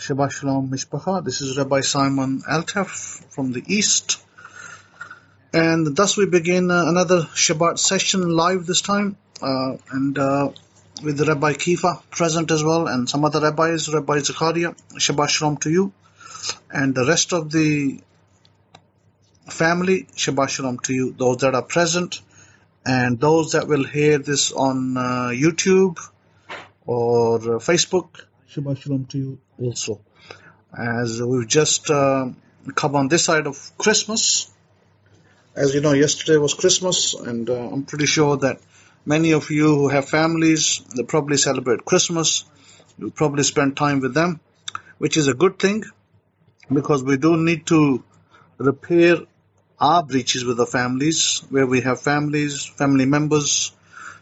Shabbat Shalom Mishpacha. This is Rabbi Simon Altaf from the East. And thus we begin another Shabbat session live this time. With Rabbi Kefa present as well, and some other rabbis, Rabbi Zakaria. Shabbat Shalom to you. And the rest of the family, Shabbat Shalom to you. Those that are present and those that will hear this on YouTube or Facebook, Shabbat Shalom to you also. As we've just come on this side of Christmas. As you know, yesterday was Christmas, and I'm pretty sure that many of you who have families, they probably celebrate Christmas. You probably spend time with them, which is a good thing, because we do need to repair our breaches with the families, where we have families, family members.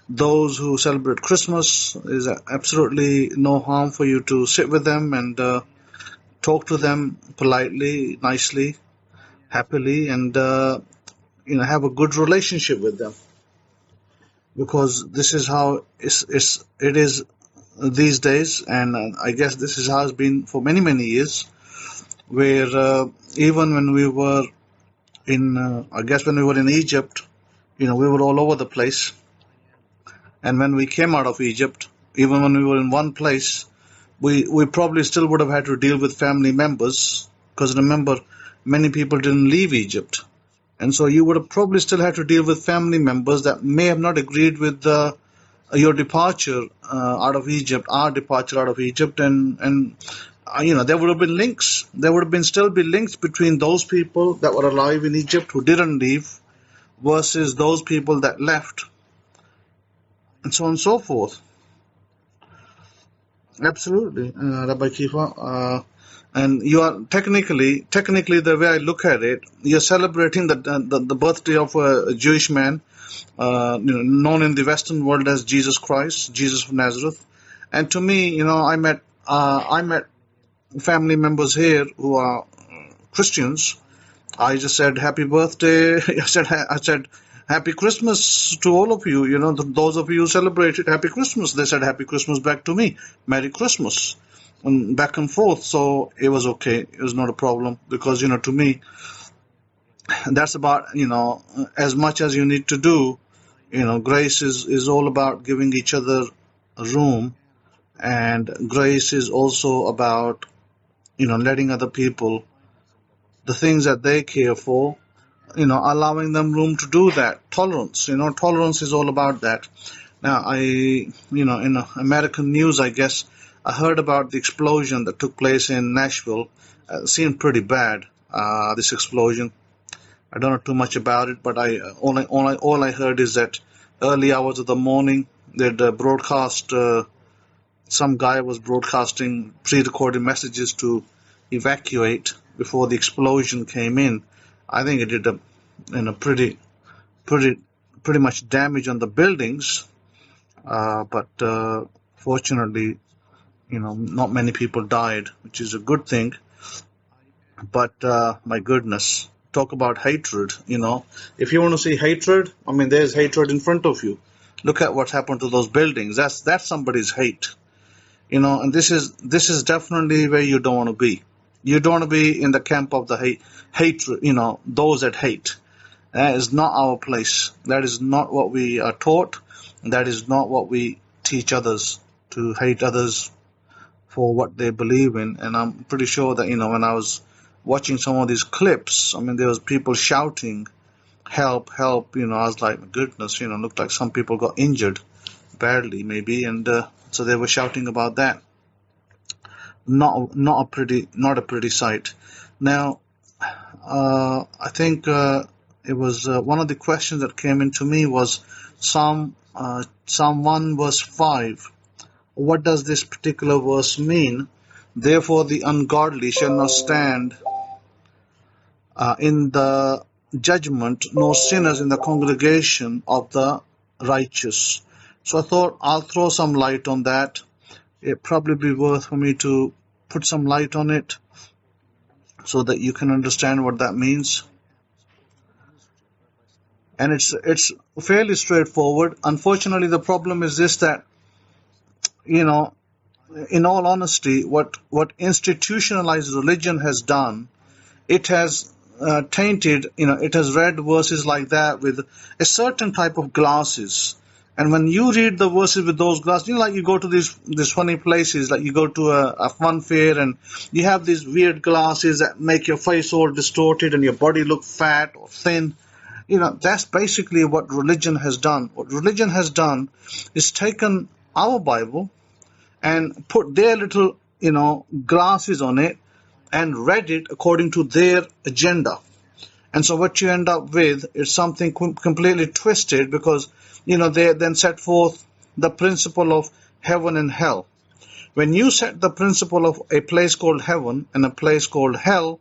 Those who celebrate Christmas, is absolutely no harm for you to sit with them and talk to them politely, nicely, happily, and have a good relationship with them, because this is how it is these days, and I guess this is how it's been for many years. Where even when we were in Egypt, we were all over the place. And when we came out of Egypt, even when we were in one place, we probably still would have had to deal with family members, because remember, many people didn't leave Egypt. And so you would have probably still had to deal with family members that may have not agreed with your departure out of Egypt, our departure out of Egypt. And there would have been links. There would have still be links between those people that were alive in Egypt who didn't leave versus those people that left, and so on and so forth. Absolutely, Rabbi Kefa. And you are technically, the way I look at it, you're celebrating the birthday of a Jewish man, known in the Western world as Jesus Christ, Jesus of Nazareth. And to me, I met family members here who are Christians. I just said happy birthday. I said happy Christmas to all of you. Those of you who celebrated happy Christmas, they said happy Christmas back to me. Merry Christmas. And back and forth. So it was okay. It was not a problem, because, to me, that's about, as much as you need to do. Grace is all about giving each other room. And grace is also about, letting other people, the things that they care for, allowing them room to do that. Tolerance, tolerance is all about that. Now, in American news, I guess, I heard about the explosion that took place in Nashville. It seemed pretty bad, this explosion. I don't know too much about it, but all I heard is that early hours of the morning, they'd broadcast, some guy was broadcasting pre-recorded messages to evacuate before the explosion came in. I think it did pretty much damage on the buildings, but fortunately, not many people died, which is a good thing. But my goodness, talk about hatred. If you want to see hatred, there's hatred in front of you. Look at what's happened to those buildings. That's somebody's hate. And this is definitely where you don't want to be. You don't want to be in the camp of the hatred, those that hate. That is not our place. That is not what we are taught. That is not what we teach others, to hate others for what they believe in. And I'm pretty sure that, when I was watching some of these clips, there was people shouting, help, help. I was like, my goodness, looked like some people got injured badly maybe. And so they were shouting about that. Not a pretty sight. Now, I think it was one of the questions that came into me was Psalm 1 verse 5. What does this particular verse mean? Therefore the ungodly shall not stand in the judgment, nor sinners in the congregation of the righteous. So I thought I'll throw some light on that. It'd probably be worth for me to put some light on it so that you can understand what that means. And it's fairly straightforward. Unfortunately, the problem is this, that in all honesty, what institutionalized religion has done, it has tainted, it has read verses like that with a certain type of glasses. And when you read the verses with those glasses, like you go to these funny places, like you go to a fun fair and you have these weird glasses that make your face all distorted and your body look fat or thin. That's basically what religion has done. What religion has done is taken our Bible and put their little, glasses on it and read it according to their agenda. And so what you end up with is something completely twisted, because, they then set forth the principle of heaven and hell. When you set the principle of a place called heaven and a place called hell,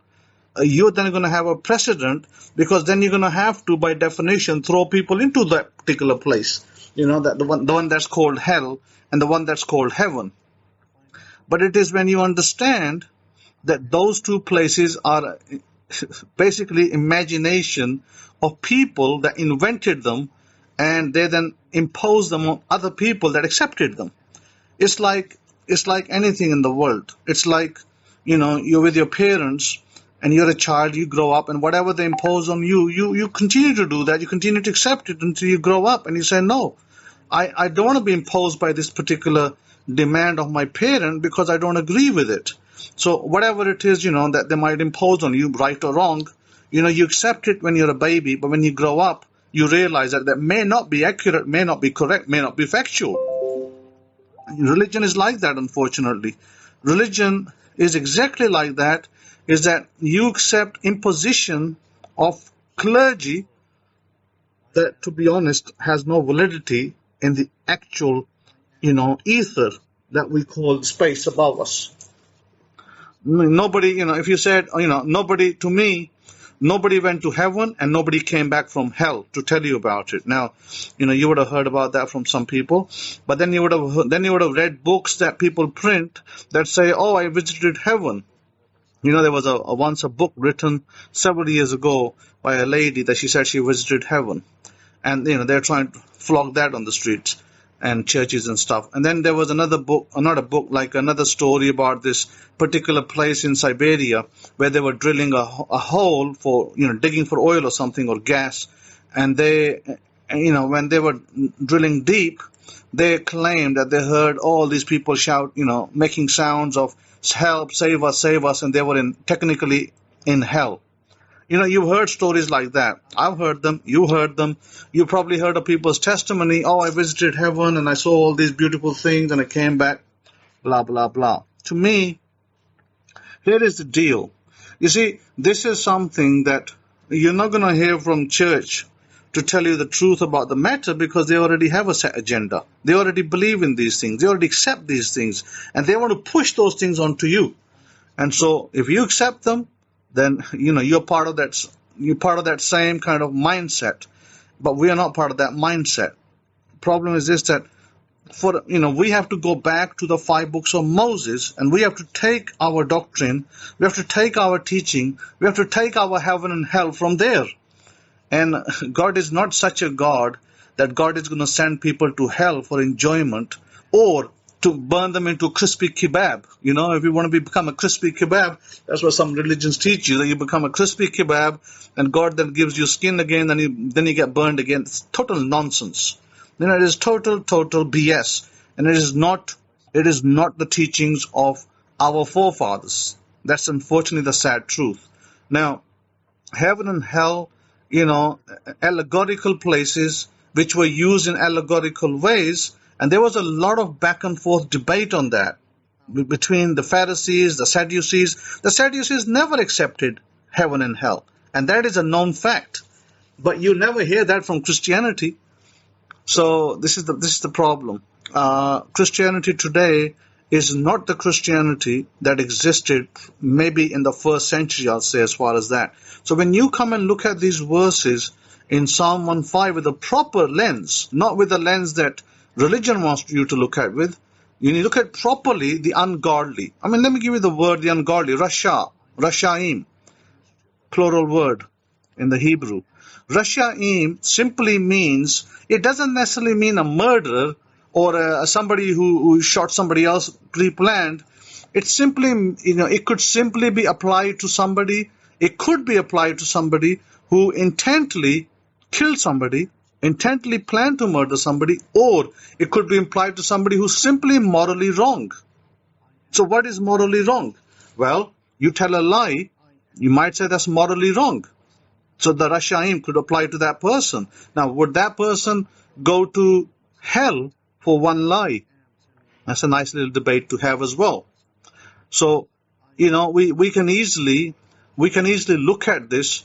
you're then going to have a precedent, because then you're going to have to, by definition, throw people into that particular place. That the one that's called hell and the one that's called heaven. But it is when you understand that those two places are basically imagination of people that invented them, and they then imposed them on other people that accepted them. It's like anything in the world. It's like, you're with your parents and you're a child, you grow up, and whatever they impose on you, you continue to do that. You continue to accept it until you grow up and you say, no, I don't want to be imposed by this particular demand of my parent because I don't agree with it. So whatever it is, that they might impose on you, right or wrong, you accept it when you're a baby, but when you grow up, you realize that may not be accurate, may not be correct, may not be factual. Religion is like that, unfortunately. Religion is exactly like that, is that you accept imposition of clergy that, to be honest, has no validity in the actual, ether that we call space above us. Nobody, if you said, nobody, to me, nobody went to heaven and nobody came back from hell to tell you about it. Now, you would have heard about that from some people, but then you would have read books that people print that say, oh, I visited heaven. There was once a book written several years ago by a lady that she said she visited heaven. And, they're trying to flog that on the streets and churches and stuff. And then there was another story about this particular place in Siberia where they were drilling a hole for, digging for oil or something, or gas. And they, when they were drilling deep, they claimed that they heard all these people shout, making sounds of help, save us, and they were technically in hell. You've heard stories like that. I've heard them. You heard them. You probably heard of people's testimony. Oh, I visited heaven and I saw all these beautiful things and I came back, blah, blah, blah. To me, here is the deal. You see, this is something that you're not going to hear from church to tell you the truth about the matter, because they already have a set agenda. They already believe in these things. They already accept these things. And they want to push those things onto you. And so if you accept them, then you're part of that same kind of mindset. But we are not part of that mindset. Problem is this, that we have to go back to the 5 books of Moses, and we have to take our doctrine, we have to take our teaching, we have to take our heaven and hell from there. And God is not such a God that God is going to send people to hell for enjoyment or to burn them into crispy kebab. If you want to become a crispy kebab, that's what some religions teach you, that you become a crispy kebab and God then gives you skin again, then you get burned again. It's total nonsense. It is total BS. And it is not the teachings of our forefathers. That's unfortunately the sad truth. Now, heaven and hell, allegorical places which were used in allegorical ways. And there was a lot of back and forth debate on that between the Pharisees, the Sadducees. The Sadducees never accepted heaven and hell. And that is a known fact. But you never hear that from Christianity. So this is the problem. Christianity today is not the Christianity that existed maybe in the first century, I'll say, as far as that. So when you come and look at these verses in Psalm 1:5 with a proper lens, not with the lens that religion wants you to look at with, you need to look at properly the ungodly. Let me give you the word, the ungodly, Rashaim, plural word in the Hebrew. Rashaim simply means, it doesn't necessarily mean a murderer, or somebody who shot somebody else pre-planned, it's simply, it could simply be applied to somebody. It could be applied to somebody who intently killed somebody, intently planned to murder somebody, or it could be applied to somebody who's simply morally wrong. So what is morally wrong? Well, you tell a lie, you might say that's morally wrong. So the Rashaim could apply to that person. Now, would that person go to hell for one lie? That's a nice little debate to have as well. So, we can easily look at this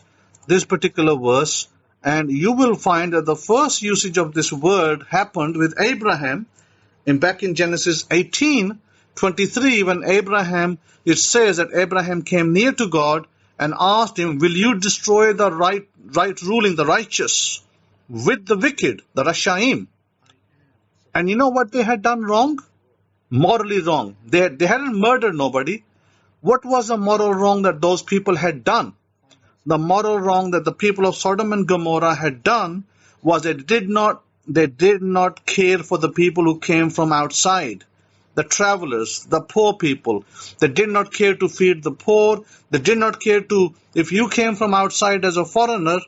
particular verse, and you will find that the first usage of this word happened with Abraham, back in Genesis 18:23, when Abraham, it says that Abraham came near to God and asked him, will you destroy the right ruling, the righteous, with the wicked, the Rashaim? And you know what they had done wrong? Morally wrong. They hadn't murdered nobody. What was the moral wrong that those people had done? The moral wrong that the people of Sodom and Gomorrah had done was they did not care for the people who came from outside, the travelers, the poor people. They did not care to feed the poor. They did not care to, if you came from outside as a foreigner,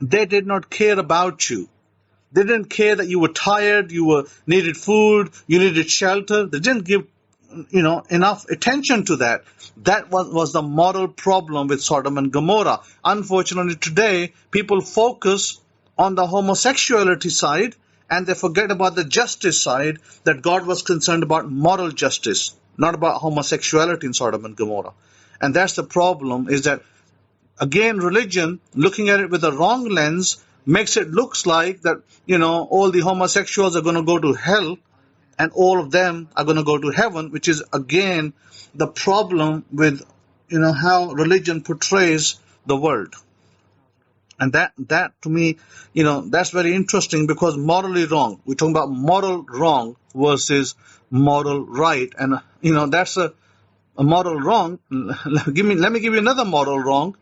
they did not care about you. They didn't care that you were tired, needed food, you needed shelter. They didn't give enough attention to that. That was the moral problem with Sodom and Gomorrah. Unfortunately, today, people focus on the homosexuality side, and they forget about the justice side, that God was concerned about moral justice, not about homosexuality in Sodom and Gomorrah. And that's the problem, is that, again, religion, looking at it with a wrong lens, makes it looks like that, all the homosexuals are going to go to hell, and all of them are going to go to heaven, which is, again, the problem with, how religion portrays the world. And that to me, that's very interesting, because morally wrong, we're talking about moral wrong versus moral right. And, that's a moral wrong. Let me give you another moral wrong.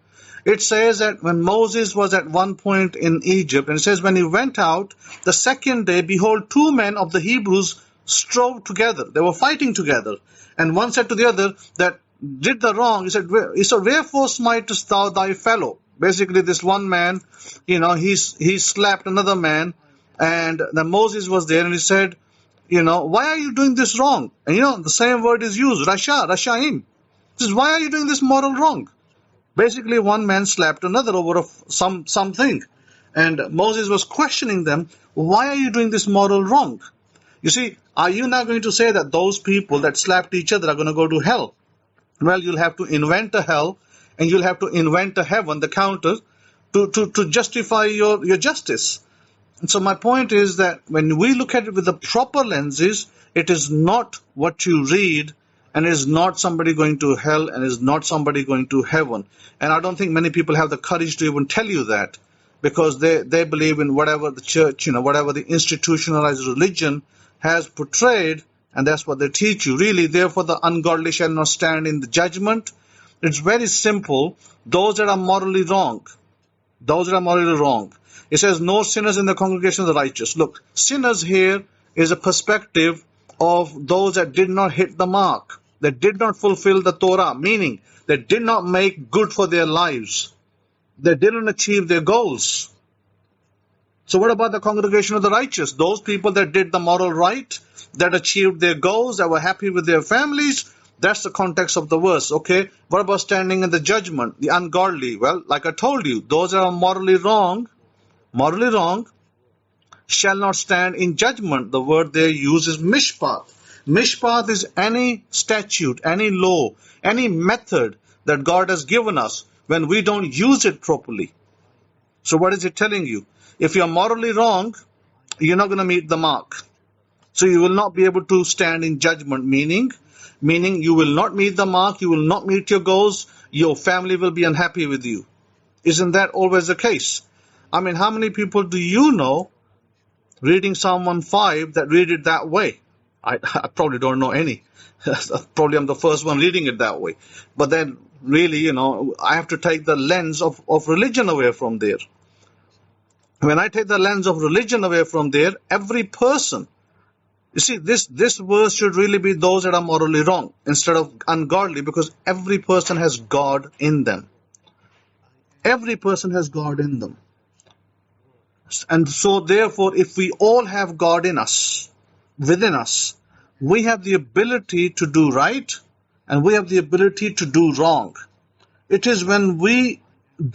It says that when Moses was at one point in Egypt, and it says when he went out the second day, behold, two men of the Hebrews strove together. They were fighting together. And one said to the other that did the wrong. He said, wherefore smitest thou thy fellow? Basically, this one man, he slapped another man. And then Moses was there, and he said, why are you doing this wrong? And the same word is used, Rashaim. He says, why are you doing this moral wrong? Basically, one man slapped another over something. And Moses was questioning them, why are you doing this moral wrong? You see, are you now going to say that those people that slapped each other are going to go to hell? Well, you'll have to invent a hell, and you'll have to invent a heaven, the counter, to justify your justice. And so my point is that when we look at it with the proper lenses, it is not what you read, and is not somebody going to hell, and is not somebody going to heaven. And I don't think many people have the courage to even tell you that, because they believe in whatever the church, whatever the institutionalized religion has portrayed, and that's what they teach you. Really, therefore the ungodly shall not stand in the judgment. It's very simple. Those that are morally wrong. It says, no sinners in the congregation of the righteous. Look, sinners here is a perspective of those that did not hit the mark. They did not fulfill the Torah, meaning they did not make good for their lives. They didn't achieve their goals. So what about the congregation of the righteous? Those people that did the moral right, that achieved their goals, that were happy with their families. That's the context of the verse. Okay, what about standing in the judgment, the ungodly? Well, like I told you, those that are morally wrong, shall not stand in judgment. The word they use is mishpat. Mishpat is any statute, any law, any method that God has given us when we don't use it properly. So what is it telling you? If you're morally wrong, you're not going to meet the mark. So you will not be able to stand in judgment, meaning you will not meet the mark, you will not meet your goals, your family will be unhappy with you. Isn't that always the case? I mean, how many people do you know reading Psalm 1:5 that read it that way? I probably don't know any. Probably I'm the first one reading it that way. But then really, I have to take the lens of religion away from there. When I take the lens of religion away from there, every person, you see, this verse should really be those that are morally wrong instead of ungodly, because every person has God in them. Every person has God in them. And so therefore, if we all have God in us, within us, we have the ability to do right and we have the ability to do wrong. It is when we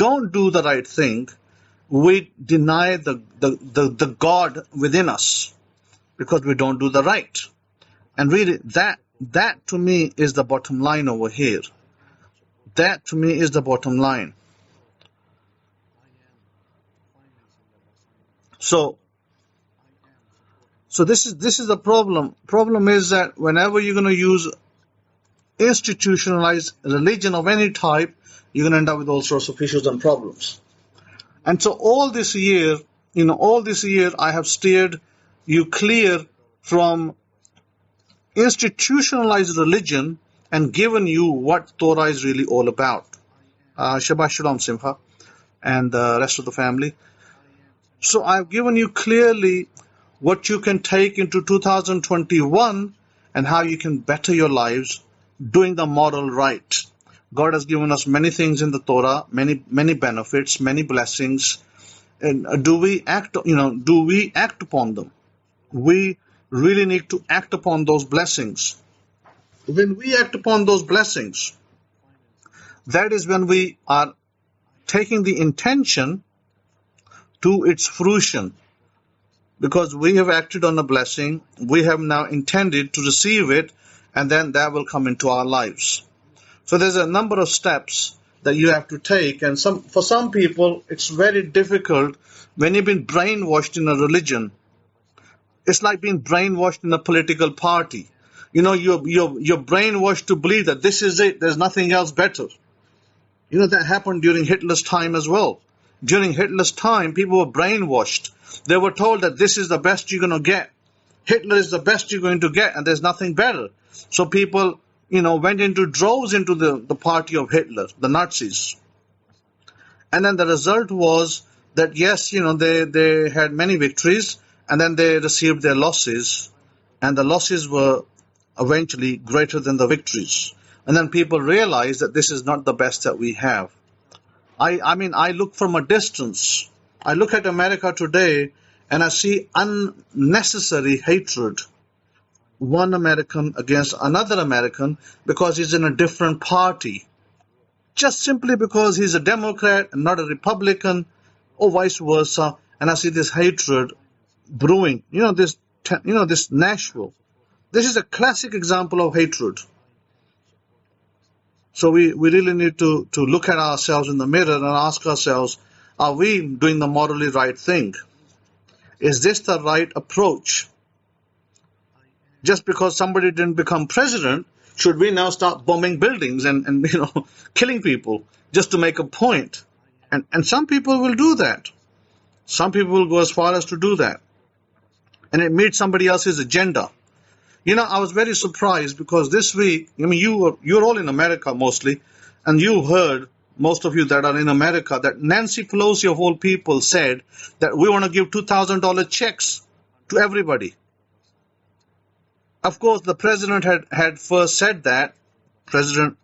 don't do the right thing, we deny the God within us because we don't do the right. And really, that to me is the bottom line over here. That to me is the bottom line. So this is the problem. Problem is that whenever you're going to use institutionalized religion of any type, you're going to end up with all sorts of issues and problems. And so all this year I have steered you clear from institutionalized religion and given you what Torah is really all about. Shabbat Shalom, Simcha, and the rest of the family. So I've given you clearly what you can take into 2021 and how you can better your lives doing the moral right. God has given us many things in the Torah, many benefits, many blessings. And do we act upon them? We really need to act upon those blessings. When we act upon those blessings, that is when we are taking the intention to its fruition. Because we have acted on a blessing, we have now intended to receive it, and then that will come into our lives. So there's a number of steps that you have to take, and for some people it's very difficult when you've been brainwashed in a religion. It's like being brainwashed in a political party. You're brainwashed to believe that this is it, there's nothing else better. That happened during Hitler's time as well. During Hitler's time, people were brainwashed. They were told that this is the best you're going to get. Hitler is the best you're going to get, and there's nothing better. So people, went into droves into the party of Hitler, the Nazis. And then the result was that, yes, they had many victories, and then they received their losses, and the losses were eventually greater than the victories. And then people realized that this is not the best that we have. I look from a distance. I look at America today and I see unnecessary hatred. One American against another American because he's in a different party. Just simply because he's a Democrat and not a Republican, or vice versa. And I see this hatred brewing. This Nashville. This is a classic example of hatred. So we really need to look at ourselves in the mirror and ask ourselves, are we doing the morally right thing? Is this the right approach? Just because somebody didn't become president, should we now start bombing buildings and killing people just to make a point? And some people will do that. Some people will go as far as to do that. And it meets somebody else's agenda. I was very surprised because this week, you're all in America mostly, and you heard, most of you that are in America, that Nancy Pelosi of all people said that we want to give $2,000 checks to everybody. Of course, the president had first said that. President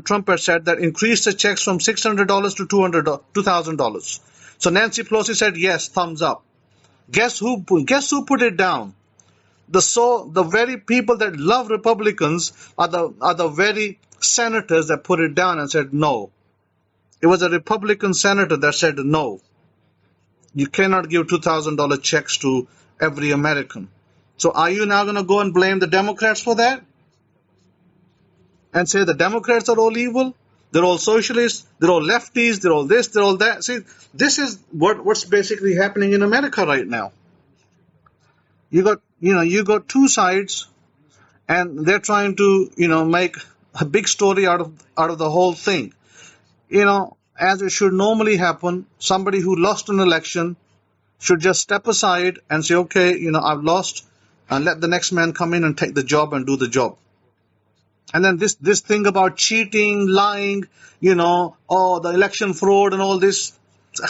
Trump had said that increase the checks from $600 to $2,000. So Nancy Pelosi said yes, thumbs up. Guess who put it down? The very people that love Republicans are the very senators that put it down and said no. It was a Republican senator that said no. You cannot give $2,000 checks to every American. So are you now going to go and blame the Democrats for that? And say the Democrats are all evil? They're all socialists, they're all lefties, they're all this, they're all that. See, this is what's basically happening in America right now. You got two sides, and they're trying to, make a big story out of the whole thing. As it should normally happen, somebody who lost an election should just step aside and say, okay, I've lost, and let the next man come in and take the job and do the job. And then this thing about cheating, lying, the election fraud and all this,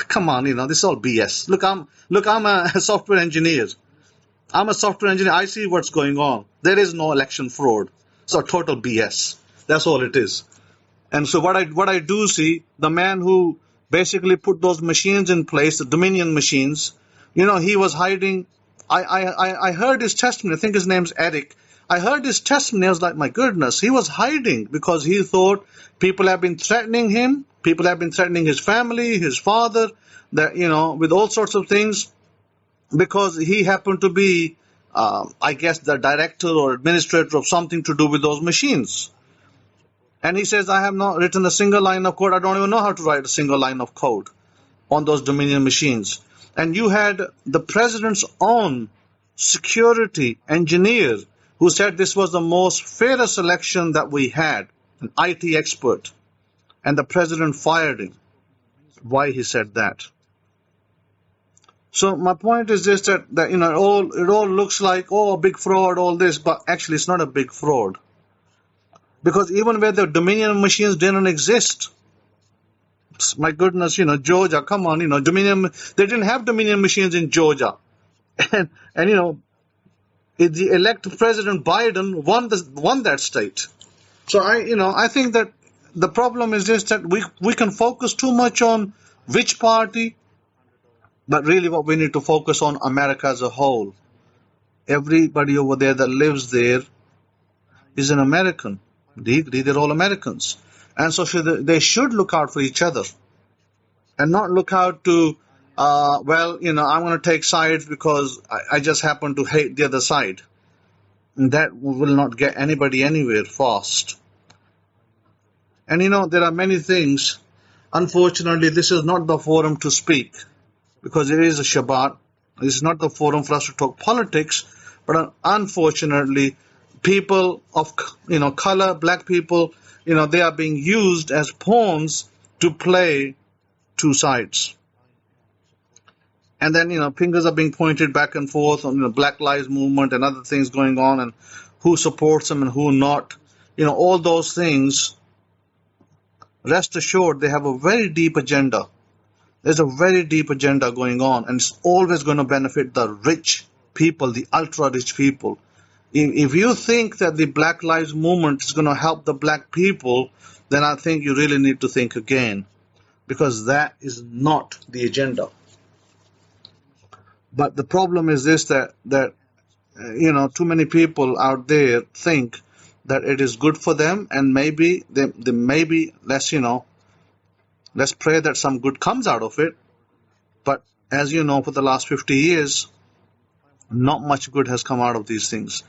Come on, this is all BS. Look, I'm a software engineer. I see what's going on. There is no election fraud. So total BS. That's all it is. And so what I do see, the man who basically put those machines in place, the Dominion machines, he was hiding. I heard his testimony. I think his name's Eric. I heard his testimony. I was like, my goodness, he was hiding because he thought people have been threatening him. People have been threatening his family, his father, that with all sorts of things, because he happened to be, I guess, the director or administrator of something to do with those machines. And he says, I have not written a single line of code. I don't even know how to write a single line of code on those Dominion machines. And you had the president's own security engineer who said this was the most fairest election that we had, an IT expert. And the president fired him. Why he said that? So my point is this, that it all looks like, a big fraud, all this, but actually it's not a big fraud. Because even where the Dominion machines didn't exist, my goodness, Georgia, come on, Dominion, they didn't have Dominion machines in Georgia. And the elected President Biden won that state. So I think that the problem is this, that we can focus too much on which party, but really what we need to focus on, America as a whole. Everybody over there that lives there is an American. They're all Americans. And so they should look out for each other and not look out to, I'm going to take sides because I just happen to hate the other side. And that will not get anybody anywhere fast. And there are many things. Unfortunately, this is not the forum to speak because it is a Shabbat. This is not the forum for us to talk politics, but unfortunately, people of color, black people, they are being used as pawns to play two sides. And then fingers are being pointed back and forth on Black Lives Movement and other things going on, and who supports them and who not. All those things. Rest assured, they have a very deep agenda. There's a very deep agenda going on, and it's always going to benefit the rich people, the ultra-rich people. If you think that the Black Lives Movement is going to help the black people, then I think you really need to think again, because that is not the agenda. But the problem is this, that too many people out there think that it is good for them, and maybe let's pray that some good comes out of it. But as you know, for the last 50 years, not much good has come out of these things.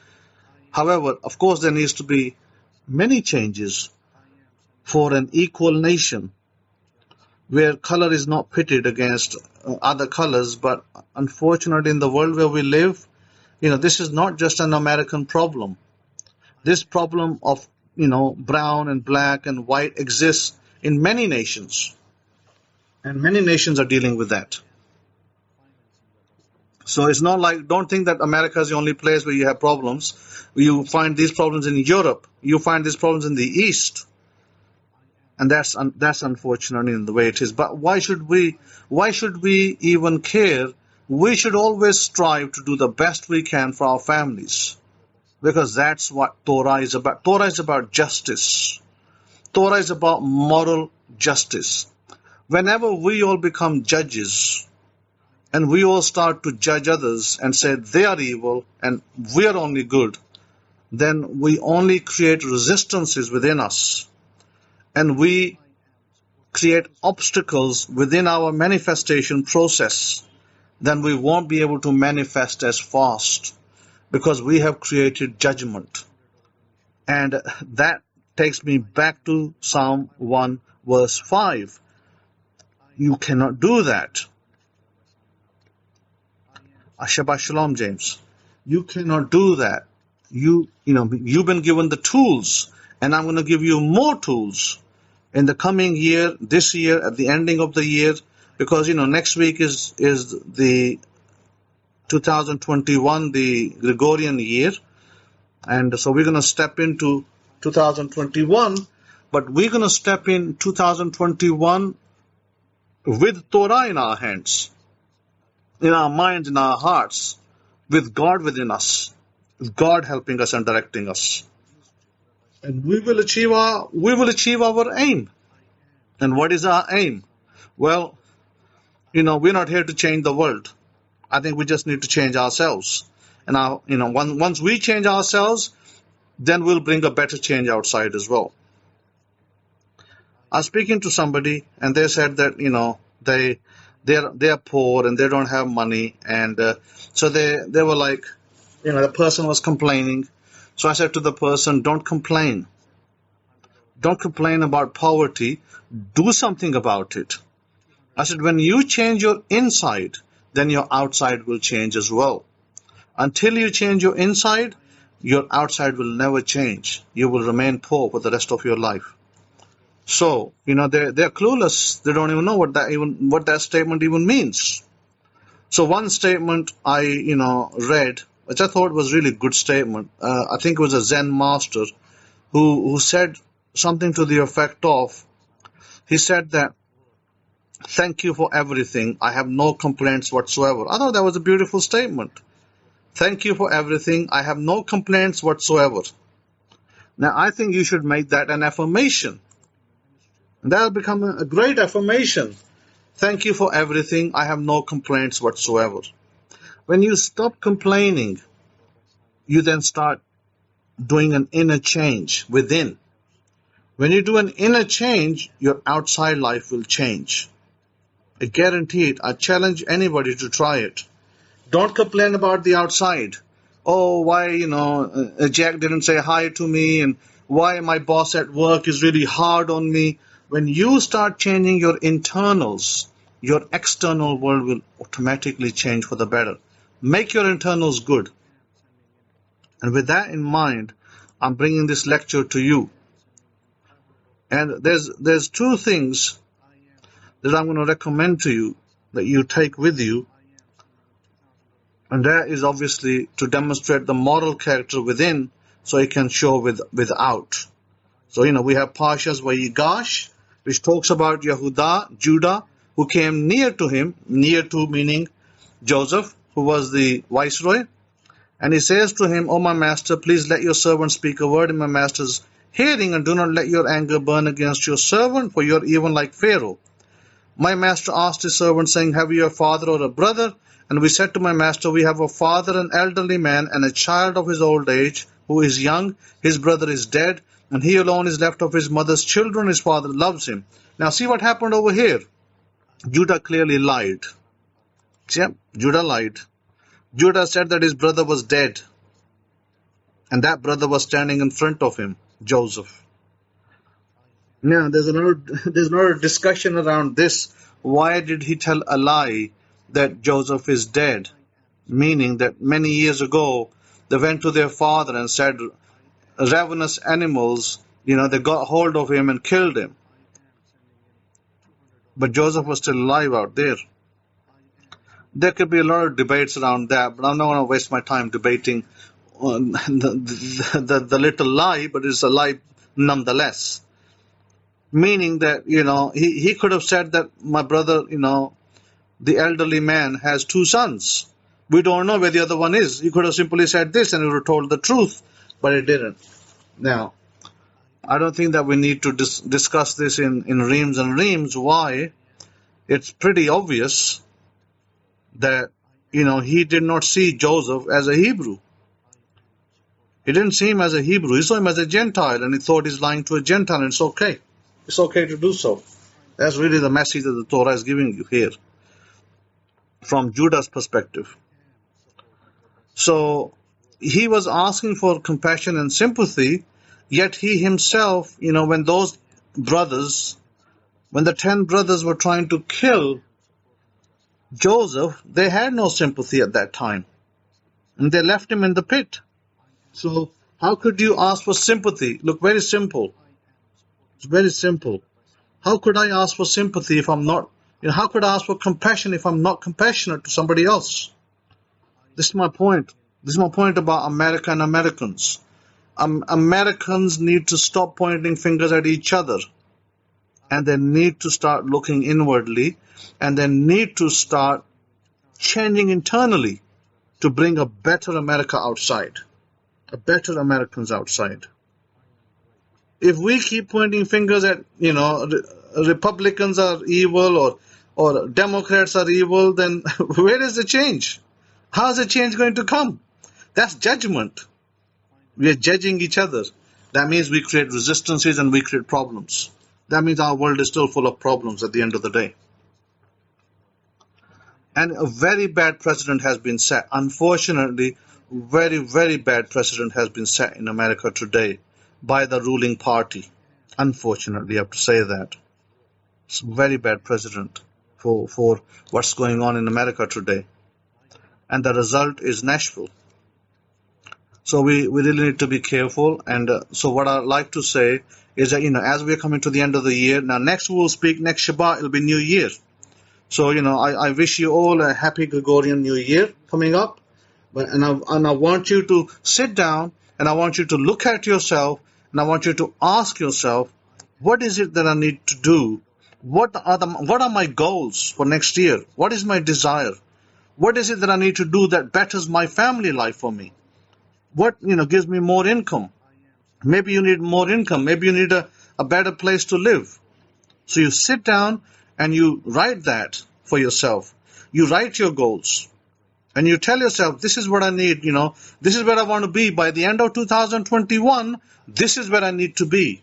However, of course, there needs to be many changes for an equal nation where color is not pitted against other colors. But unfortunately, in the world where we live, this is not just an American problem. This problem of, brown and black and white exists in many nations. And many nations are dealing with that. So it's not like, don't think that America is the only place where you have problems. You find these problems in Europe. You find these problems in the East. And that's unfortunately in the way it is. But why should we even care? We should always strive to do the best we can for our families. Because that's what Torah is about. Torah is about justice. Torah is about moral justice. Whenever we all become judges and we all start to judge others and say they are evil and we are only good, then we only create resistances within us. And we create obstacles within our manifestation process. Then we won't be able to manifest as fast, because we have created judgment. And that takes me back to Psalm 1 verse 5. You cannot do that. Shabbat Shalom, James. You cannot do that. You've been given the tools, and I'm going to give you more tools in the coming year, this year, at the ending of the year, because next week is the 2021, the Gregorian year, and so we're going to step into 2021, but we're going to step in 2021 with Torah in our hands, in our minds, in our hearts, with God within us, with God helping us and directing us. And we will achieve our aim. And what is our aim? Well, we're not here to change the world. I think we just need to change ourselves. And once we change ourselves, then we'll bring a better change outside as well. I was speaking to somebody, and they said that they are poor and they don't have money, and so they were like, the person was complaining. So I said to the person, don't complain. Don't complain about poverty. Do something about it. I said, when you change your inside, then your outside will change as well. Until you change your inside, your outside will never change. You will remain poor for the rest of your life. So, they're clueless. They don't even know what that statement even means. So one statement I, read, which I thought was really good statement. I think it was a Zen master who said something to the effect of, he said that, thank you for everything. I have no complaints whatsoever. I thought that was a beautiful statement. Thank you for everything. I have no complaints whatsoever. Now, I think you should make that an affirmation. That will become a great affirmation. Thank you for everything. I have no complaints whatsoever. When you stop complaining, you then start doing an inner change within. When you do an inner change, your outside life will change. I guarantee it. I challenge anybody to try it. Don't complain about the outside. Oh, why, Jack didn't say hi to me, and why my boss at work is really hard on me. When you start changing your internals, your external world will automatically change for the better. Make your internals good. And with that in mind, I'm bringing this lecture to you. And there's two things that I'm going to recommend to you that you take with you. And that is obviously to demonstrate the moral character within so it can show without. So, we have Parsha's Yahigash, which talks about Judah, who came near to him, near to meaning Joseph, who was the viceroy. And he says to him, "O my master, please let your servant speak a word in my master's hearing, and do not let your anger burn against your servant, for you are even like Pharaoh." My master asked his servant, saying, "Have you a father or a brother?" And we said to my master, "We have a father, an elderly man, and a child of his old age, who is young. His brother is dead, and he alone is left of his mother's children. His father loves him." Now see what happened over here. Judah clearly lied. See, Judah lied. Judah said that his brother was dead, and that brother was standing in front of him, Joseph. Now there's another discussion around this. Why did he tell a lie that Joseph is dead? Meaning that many years ago, they went to their father and said, ravenous animals, they got hold of him and killed him. But Joseph was still alive out there. There could be a lot of debates around that, but I'm not going to waste my time debating on the little lie, but it's a lie nonetheless. Meaning that, he could have said that my brother, the elderly man has two sons. We don't know where the other one is. He could have simply said this and he would have told the truth, but he didn't. Now, I don't think that we need to discuss this in reams and reams. Why? It's pretty obvious that, he did not see Joseph as a Hebrew. He didn't see him as a Hebrew. He saw him as a Gentile, and he thought he's lying to a Gentile, and it's okay. It's okay to do so. That's really the message that the Torah is giving you here, from Judah's perspective. So, he was asking for compassion and sympathy, yet he himself, when those brothers, when the 10 brothers were trying to kill Joseph, they had no sympathy at that time. And they left him in the pit. So, how could you ask for sympathy? Look, very simple. It's very simple. How could I ask for sympathy if I'm not, how could I ask for compassion if I'm not compassionate to somebody else? This is my point. This is my point about America and Americans. Americans need to stop pointing fingers at each other. and they need to start looking inwardly, and they need to start changing internally to bring a better America outside, a better Americans outside. If we keep pointing fingers at, Republicans are evil or Democrats are evil, then where is the change? How is the change going to come? That's judgment. We are judging each other. That means we create resistances and we create problems. That means our world is still full of problems at the end of the day. And a very bad precedent has been set. Unfortunately, very, very bad precedent has been set in America today by the ruling party. Unfortunately, I have to say that. It's a very bad precedent for what's going on in America today. And the result is Nashville. So we really need to be careful. And so what I'd like to say is that, as we're coming to the end of the year, now next we'll speak, next Shabbat, it'll be New Year. So, I wish you all a happy Gregorian New Year coming up. And I want you to sit down and I want you to look at yourself and I want you to ask yourself, what is it that I need to do? What are my goals for next year? What is my desire? What is it that I need to do that betters my family life for me? What, gives me more income? Maybe you need more income. Maybe you need a better place to live. So you sit down and you write that for yourself. You write your goals. And you tell yourself, this is what I need, this is where I want to be. By the end of 2021, this is where I need to be.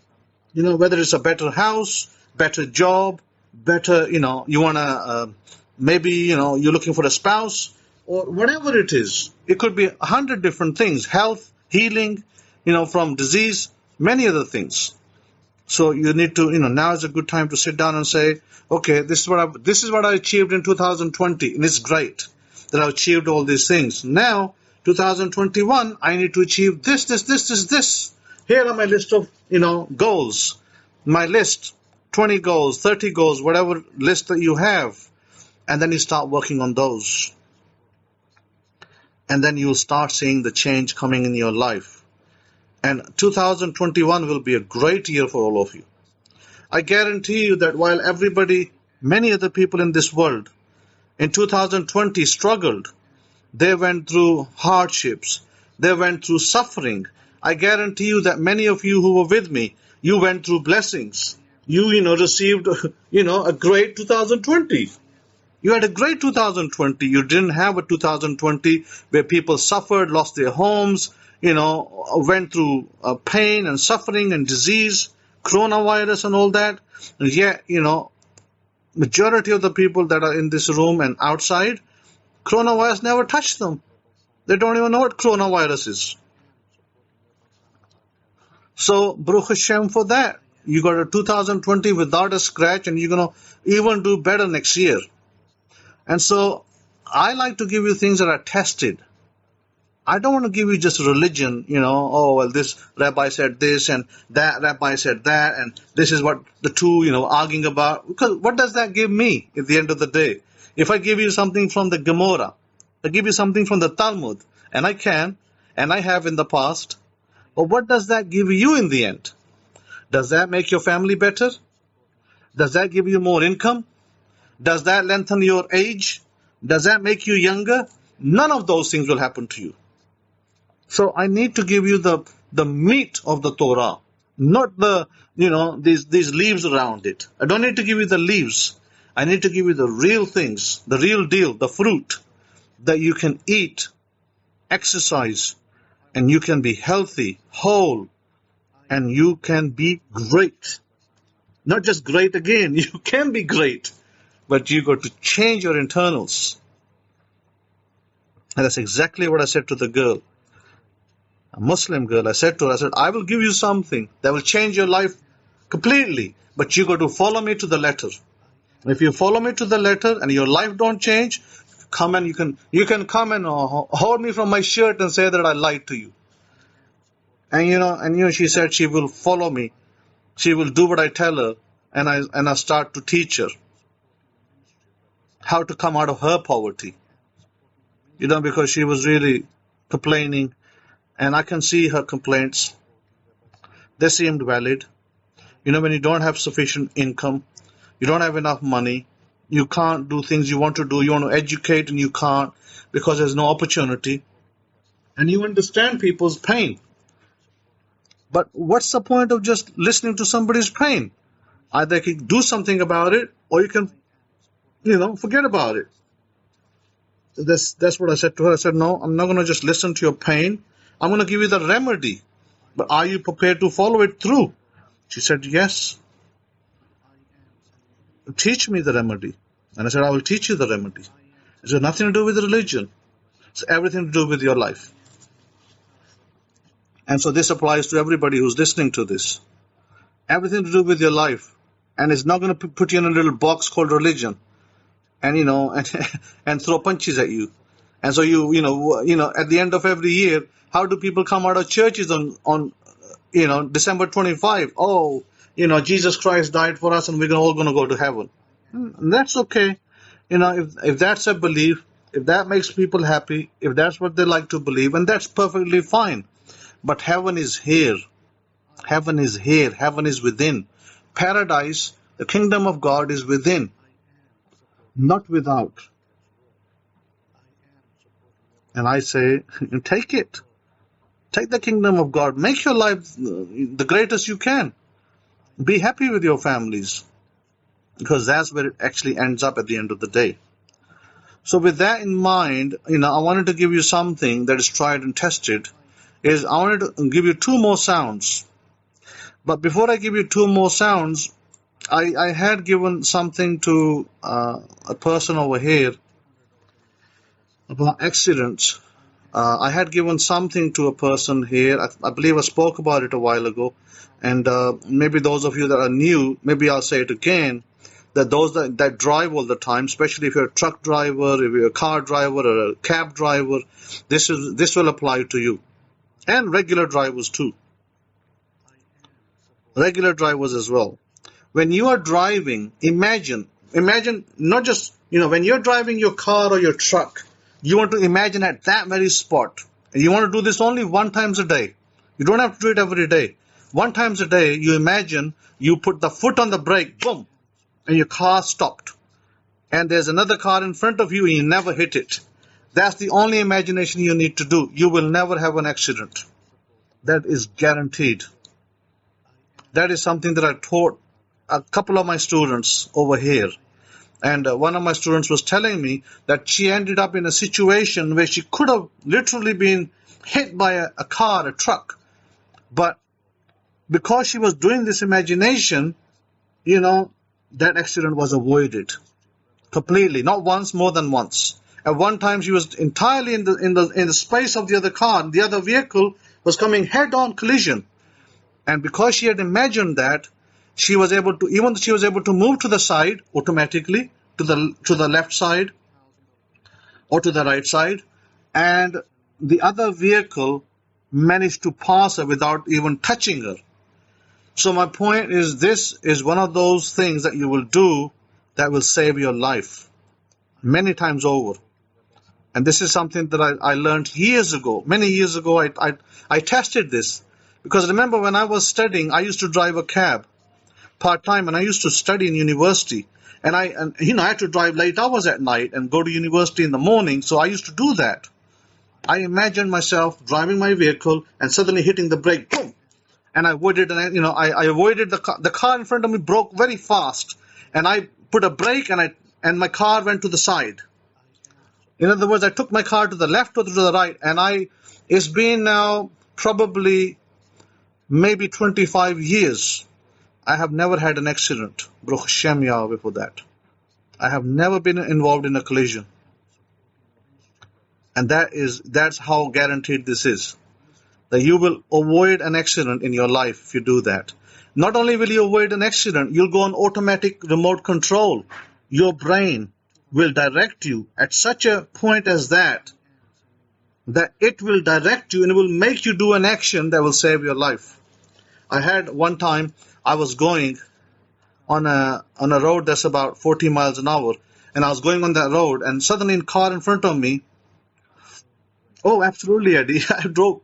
Whether it's a better house, better job, better, you want to, maybe, you're looking for a spouse, or whatever it is. It could be 100 different things, health, healing, from disease, many other things. So you need to, now is a good time to sit down and say, okay, this is what I achieved in 2020, and it's great that I achieved all these things. Now, 2021, I need to achieve this. Here are my list of, goals. My list, 20 goals, 30 goals, whatever list that you have. And then you start working on those. And then you'll start seeing the change coming in your life. And 2021 will be a great year for all of you. I guarantee you that while many other people in this world, in 2020 struggled, they went through hardships, they went through suffering. I guarantee you that many of you who were with me, you went through blessings. You, received, a great 2020. You had a great 2020. You didn't have a 2020 where people suffered, lost their homes, went through pain and suffering and disease, coronavirus and all that. And yet, majority of the people that are in this room and outside, coronavirus never touched them. They don't even know what coronavirus is. So, Baruch Hashem for that. You got a 2020 without a scratch, and you're going to even do better next year. And so, I like to give you things that are tested. I don't want to give you just religion, this rabbi said this and that rabbi said that, and this is what the two, arguing about. Because what does that give me at the end of the day? If I give you something from the Gemara, I give you something from the Talmud, and I can, and I have in the past, but what does that give you in the end? Does that make your family better? Does that give you more income? Does that lengthen your age? Does that make you younger? None of those things will happen to you. So I need to give you the meat of the Torah, not the, these leaves around it. I don't need to give you the leaves. I need to give you the real things, the real deal, the fruit that you can eat, exercise, and you can be healthy, whole, and you can be great. Not just great again, you can be great, but you got to change your internals. And that's exactly what I said to the girl. A Muslim girl, I said to her, I will give you something that will change your life completely, but you got to follow me to the letter. If you follow me to the letter and your life don't change, come and you can come and hold me from my shirt and say that I lied to you. And she said she will follow me. She will do what I tell her, and I start to teach her how to come out of her poverty. Because she was really complaining. And I can see her complaints. They seemed valid. When you don't have sufficient income, you don't have enough money, you can't do things you want to do, you want to educate and you can't because there's no opportunity, and you understand people's pain. But what's the point of just listening to somebody's pain? Either you can do something about it, or you can, forget about it. So that's what I said to her. I said, no, I'm not going to just listen to your pain. I'm going to give you the remedy. But are you prepared to follow it through? She said, yes. Teach me the remedy. And I said, I will teach you the remedy. It's got nothing to do with religion. It's everything to do with your life. And so this applies to everybody who's listening to this. Everything to do with your life. And it's not going to put you in a little box called religion. And, and throw punches at you. And so at the end of every year, how do people come out of churches on December 25? Oh, Jesus Christ died for us and we're all going to go to heaven. And that's okay. If that's a belief, if that makes people happy, if that's what they like to believe, and that's perfectly fine. But heaven is here. Heaven is here. Heaven is within. Paradise, the kingdom of God is within, not without. And I say, take it. Take the kingdom of God. Make your life the greatest you can. Be happy with your families. Because that's where it actually ends up at the end of the day. So with that in mind, I wanted to give you something that is tried and tested. I wanted to give you two more sounds. But before I give you two more sounds, I had given something to a person over here about accidents. I had given something to a person here. I believe I spoke about it a while ago. And maybe those of you that are new, maybe I'll say it again, that those that drive all the time, especially if you're a truck driver, if you're a car driver or a cab driver, this will apply to you. And regular drivers too. Regular drivers as well. When you are driving, imagine not just, when you're driving your car or your truck, you want to imagine at that very spot. And you want to do this only one time a day. You don't have to do it every day. One time a day, you imagine you put the foot on the brake, boom, and your car stopped. And there's another car in front of you and you never hit it. That's the only imagination you need to do. You will never have an accident. That is guaranteed. That is something that I taught a couple of my students over here. And one of my students was telling me that she ended up in a situation where she could have literally been hit by a car, a truck. But because she was doing this imagination, that accident was avoided completely. Not once, more than once. At one time, she was entirely in the space of the other car, and the other vehicle was coming head-on collision. And because she had imagined that, she was able to move to the side automatically, to the left side or to the right side, and the other vehicle managed to pass her without even touching her. So my point is, this is one of those things that you will do that will save your life many times over. And this is something that I learned years ago. Many years ago, I tested this. Because remember, when I was studying, I used to drive a cab part-time, and I used to study in university. And I had to drive late hours at night and go to university in the morning, so I used to do that. I imagined myself driving my vehicle and suddenly hitting the brake, boom! And I avoided, I avoided the car in front of me broke very fast, and I put a brake, and my car went to the side. In other words, I took my car to the left or to the right, and it's been now probably maybe 25 years. I have never had an accident. Baruch Hashem Yahweh for that. I have never been involved in a collision. And that's how guaranteed this is. That you will avoid an accident in your life if you do that. Not only will you avoid an accident, you'll go on automatic remote control. Your brain will direct you at such a point as that it will direct you and it will make you do an action that will save your life. I had one time, I was going on a road that's about 40 miles an hour, and I was going on that road, and suddenly a car in front of me. Oh, absolutely, Eddie. I drove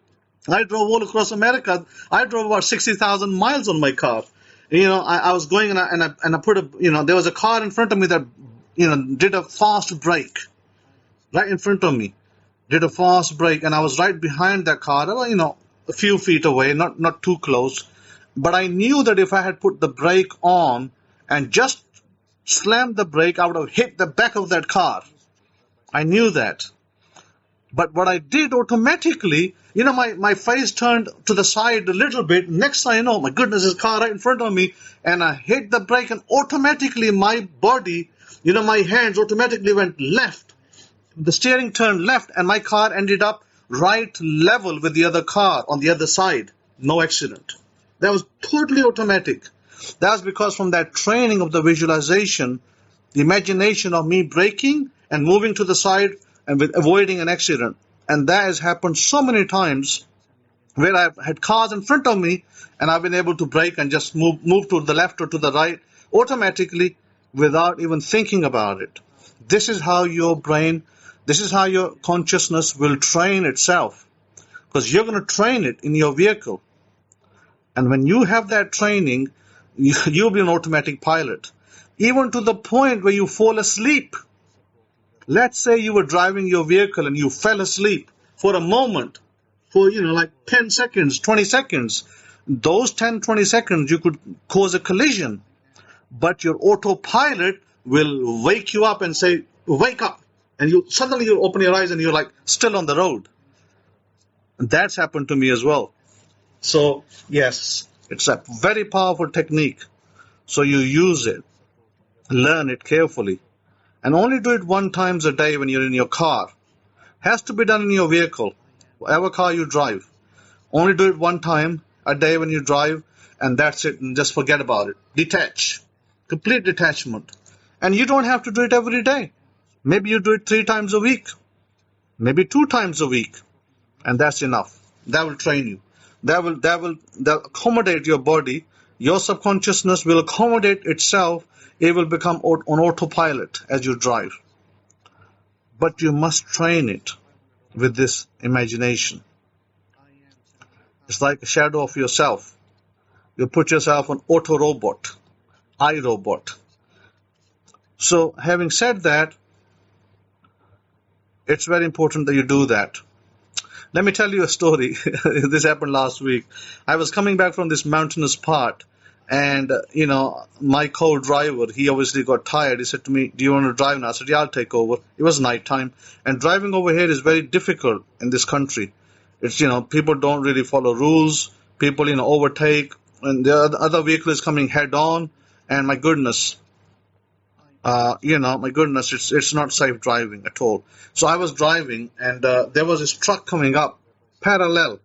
all across America. I drove about 60,000 miles on my car. I was going and I put there was a car in front of me that, did a fast brake right in front of me, did a fast brake, and I was right behind that car, a few feet away, not too close. But I knew that if I had put the brake on and just slammed the brake, I would have hit the back of that car. I knew that. But what I did automatically, my face turned to the side a little bit. Next thing I know, my goodness, there's a car right in front of me. And I hit the brake, and automatically my body, my hands automatically went left. The steering turned left, and my car ended up right level with the other car on the other side. No accident. That was totally automatic. That was because from that training of the visualization, the imagination of me braking and moving to the side and with avoiding an accident. And that has happened so many times where I've had cars in front of me and I've been able to brake and just move to the left or to the right automatically without even thinking about it. This is how your brain, this is how your consciousness will train itself, because you're going to train it in your vehicle. And when you have that training, you'll be an automatic pilot, even to the point where you fall asleep. Let's say you were driving your vehicle and you fell asleep for a moment, for, like 10 seconds, 20 seconds. Those 10, 20 seconds, you could cause a collision. But your autopilot will wake you up and say, wake up. And suddenly you open your eyes and you're like still on the road. And that's happened to me as well. So, yes, it's a very powerful technique. So you use it, learn it carefully. And only do it one time a day when you're in your car. Has to be done in your vehicle, whatever car you drive. Only do it one time a day when you drive, and that's it, and just forget about it. Detach. Complete detachment. And you don't have to do it every day. Maybe you do it 3 times a week. Maybe 2 times a week. And that's enough. That will train you. That will accommodate your body. Your subconsciousness will accommodate itself. It will become on autopilot as you drive. But you must train it with this imagination. It's like a shadow of yourself. You put yourself on auto-robot, iRobot. So having said that, it's very important that you do that. Let me tell you a story. This happened last week. I was coming back from this mountainous part. And, my co-driver, he obviously got tired. He said to me, do you want to drive now? I said, yeah, I'll take over. It was nighttime. And driving over here is very difficult in this country. It's, people don't really follow rules. People, overtake. And the other vehicle is coming head on. And my goodness, it's not safe driving at all. So I was driving, and there was this truck coming up, parallel,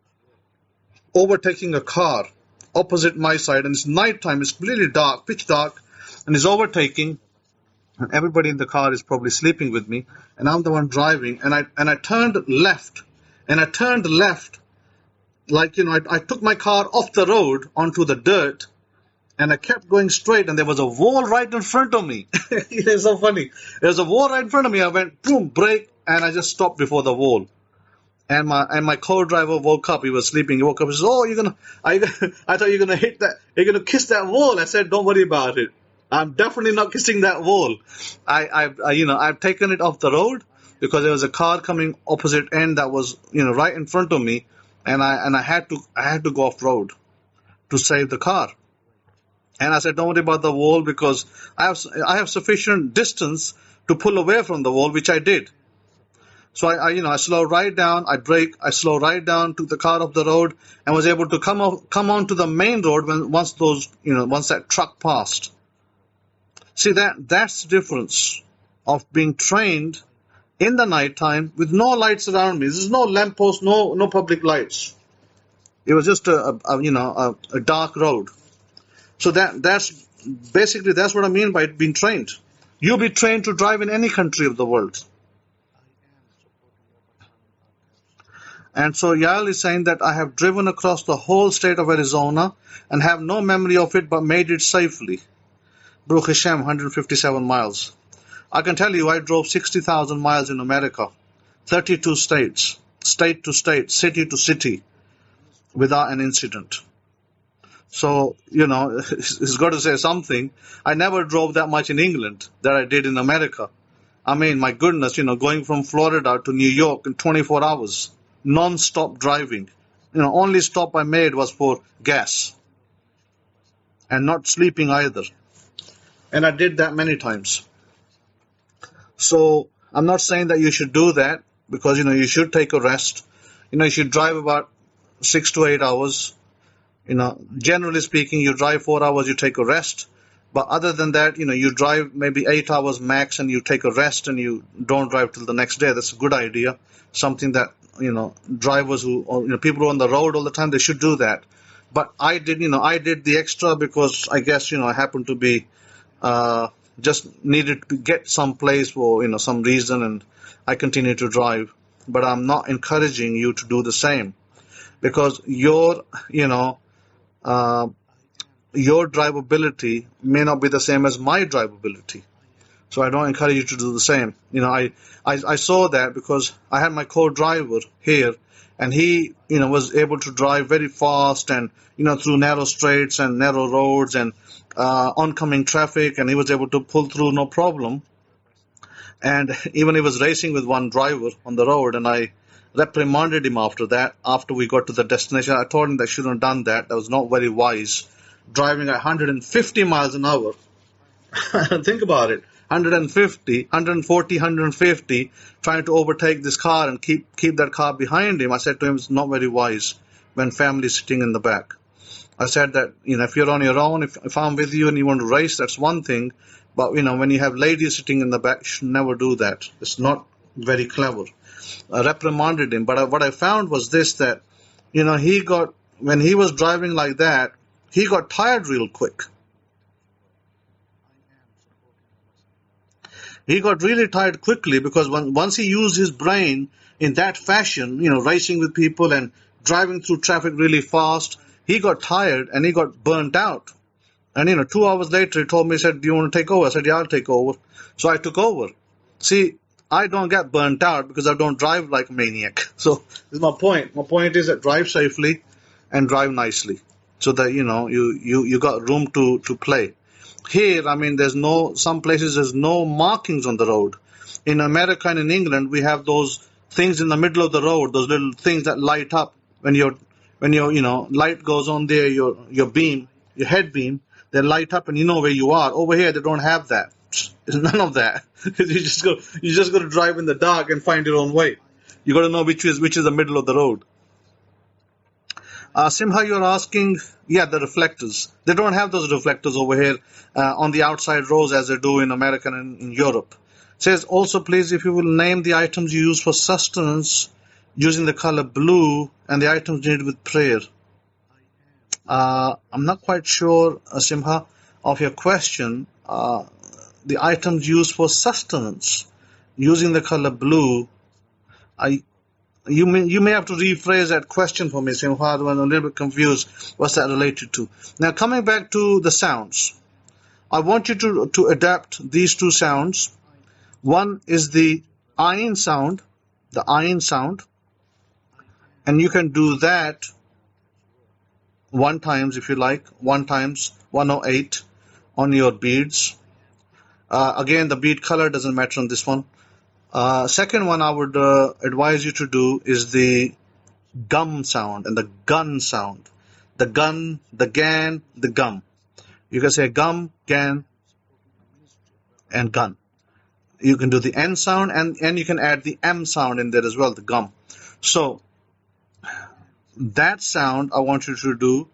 overtaking a car opposite my side, and it's nighttime, it's really dark, pitch dark, and he's overtaking, and everybody in the car is probably sleeping with me, and I'm the one driving, and I turned left, like, I took my car off the road onto the dirt, and I kept going straight, and there was a wall right in front of me. It's so funny. There was a wall right in front of me. I went, boom, brake, and I just stopped before the wall. And my co-driver woke up. He was sleeping. He woke up and said, "Oh, I thought you're gonna hit that. You're gonna kiss that wall." I said, "Don't worry about it. I'm definitely not kissing that wall. I've taken it off the road because there was a car coming opposite end that was right in front of me, and I had to go off road to save the car." And I said, "Don't worry about the wall because I have sufficient distance to pull away from the wall," which I did. So I slowed right down, I brake, I slowed right down, took the car off the road, and was able to come onto the main road once that truck passed. See, that's the difference of being trained in the nighttime with no lights around me. There's no lamppost, no public lights. It was just a dark road. So that's what I mean by being trained. You'll be trained to drive in any country of the world. And so Yael is saying that I have driven across the whole state of Arizona and have no memory of it but made it safely. Baruch Hashem, 157 miles. I can tell you I drove 60,000 miles in America, 32 states, state to state, city to city, without an incident. So, it's got to say something. I never drove that much in England that I did in America. I mean, my goodness, going from Florida to New York in 24 hours, non-stop driving. Only stop I made was for gas and not sleeping either. And I did that many times. So I'm not saying that you should do that, because, you should take a rest. You should drive about 6 to 8 hours. Generally speaking, you drive 4 hours, you take a rest. But other than that, you drive maybe 8 hours max and you take a rest and you don't drive till the next day. That's a good idea. Something that, drivers people who are on the road all the time, they should do that. But I did the extra because I guess, I happened to be, just needed to get someplace for, some reason, and I continue to drive. But I'm not encouraging you to do the same, because your drivability may not be the same as my drivability. So I don't encourage you to do the same. I saw that because I had my co-driver here, and he, was able to drive very fast and, through narrow streets and narrow roads and oncoming traffic, and he was able to pull through no problem. And even he was racing with one driver on the road, and I reprimanded him after that. After we got to the destination, I told him that I shouldn't have done that. That was not very wise. Driving at 150 miles an hour. Think about it. 150, 140, 150, trying to overtake this car and keep that car behind him. I said to him, it's not very wise when family is sitting in the back. I said that, if you're on your own, if I'm with you and you want to race, that's one thing. But, when you have ladies sitting in the back, you should never do that. It's not very clever. I reprimanded him. But what I found was this, that, when he was driving like that, he got tired real quick. He got really tired quickly because once he used his brain in that fashion, racing with people and driving through traffic really fast, he got tired and he got burnt out. And, 2 hours later, he told me, he said, do you want to take over? I said, yeah, I'll take over. So I took over. See, I don't get burnt out because I don't drive like a maniac. So this is my point. My point is that drive safely and drive nicely so that, you got room to play. Here, some places there's no markings on the road. In America and in England, we have those things in the middle of the road, those little things that light up when your light goes on there, your beam, your head beam, they light up and you know where you are. Over here, they don't have that. There's none of that. you just got to drive in the dark and find your own way. You got to know which is the middle of the road. Simha, you're asking, the reflectors. They don't have those reflectors over here on the outside rows as they do in America and in Europe. It says, also, please, if you will name the items you use for sustenance using the color blue and the items needed with prayer. I'm not quite sure, Simha, of your question. The items used for sustenance using the color blue. You may have to rephrase that question for me, Simha. I'm a little bit confused. What's that related to? Now, coming back to the sounds, I want you to adapt these two sounds. One is the ayin sound, and you can do that 1 times if you like, 1 times 108 on your beads. Again, the bead color doesn't matter on this one. Second one I would advise you to do is the gum sound and the gun sound. The gun, the gan, the gum. You can say gum, gan, and gun. You can do the N sound and you can add the M sound in there as well, the gum. So that sound I want you to do,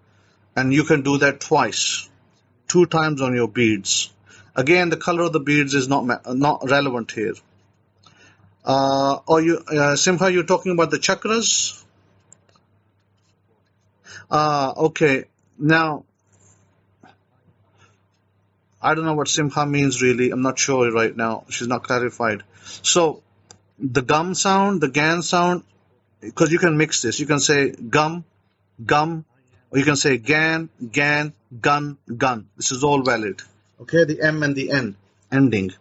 and you can do that twice, 2 times on your beads. Again, the color of the beads is not relevant here. Simha, you're talking about the chakras? Okay. Now, I don't know what Simha means really. I'm not sure right now. She's not clarified. So, the gum sound, the gan sound, because you can mix this. You can say gum, or you can say gan, gun. This is all valid. Okay, the M and the N ending.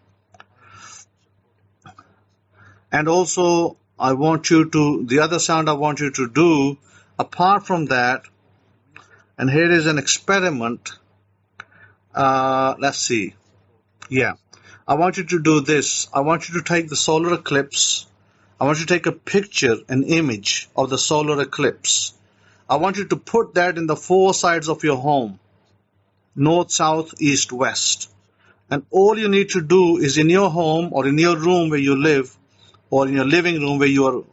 And also, the other sound I want you to do, apart from that, And here is an experiment. Let's see. Yeah. I want you to do this. I want you to take the solar eclipse. I want you to take a picture, an image of the solar eclipse. I want you to put that in the four sides of your home. North, south, east, west. And all you need to do is in your home or in your room where you live, or in your living room where you are,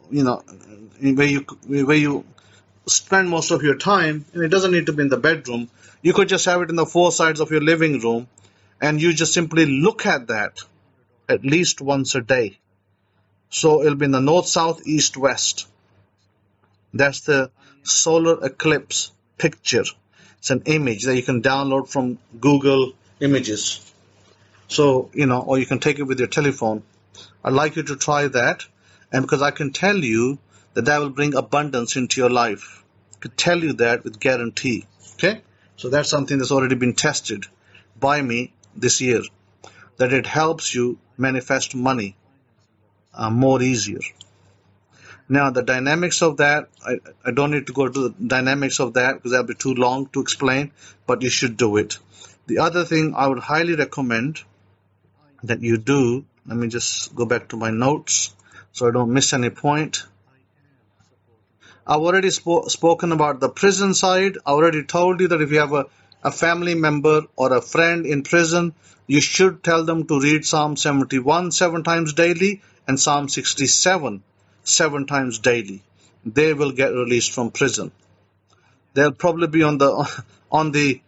where you spend most of your time, and it doesn't need to be in the bedroom. You could just have it in the four sides of your living room, and you just simply look at that at least once a day. So it'll be in the north, south, east, west. That's the solar eclipse picture. It's an image that you can download from Google Images. So, or you can take it with your telephone. I'd like you to try that, and because I can tell you that will bring abundance into your life. I can tell you that with guarantee. Okay? So that's something that's already been tested by me this year, that it helps you manifest money more easier. Now, the dynamics of that, I don't need to go to the dynamics of that because that'll be too long to explain, but you should do it. The other thing I would highly recommend that you do, let me just go back to my notes so I don't miss any point. I've already spoken about the prison side. I already told you that if you have a family member or a friend in prison, you should tell them to read Psalm 71 7 times daily and Psalm 67 7 times daily. They will get released from prison. They'll probably be on the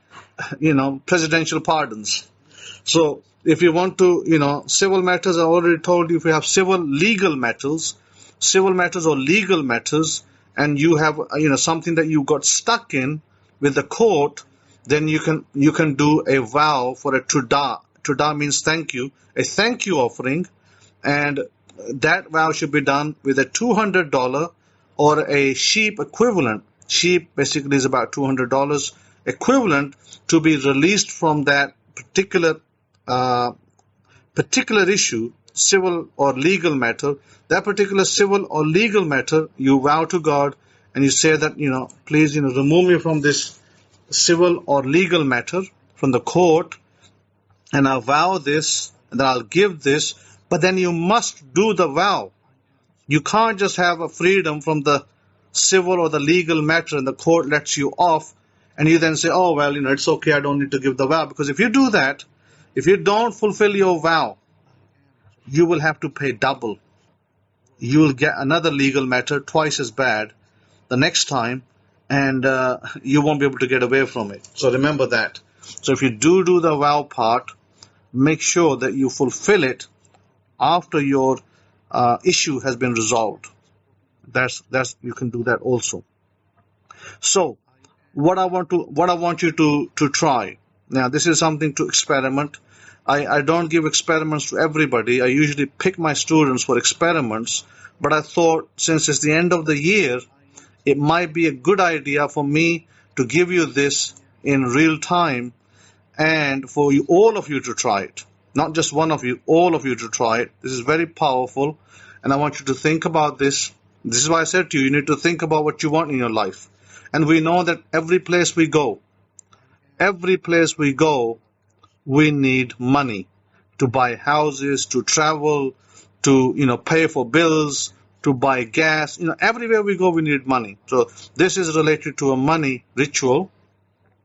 presidential pardons. So if you want to, civil matters, I already told you, if you have civil matters or legal matters, and you have something that you got stuck in with the court, then you can do a vow for a tudah. Tudah means thank you, a thank you offering, and that vow should be done with a $200 or a sheep equivalent. Sheep basically is about $200 equivalent to be released from that particular issue, civil or legal matter. That particular civil or legal matter, you vow to God and you say that, please, remove me from this civil or legal matter from the court, and I'll vow this, and then I'll give this, but then you must do the vow. You can't just have a freedom from the civil or the legal matter and the court lets you off, and you then say, oh, well, it's okay, I don't need to give the vow. Because if you do that, if you don't fulfill your vow, you will have to pay double. You will get another legal matter twice as bad the next time, and you won't be able to get away from it. So remember that. So if you do the vow part, make sure that you fulfill it after your issue has been resolved. That's you can do that also. So what I want you to try. Now, this is something to experiment. I don't give experiments to everybody. I usually pick my students for experiments, but I thought since it's the end of the year, it might be a good idea for me to give you this in real time and for all of you to try it. Not just one of you, all of you to try it. This is very powerful, and I want you to think about this. This is why I said to you, you need to think about what you want in your life. And we know that every place we go, we need money to buy houses, to travel, to pay for bills, to buy gas. Everywhere we go, we need money. So this is related to a money ritual.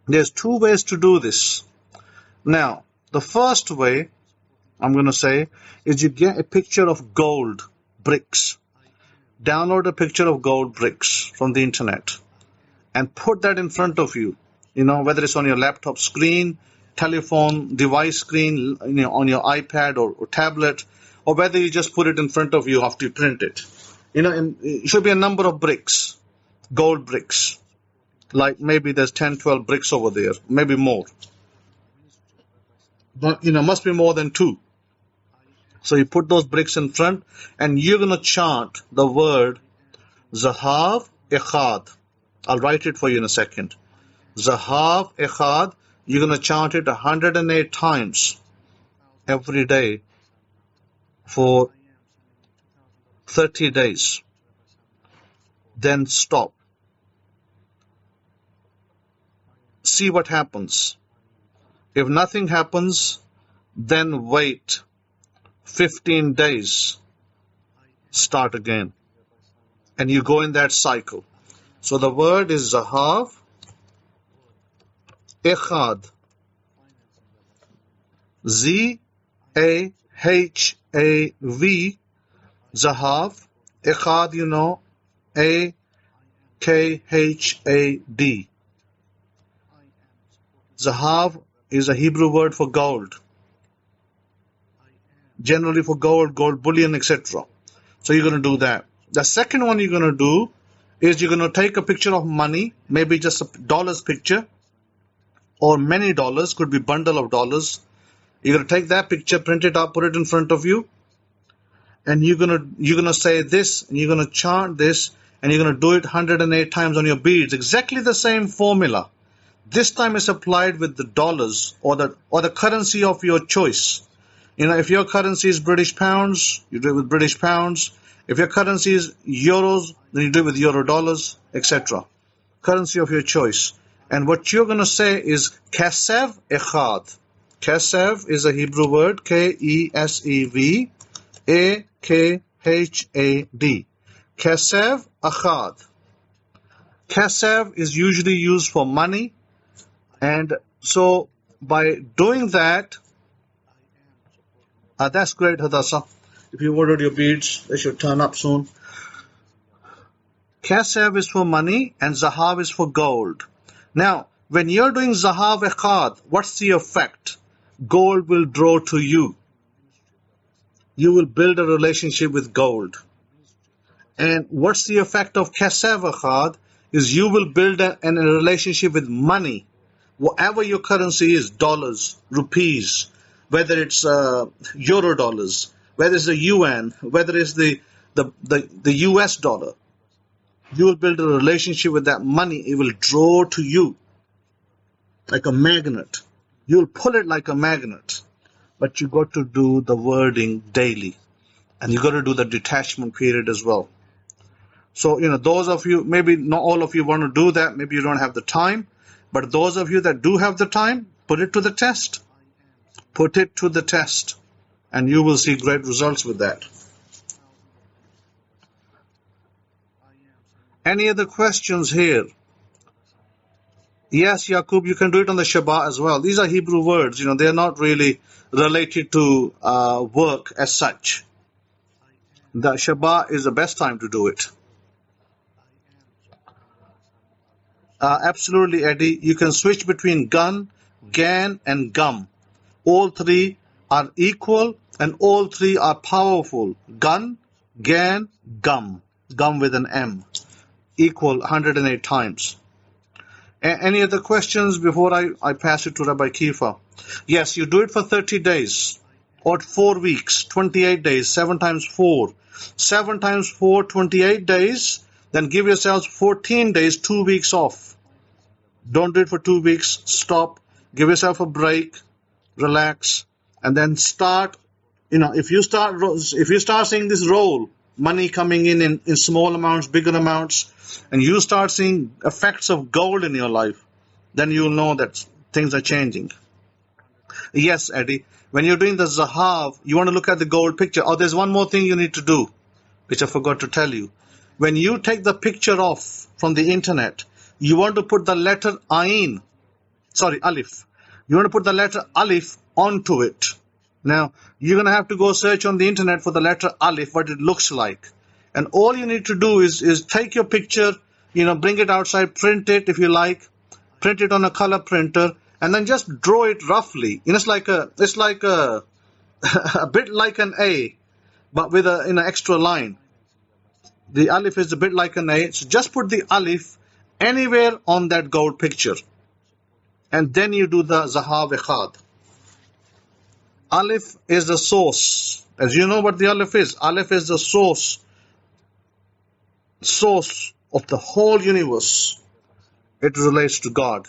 There's two ways to do this. Now, the first way, I'm going to say, is you get a picture of gold bricks. Download a picture of gold bricks from the internet and put that in front of you, whether it's on your laptop screen, telephone, device screen, on your iPad or tablet, or whether you just put it in front of you after you print it. It should be a number of bricks, gold bricks. Like maybe there's 10, 12 bricks over there, maybe more. But, must be more than 2. So you put those bricks in front, and you're going to chant the word Zahav Echad. I'll write it for you in a second. Zahav Echad. You're going to chant it 108 times every day for 30 days. Then stop. see what happens. If nothing happens, then wait 15 days, start again. And you go in that cycle. So the word is Zahav Echad. Z-A-H-A-V. Zahav Echad, you know, A-K-H-A-D. Zahav is a Hebrew word for gold. Generally for gold, gold bullion, etc. So you're going to do that. The second one you're going to do is you're going to take a picture of money, maybe just a dollars picture, or many dollars, could be bundle of dollars. You're going to take that picture, print it out, put it in front of you, and you're going to say this, and you're going to chant this, and you're going to do it 108 times on your beads. Exactly the same formula. This time is applied with the dollars or the currency of your choice. You know, if your currency is British pounds, you do it with British pounds. If your currency is euros, then you do it with euro dollars, etc. Currency of your choice. And what you're going to say is Kesev Echad. Kesev is a Hebrew word, K-E-S-E-V, A-K-H-A-D. Kesev Echad. Kesev is usually used for money. And so by doing that, that's great, Chadasha. If you ordered your beads, they should turn up soon. Kesev is for money and Zahav is for gold. Now, when you're doing Zahav Echad, what's the effect? Gold will draw to you. You will build a relationship with gold. And what's the effect of Kesev Echad? Is you will build a relationship with money. Whatever your currency is, dollars, rupees, whether it's euro dollars, whether it's the yuan, whether it's the US dollar, you will build a relationship with that money. It will draw to you like a magnet. You'll pull it like a magnet. But you got to do the wording daily. And you got to do the detachment period as well. So, you know, those of you, maybe not all of you want to do that. Maybe you don't have the time. But those of you that do have the time, put it to the test. Put it to the test. And you will see great results with that. Any other questions here? Yes, Yaqub, you can do it on the Shabbat as well. These are Hebrew words. You know, they are not really related to work as such. The Shabbat is the best time to do it. Absolutely, Eddie. You can switch between gun, gan, and gum. All three are equal and all three are powerful. Gun, gan, gum. Gum with an M. Equal 108 times. Any other questions before I pass it to Rabbi Kefa? Yes, you do it for 30 days or 4 weeks, 28 days, 7 times 4. 7 times 4, 28 days. Then give yourselves 14 days, 2 weeks off. Don't do it for 2 weeks. Stop. Give yourself a break. Relax. And then start. You know, if you start seeing this roll, money coming in small amounts, bigger amounts, and you start seeing effects of gold in your life, then you'll know that things are changing. Yes, Eddie. When you're doing the Zahav, you want to look at the gold picture. Oh, there's one more thing you need to do, which I forgot to tell you. When you take the picture off from the internet, you want to put the letter Alif. You want to put the letter Alif onto it. Now, you're going to have to go search on the internet for the letter Alif, what it looks like. And all you need to do is take your picture, you know, bring it outside, print it if you like, print it on a color printer, and then just draw it roughly. You know, it's like a a bit like an A, but with an extra line. The Alif is a bit like an A, so just put the Alif anywhere on that gold picture. And then you do the Zahav Echad. Alif is the source. As you know what the Alif is. Alif is the source of the whole universe. It relates to God.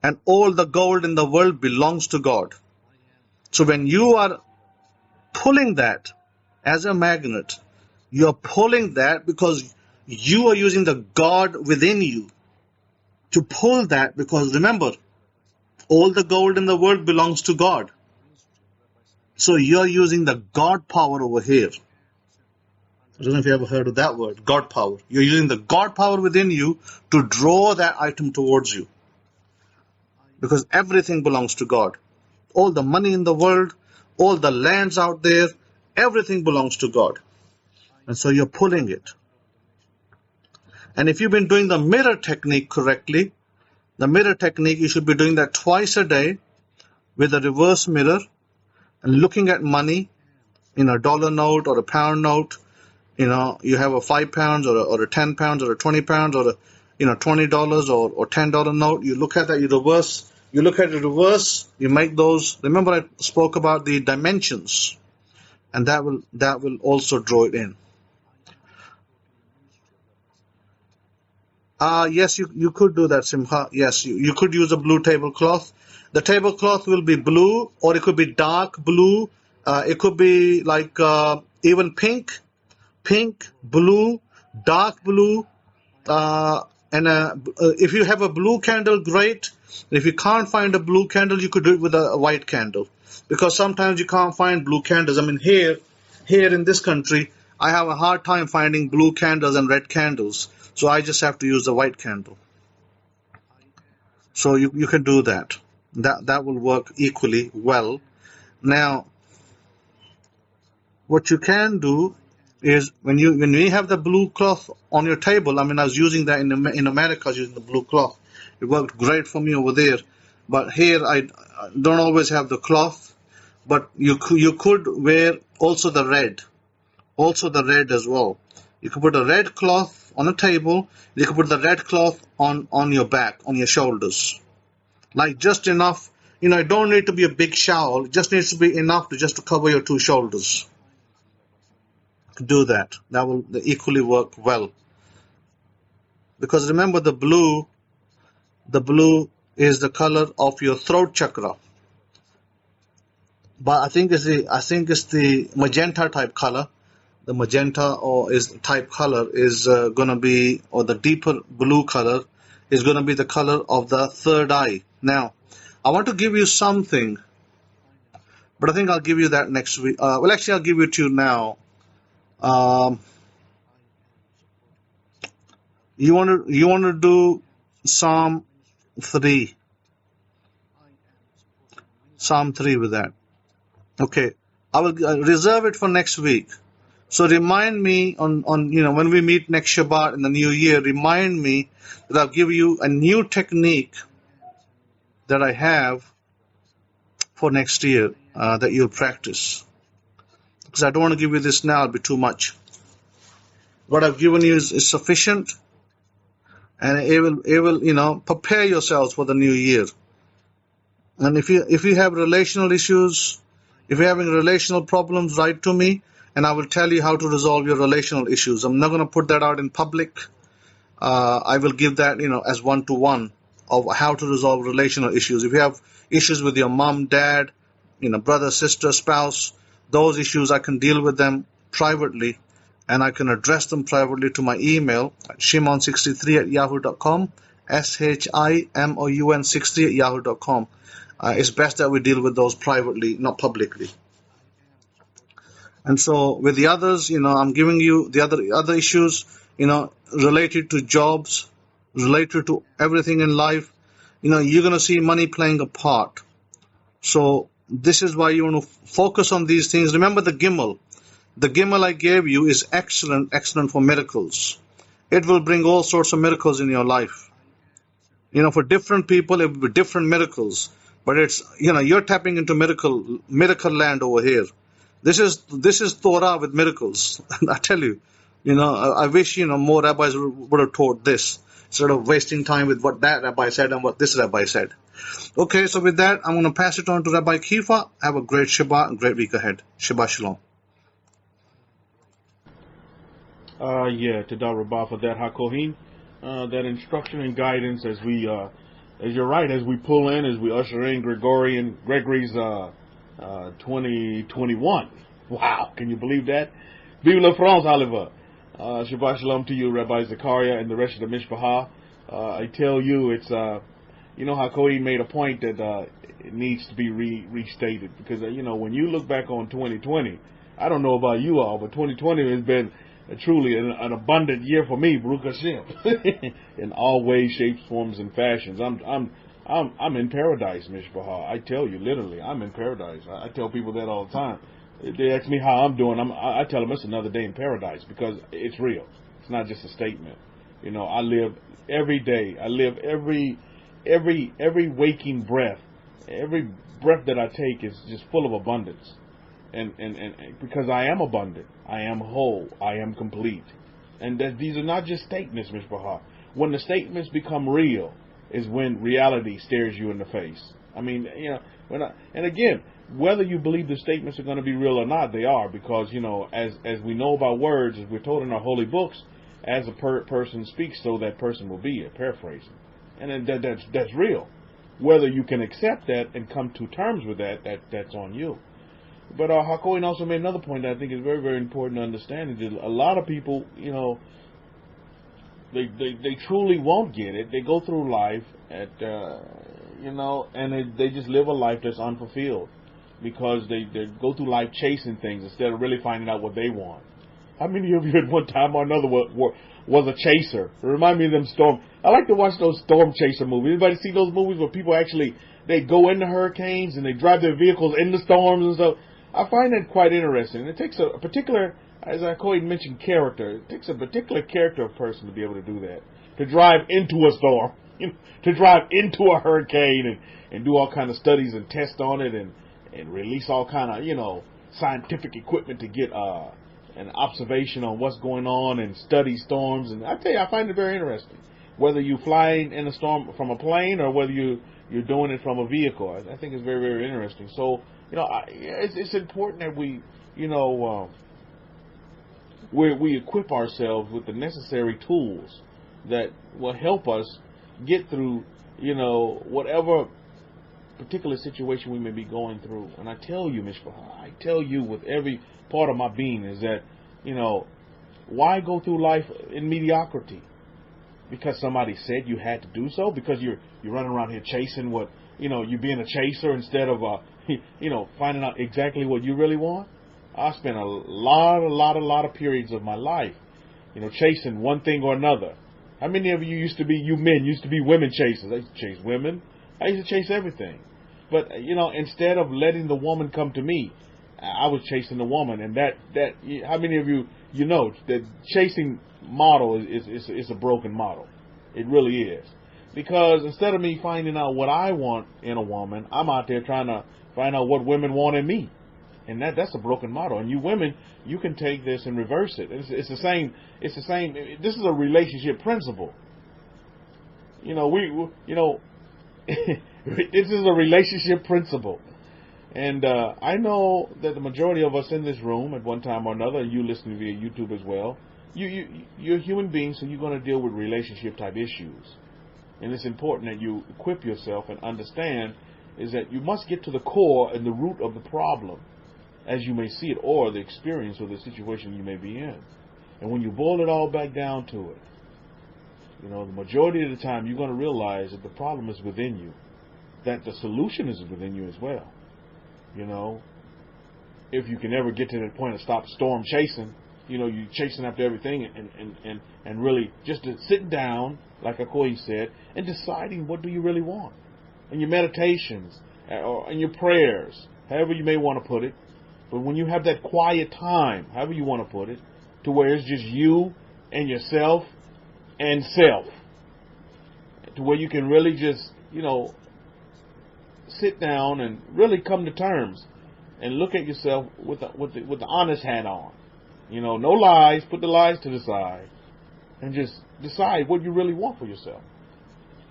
And all the gold in the world belongs to God. So when you are pulling that as a magnet, you are pulling that because you are using the God within you. to pull that, because remember, all the gold in the world belongs to God. So you're using the God power over here. I don't know if you ever heard of that word, God power. You're using the God power within you to draw that item towards you. Because everything belongs to God. All the money in the world, all the lands out there, everything belongs to God. And so you're pulling it. And if you've been doing the mirror technique correctly, the mirror technique, you should be doing that twice a day with a reverse mirror and looking at money in a dollar note or a pound note. You have a £5 or a £10 or a £20 or a $20 or $10 note. You look at that, you reverse. You look at the reverse. You make those. Remember, I spoke about the dimensions, and that will also draw it in. Yes, you could do that, Simha. Yes, you could use a blue tablecloth. The tablecloth will be blue, or it could be dark blue. It could be like even pink, blue, dark blue. And if you have a blue candle, great. If you can't find a blue candle, you could do it with a white candle. Because sometimes you can't find blue candles. I mean, here in this country, I have a hard time finding blue candles and red candles. So I just have to use the white candle. So you can do that. That will work equally well. Now, what you can do is when you have the blue cloth on your table. I mean, I was using that in America. I was using the blue cloth. It worked great for me over there. But here I don't always have the cloth. But you could wear also the red as well. You could put a red cloth on a table. You could put the red cloth on your back, on your shoulders, like just enough. It don't need to be a big shawl. It just needs to be enough to cover your two shoulders. Do that. That will equally work well. Because remember, the blue is the color of your throat chakra. But I think it's the magenta type color. The magenta type color is going to be, or the deeper blue color is going to be the color of the third eye. Now, I want to give you something, but I think I'll give you that next week. Actually, I'll give it to you now. You want to do Psalm 3 with that. Okay, I will reserve it for next week. So remind me on when we meet next Shabbat in the new year, remind me that I'll give you a new technique that I have for next year that you'll practice. Because I don't want to give you this now, it'll be too much. What I've given you is sufficient, and it will prepare yourselves for the new year. And if you have relational issues, if you're having relational problems, write to me, and I will tell you how to resolve your relational issues. I'm not going to put that out in public. I will give that as one-to-one of how to resolve relational issues. If you have issues with your mom, dad, brother, sister, spouse, those issues, I can deal with them privately, and I can address them privately to my email at shimon63@yahoo.com, SHIMOUN63@yahoo.com. It's best that we deal with those privately, not publicly. And so with the others, I'm giving you the other issues, related to jobs, related to everything in life. You're going to see money playing a part. So this is why you want to focus on these things. Remember the Gimel. The Gimel I gave you is excellent for miracles. It will bring all sorts of miracles in your life. For different people, it will be different miracles. But it's, you're tapping into miracle land over here. This is Torah with miracles. I tell you, I wish, more rabbis would have taught this, instead of wasting time with what that rabbi said and what this rabbi said. Okay, so with that, I'm going to pass it on to Rabbi Kefa. Have a great Shabbat and great week ahead. Shabbat Shalom. Todah Rabbi for that HaKohin, that instruction and guidance as we, as you're right, as we pull in, as we usher in Gregory's 2021. Wow, can you believe that? Vive la France, Oliver. Shabbat Shalom to you, Rabbi Zakaria, and the rest of the Mishpachah. I tell you, it's you know how Cody made a point that it needs to be restated because you know when you look back on 2020, I don't know about you all, but 2020 has been truly an abundant year for me, Baruch Hashem, in all ways, shapes, forms, and fashions. I'm in paradise, Mishpachah. I tell you, literally, I'm in paradise. I tell people that all the time. They ask me how I'm doing. I tell them it's another day in paradise because it's real. It's not just a statement. You know, I live every day. I live every waking breath. Every breath that I take is just full of abundance. And because I am abundant, I am whole, I am complete. And that these are not just statements, Mishpachah. When the statements become real is when reality stares you in the face. I mean, you know, and again, whether you believe the statements are going to be real or not, they are, because, you know, as we know about words, as we're told in our holy books, as a person speaks, so that person will be, paraphrasing. And that's real. Whether you can accept that and come to terms with that's on you. But Hakoin also made another point that I think is very, very important to understand. Is that a lot of people, you know, they truly won't get it. They go through life you know, and they just live a life that's unfulfilled because they go through life chasing things instead of really finding out what they want. How many of you at one time or another was a chaser? It reminds me of them storm. I like to watch those storm chaser movies. Anybody see those movies where people actually they go into hurricanes and they drive their vehicles into storms and stuff? I find that quite interesting. It takes a particular, as I mentioned, character. It takes a particular character of person to be able to do that, to drive into a storm, you know, to drive into a hurricane and do all kind of studies and test on it and release all kind of, you know, scientific equipment to get an observation on what's going on and study storms. And I tell you, I find it very interesting. Whether you're flying in a storm from a plane or whether you're doing it from a vehicle, I think it's very, very interesting. So, you know, it's important that we, you know, we equip ourselves with the necessary tools that will help us get through, you know, whatever particular situation we may be going through. And I tell you, Mishpachah, I tell you with every part of my being is that, you know, why go through life in mediocrity? Because somebody said you had to do so? Because you're running around here chasing what, you know, you're being a chaser instead of, you know, finding out exactly what you really want? I spent a lot of periods of my life, you know, chasing one thing or another. How many of you men used to be women chasers? I used to chase women. I used to chase everything. But, you know, instead of letting the woman come to me, I was chasing the woman. And that how many of you know that chasing model is a broken model? It really is. Because instead of me finding out what I want in a woman, I'm out there trying to find out what women want in me. And that's a broken model. And you women, you can take this and reverse it. It's the same. This is a relationship principle. You know, this is a relationship principle. And I know that the majority of us in this room at one time or another, and you listening via YouTube as well, you're human beings, so you're going to deal with relationship type issues. And it's important that you equip yourself and understand is that you must get to the core and the root of the problem, as you may see it, or the experience or the situation you may be in. And when you boil it all back down to it, you know, the majority of the time you're going to realize that the problem is within you, that the solution is within you as well. You know, if you can ever get to that point of stop storm chasing, you know, you're chasing after everything and really just sitting down, like Akoy said, and deciding what do you really want. In your meditations, or in your prayers, however you may want to put it. But when you have that quiet time, however you want to put it, to where it's just you and yourself and self, to where you can really just, you know, sit down and really come to terms and look at yourself with the honest hat on. You know, no lies, put the lies to the side, and just decide what you really want for yourself,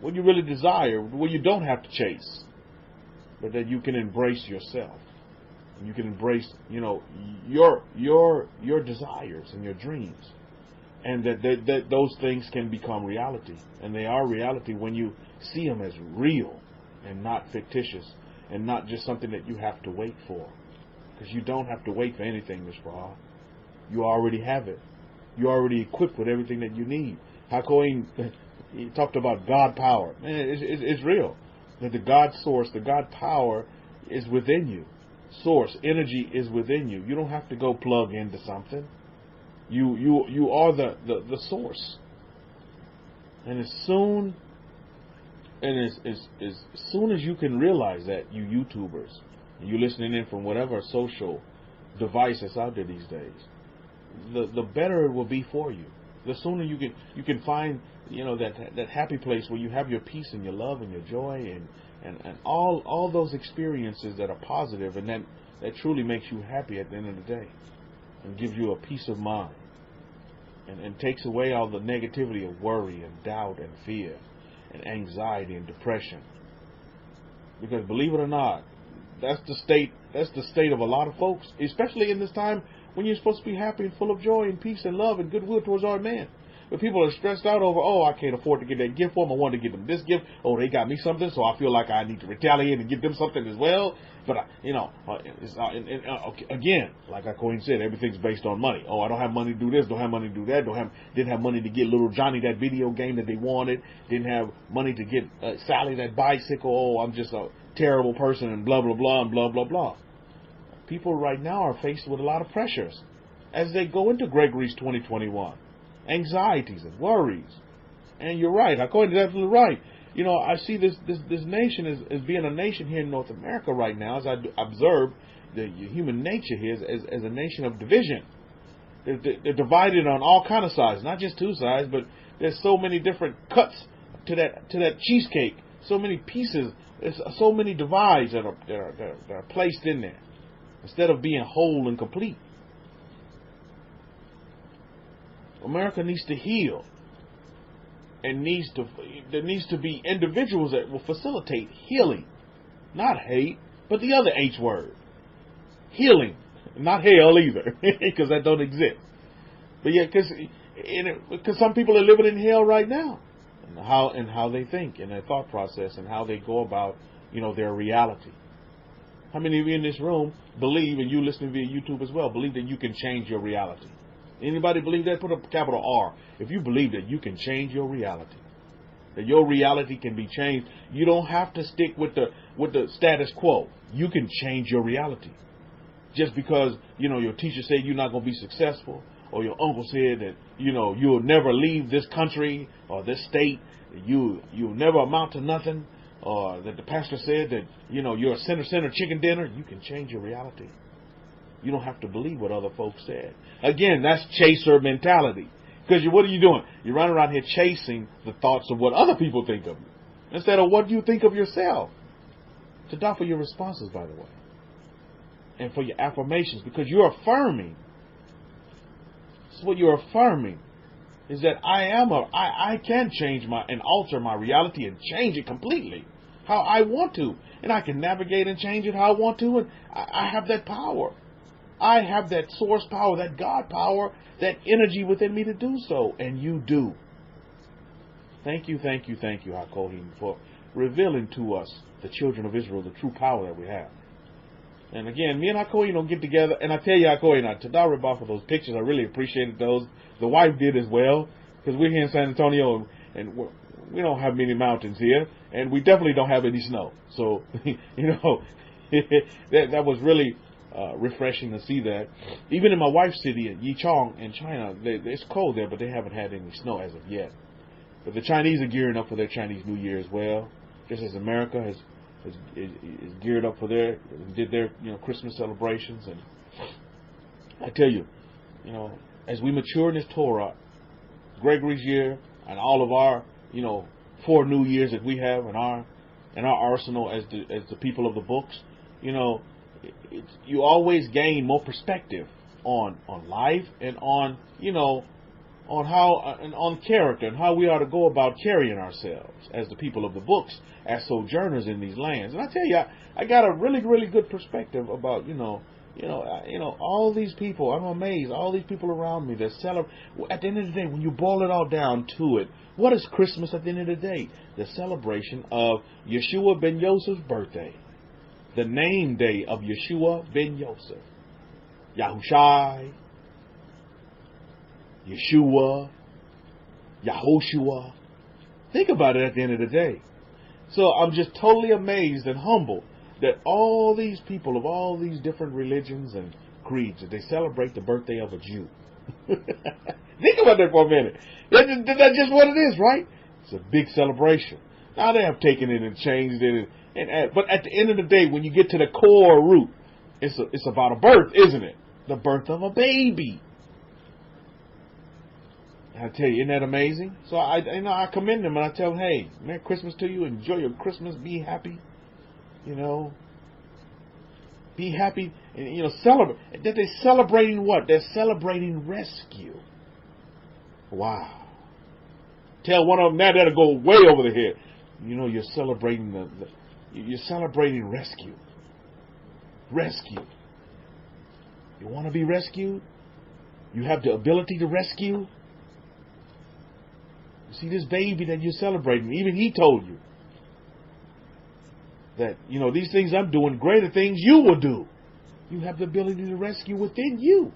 what you really desire, what you don't have to chase, but that you can embrace yourself. You can embrace, you know, your desires and your dreams, and that those things can become reality, and they are reality when you see them as real and not fictitious, and not just something that you have to wait for, because you don't have to wait for anything, Ms. Farah. You already have it. You're already equipped with everything that you need. Hakoin He talked about God power. Man, it's real. That the God source, the God power is within you. Source, energy is within you. You don't have to go plug into something. You are the source. And as soon as you can realize that, you YouTubers, you listening in from whatever social device that's out there these days, the better it will be for you. The sooner you can find, that happy place where you have your peace and your love and your joy and all those experiences that are positive and that truly makes you happy at the end of the day and gives you a peace of mind and takes away all the negativity of worry and doubt and fear and anxiety and depression. Because believe it or not, that's the state of a lot of folks, especially in this time when you're supposed to be happy and full of joy and peace and love and goodwill towards our man. But people are stressed out over, I can't afford to get that gift for them. I wanted to get them this gift. They got me something, so I feel like I need to retaliate and give them something as well. But, again, like Cohen said, everything's based on money. I don't have money to do this, don't have money to do that, didn't have money to get little Johnny that video game that they wanted, didn't have money to get Sally that bicycle. I'm just a terrible person and blah, blah, blah, and blah, blah, blah. People right now are faced with a lot of pressures as they go into Gregory's 2021. Anxieties and worries. And you're right. Cohen is absolutely right. I see this nation as being a nation here in North America right now, as I observe the human nature here as a nation of division. They're divided on all kind of sides, not just two sides, but there's so many different cuts to that cheesecake, so many pieces, there's so many divides that are placed in there instead of being whole and complete. America needs to heal, and there needs to be individuals that will facilitate healing, not hate, but the other H word, healing, not hell either, because that don't exist. But yeah, because some people are living in hell right now, and how they think and their thought process and how they go about their reality. How many of you in this room believe, and you listening via YouTube as well, believe that you can change your reality? Anybody believe that? Put a capital R. If you believe that you can change your reality, that your reality can be changed, you don't have to stick with the status quo. You can change your reality. Just because your teacher said you're not going to be successful, or your uncle said that you'll never leave this country or this state, you'll never amount to nothing, or that the pastor said that you're a center chicken dinner, you can change your reality. You don't have to believe what other folks said. Again, that's chaser mentality. Because what are you doing? You're running around here chasing the thoughts of what other people think of you, instead of what you think of yourself. To die for your responses, by the way, and for your affirmations, because you're affirming. This is what you're affirming, is that I can change and alter my reality and change it completely how I want to, and I can navigate and change it how I want to, and I have that power. I have that source power, that God power, that energy within me to do so. And you do. Thank you, HaKohen, for revealing to us, the children of Israel, the true power that we have. And again, me and HaKohen don't get together. And I tell you, HaKohen, Tadar Rabbi for those pictures. I really appreciated those. The wife did as well. Because we're here in San Antonio, and we don't have many mountains here. And we definitely don't have any snow. So, that was really refreshing to see that. Even in my wife's city, Yichang in China, it's cold there, but they haven't had any snow as of yet. But the Chinese are gearing up for their Chinese New Year as well, just as America is geared up for did their Christmas celebrations. And I tell you, as we mature in this Torah, Gregory's year, and all of our 4 new years that we have in our arsenal as the people of the books, you always gain more perspective on life and on how and on character and how we are to go about carrying ourselves as the people of the books, as sojourners in these lands. And I tell you, I got a really, really good perspective about all these people. I'm amazed, all these people around me that celebrate. At the end of the day, when you boil it all down to it, what is Christmas at the end of the day? The celebration of Yeshua ben Yosef's birthday. The name day of Yeshua ben Yosef. Yahushai, Yeshua, Yahoshua, Think about it at the end of the day. So I'm just totally amazed and humbled that all these people of all these different religions and creeds, they celebrate the birthday of a Jew. Think about that for a minute. That's just what it is, right? It's a big celebration. Now they have taken it and changed it, but at the end of the day, when you get to the core root, it's about a birth, isn't it? The birth of a baby. I tell you, isn't that amazing? So I commend them and I tell them, hey, Merry Christmas to you. Enjoy your Christmas. Be happy. Be happy. And, celebrate. That they're celebrating what? They're celebrating rescue. Wow. Tell one of them now that'll go way over the head. You're celebrating you're celebrating rescue. Rescue. You want to be rescued? You have the ability to rescue? You see, this baby that you're celebrating, even he told you that, these things I'm doing, greater things you will do. You have the ability to rescue within you.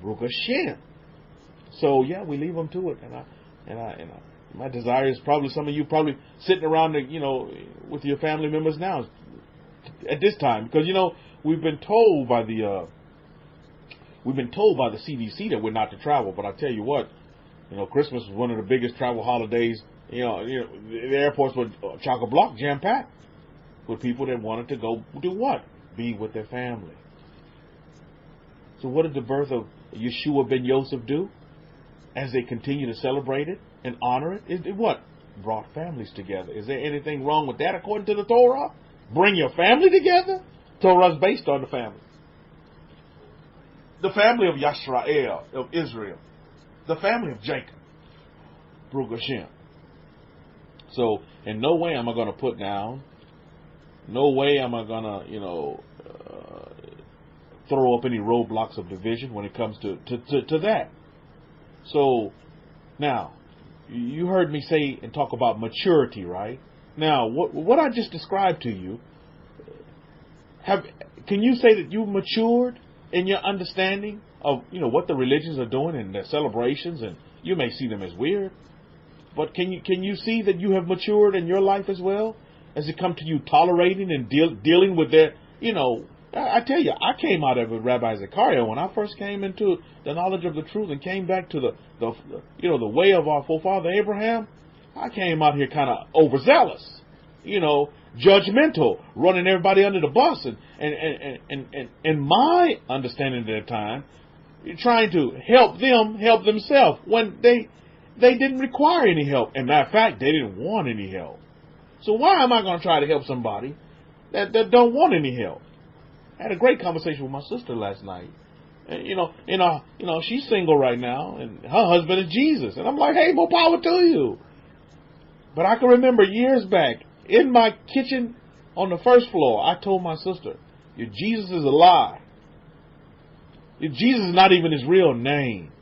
Baruch Hashem. So, yeah, we leave them to it. And my desire is probably some of you probably sitting around, with your family members now at this time. Because, we've been told by the CDC that we're not to travel. But I tell you what, Christmas was one of the biggest travel holidays. The airports were chock-a-block, jam-packed with people that wanted to go do what? Be with their family. So what did the birth of Yeshua ben Yosef do? As they continue to celebrate it and honor it, it what? Brought families together. Is there anything wrong with that according to the Torah? Bring your family together? Torah is based on the family. The family of Yisrael, of Israel. The family of Jacob. Baruch Hashem. So, in no way am I going to put down, no way am I going to, throw up any roadblocks of division when it comes to that. So, now, you heard me say and talk about maturity, right? Now, what I just described to you, can you say that you've matured in your understanding of, what the religions are doing and their celebrations, and you may see them as weird, but can you see that you have matured in your life as well, as it comes to you tolerating and dealing with their, I tell you, I came out of it, Rabbi Zechariah, when I first came into the knowledge of the truth and came back to the way of our forefather Abraham. I came out here kind of overzealous, judgmental, running everybody under the bus, and my understanding at that time, trying to help them help themselves when they didn't require any help. And matter of fact, they didn't want any help. So why am I going to try to help somebody that don't want any help? I had a great conversation with my sister last night. And, she's single right now, and her husband is Jesus. And I'm like, hey, more power to you. But I can remember years back, in my kitchen on the first floor, I told my sister, your Jesus is a lie. Your Jesus is not even his real name.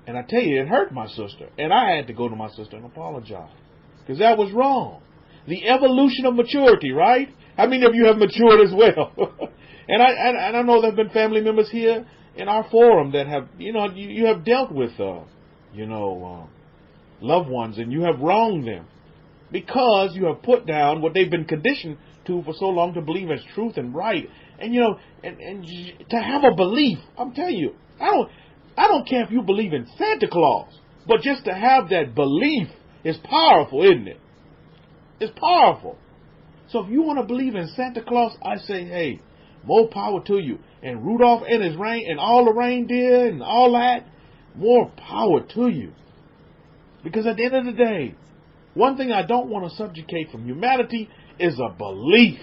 And I tell you, it hurt my sister. And I had to go to my sister and apologize. Because that was wrong. The evolution of maturity, right? How many of you have matured as well? and I know there have been family members here in our forum that have, you have dealt with, loved ones, and you have wronged them because you have put down what they've been conditioned to for so long to believe as truth and right. And, and to have a belief, I'm telling you, I don't care if you believe in Santa Claus, but just to have that belief is powerful, isn't it? It's powerful. So if you want to believe in Santa Claus, I say, hey, more power to you. And Rudolph and his reign and all the reindeer and all that, more power to you. Because at the end of the day, one thing I don't want to subjugate from humanity is a belief.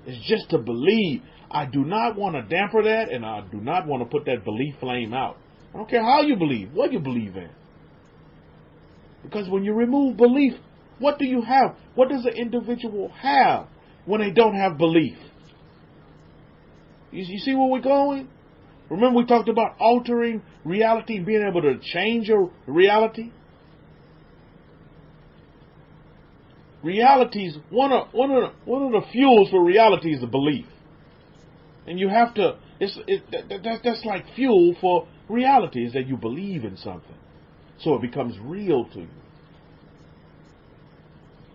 It's just to believe. I do not want to damper that, and I do not want to put that belief flame out. I don't care how you believe, what you believe in. Because when you remove belief, what do you have? What does an individual have when they don't have belief? You see where we're going? Remember we talked about altering reality and being able to change your reality? Realities, one of the fuels for reality is the belief. And you have to, that's like fuel for reality, is that you believe in something. So it becomes real to you.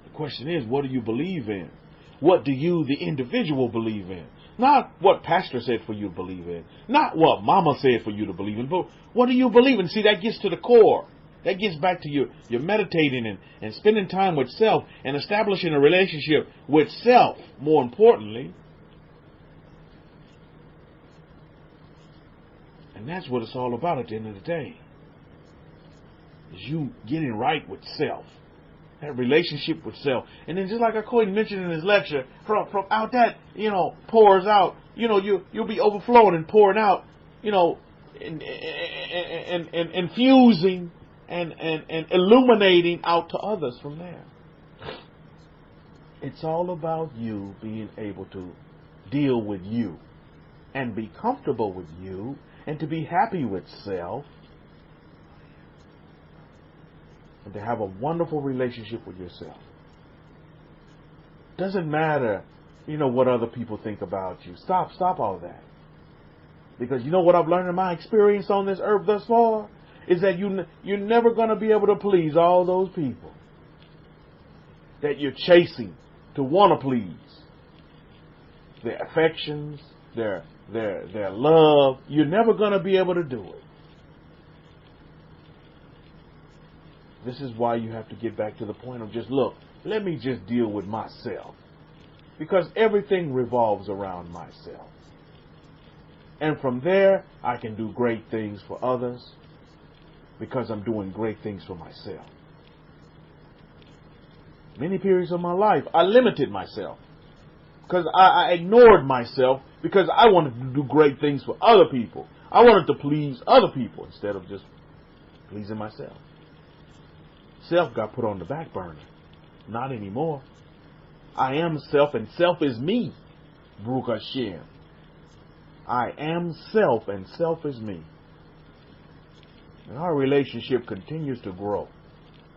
The question is, what do you believe in? What do you, the individual, believe in? Not what pastor said for you to believe in. Not what mama said for you to believe in. But what do you believe in? See, that gets to the core. That gets back to your meditating and spending time with self and establishing a relationship with self, more importantly. And that's what it's all about at the end of the day. Is you getting right with self. That relationship with self. And then just like Akoy mentioned in his lecture, from out that, pours out, you'll be overflowing and pouring out, and infusing and illuminating out to others from there. It's all about you being able to deal with you and be comfortable with you and to be happy with self and to have a wonderful relationship with yourself. Doesn't matter, what other people think about you. Stop all that. Because what I've learned in my experience on this earth thus far is that you're never going to be able to please all those people that you're chasing to want to please. Their affections, their love. You're never going to be able to do it. This is why you have to get back to the point of just, look, let me just deal with myself. Because everything revolves around myself. And from there, I can do great things for others because I'm doing great things for myself. Many periods of my life, I limited myself because I ignored myself because I wanted to do great things for other people. I wanted to please other people instead of just pleasing myself. Self got put on the back burner. Not anymore. I am self and self is me. Baruch Hashem. I am self and self is me. And our relationship continues to grow.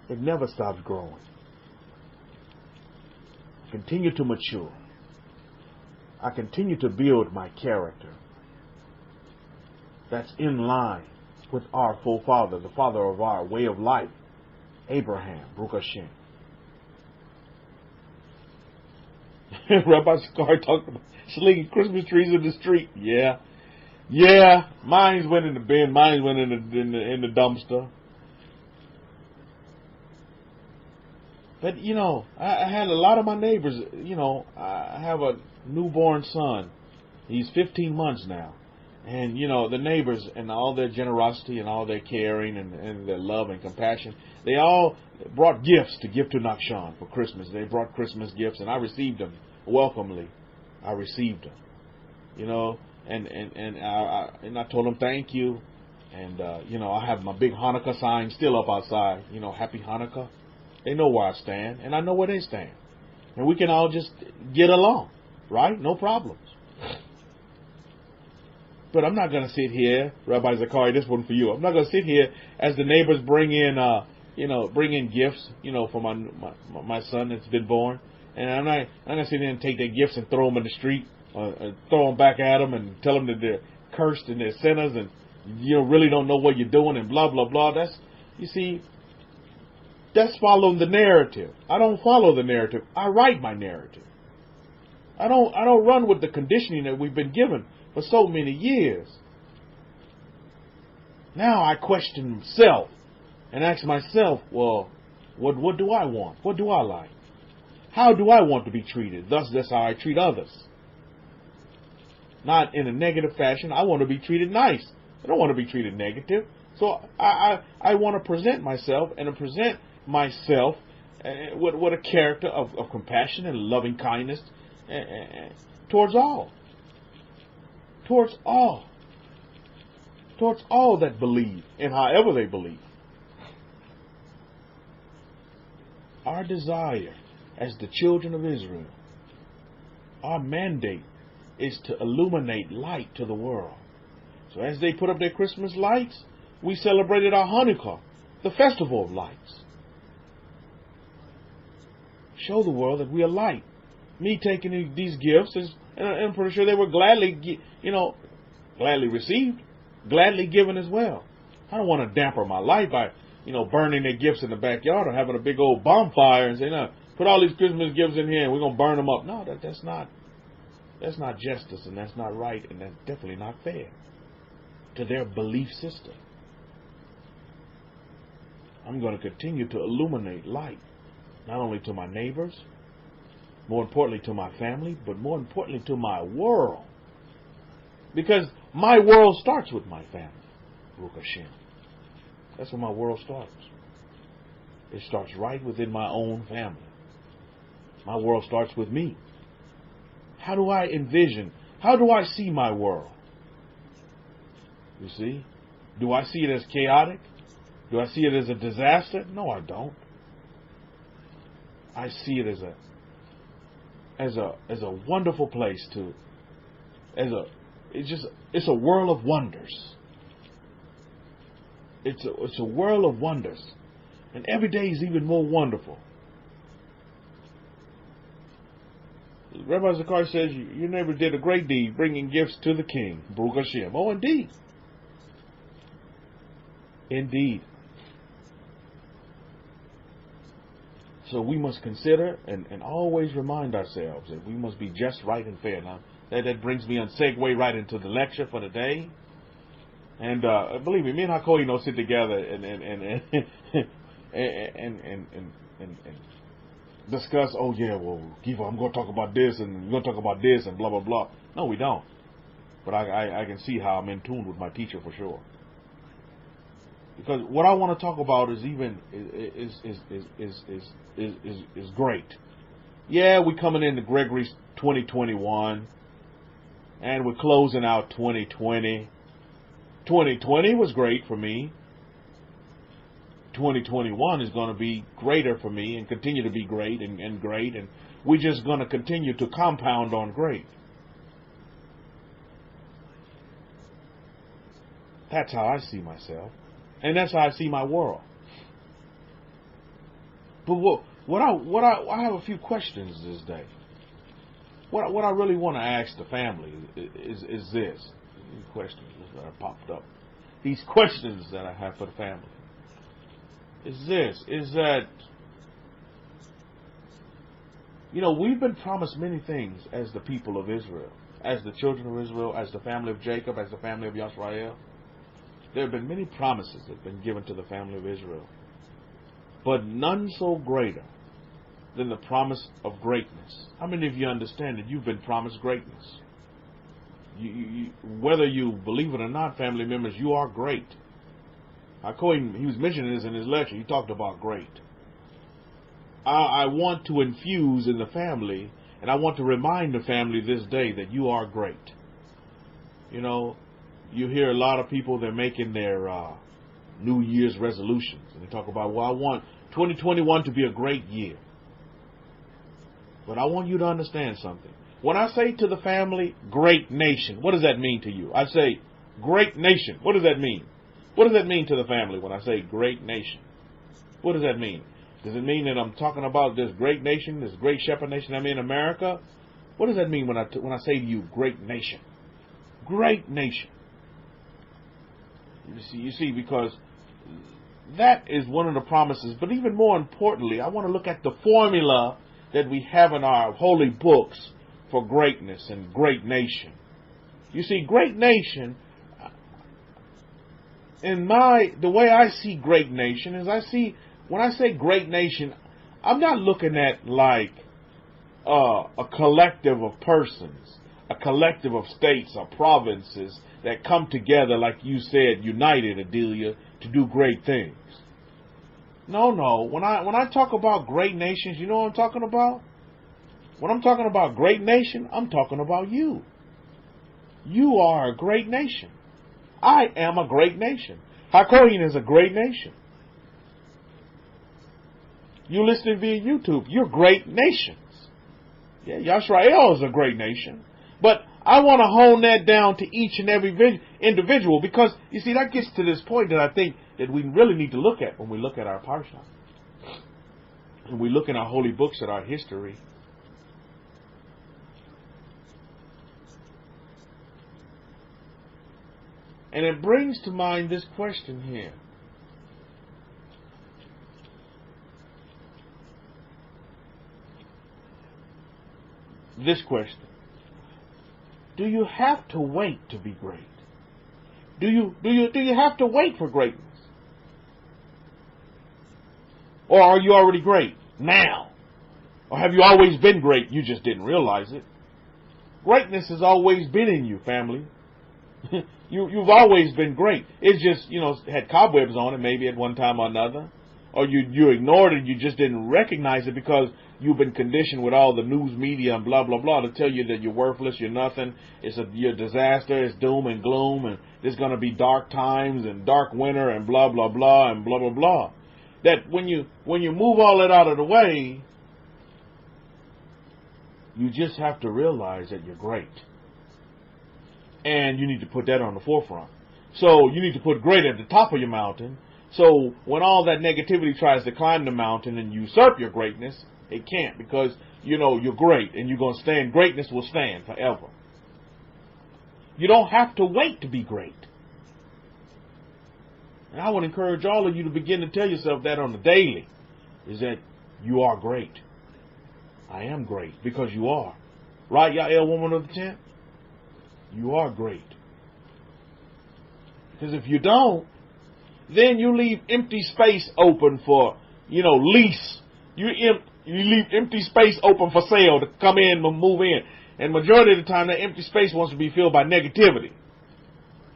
It never stops growing. I continue to mature. I continue to build my character. That's in line with our full father, the father of our way of life, Abraham, Baruch Hashem. Rabbi Scar talked about slinging Christmas trees in the street. Yeah. Mine went in the bin. Mine went in the dumpster. But I had a lot of my neighbors. I have a newborn son. He's 15 months now, and the neighbors and all their generosity and all their caring and their love and compassion. They all brought gifts to give to Nakshan for Christmas. They brought Christmas gifts, and I received them welcomely. I received them, and I told them thank you, and I have my big Hanukkah sign still up outside. Happy Hanukkah. They know where I stand, and I know where they stand, and we can all just get along, right? No problems. But I'm not going to sit here, Rabbi Zakari, this one for you. I'm not going to sit here as the neighbors bring in gifts, for my son that's been born. And I'm not going to sit here and take their gifts and throw them in the street, throw them back at them and tell them that they're cursed and they're sinners and really don't know what you're doing and blah, blah, blah. That's following the narrative. I don't follow the narrative. I write my narrative. I don't run with the conditioning that we've been given for so many years. Now I question self and ask myself, well, what do I want? What do I like? How do I want to be treated? Thus, that's how I treat others. Not in a negative fashion. I want to be treated nice. I don't want to be treated negative. So I want to present myself and present myself with a character of compassion and loving kindness towards all. Towards all that believe and however they believe. Our desire as the children of Israel, our mandate is to illuminate light to the world. So as they put up their Christmas lights, we celebrated our Hanukkah, the festival of lights. Show the world that we are light. Me taking these gifts, and I'm pretty sure they were gladly received, gladly given as well. I don't want to damper my light by burning their gifts in the backyard or having a big old bonfire and saying, no, put all these Christmas gifts in here and we're going to burn them up. No, that's not justice, and that's not right, and that's definitely not fair to their belief system. I'm going to continue to illuminate light, not only to my neighbors, more importantly to my family, but more importantly to my world. Because my world starts with my family, Baruch Hashem. That's where my world starts. It starts right within my own family. My world starts with me. How do I envision? How do I see my world? You see? Do I see it as chaotic? Do I see it as a disaster? No, I don't. I see it as a wonderful place to, it's a world of wonders. It's a world of wonders. And every day is even more wonderful. Rabbi Zakar says, your neighbor did a great deed, bringing gifts to the king, Baruch Hashem. Oh, indeed. Indeed. So we must consider and always remind ourselves that we must be just, right, and fair. Now, that brings me on segue right into the lecture for the day. And believe me, and Hakoi sit together and discuss, oh yeah, well, Kefa, I'm going to talk about this and we're going to talk about this and blah, blah, blah. No, we don't. But I can see how I'm in tune with my teacher for sure. Because what I want to talk about is great. Yeah, we're coming into Gregory's 2021 and we're closing out 2020. 2020 was great for me. 2021 is going to be greater for me and continue to be great and great, and we're just going to continue to compound on great. That's how I see myself, and that's how I see my world. But I have a few questions this day. What I really want to ask the family is this. These questions that are popped up. These questions that I have for the family. Is that, we've been promised many things as the people of Israel, as the children of Israel, as the family of Jacob, as the family of Yisrael. There have been many promises that have been given to the family of Israel, but none so greater than the promise of greatness. How many of you understand that you've been promised greatness? You, whether you believe it or not, family members, you are great. He was mentioning this in his lecture. He talked about great. I want to infuse in the family, and I want to remind the family this day that you are great. You hear a lot of people, they're making their New Year's resolutions. And they talk about, well, I want 2021 to be a great year. But I want you to understand something. When I say to the family, great nation, what does that mean to you? I say, great nation. What does that mean? What does that mean to the family when I say great nation? What does that mean? Does it mean that I'm talking about this great nation, this great shepherd nation I'm in America? What does that mean when I say to you, great nation? Great nation. You see, because that is one of the promises. But even more importantly, I want to look at the formula that we have in our holy books for greatness and great nation. You see, great nation, the way I see great nation is when I say great nation, I'm not looking at like a collective of persons, a collective of states or provinces that come together, like you said, united, Adelia, to do great things. No. When I talk about great nations, you know what I'm talking about? When I'm talking about great nation, I'm talking about you. You are a great nation. I am a great nation. Hakoyin is a great nation. You listening via YouTube, you're great nations. Yeah, Yisrael is a great nation. But I want to hone that down to each and every individual, because, you see, that gets to this point that I think that we really need to look at when we look at our Parsha. When we look in our holy books at our history. And it brings to mind this question here. this question. Do you have to wait to be great? Do you have to wait for greatness? Or are you already great now? Or have you always been great? You just didn't realize it. Greatness has always been in you, family. You've always been great. It's just, had cobwebs on it maybe at one time or another. Or you ignored it, you just didn't recognize it because you've been conditioned with all the news media and blah, blah, blah to tell you that you're worthless, you're nothing, you're a disaster, it's doom and gloom, and there's going to be dark times and dark winter and blah, blah, blah, and blah, blah, blah. That when you move all that out of the way, you just have to realize that you're great. And you need to put that on the forefront. So you need to put great at the top of your mountain. So when all that negativity tries to climb the mountain and usurp your greatness, it can't, because you're great and you're going to stand. Greatness will stand forever. You don't have to wait to be great. And I would encourage all of you to begin to tell yourself that on the daily, is that you are great. I am great because you are. Right, Yael, woman of the tent? You are great. Because if you don't, then you leave empty space open for, lease. You leave empty space open for sale to come in and move in. And majority of the time, that empty space wants to be filled by negativity.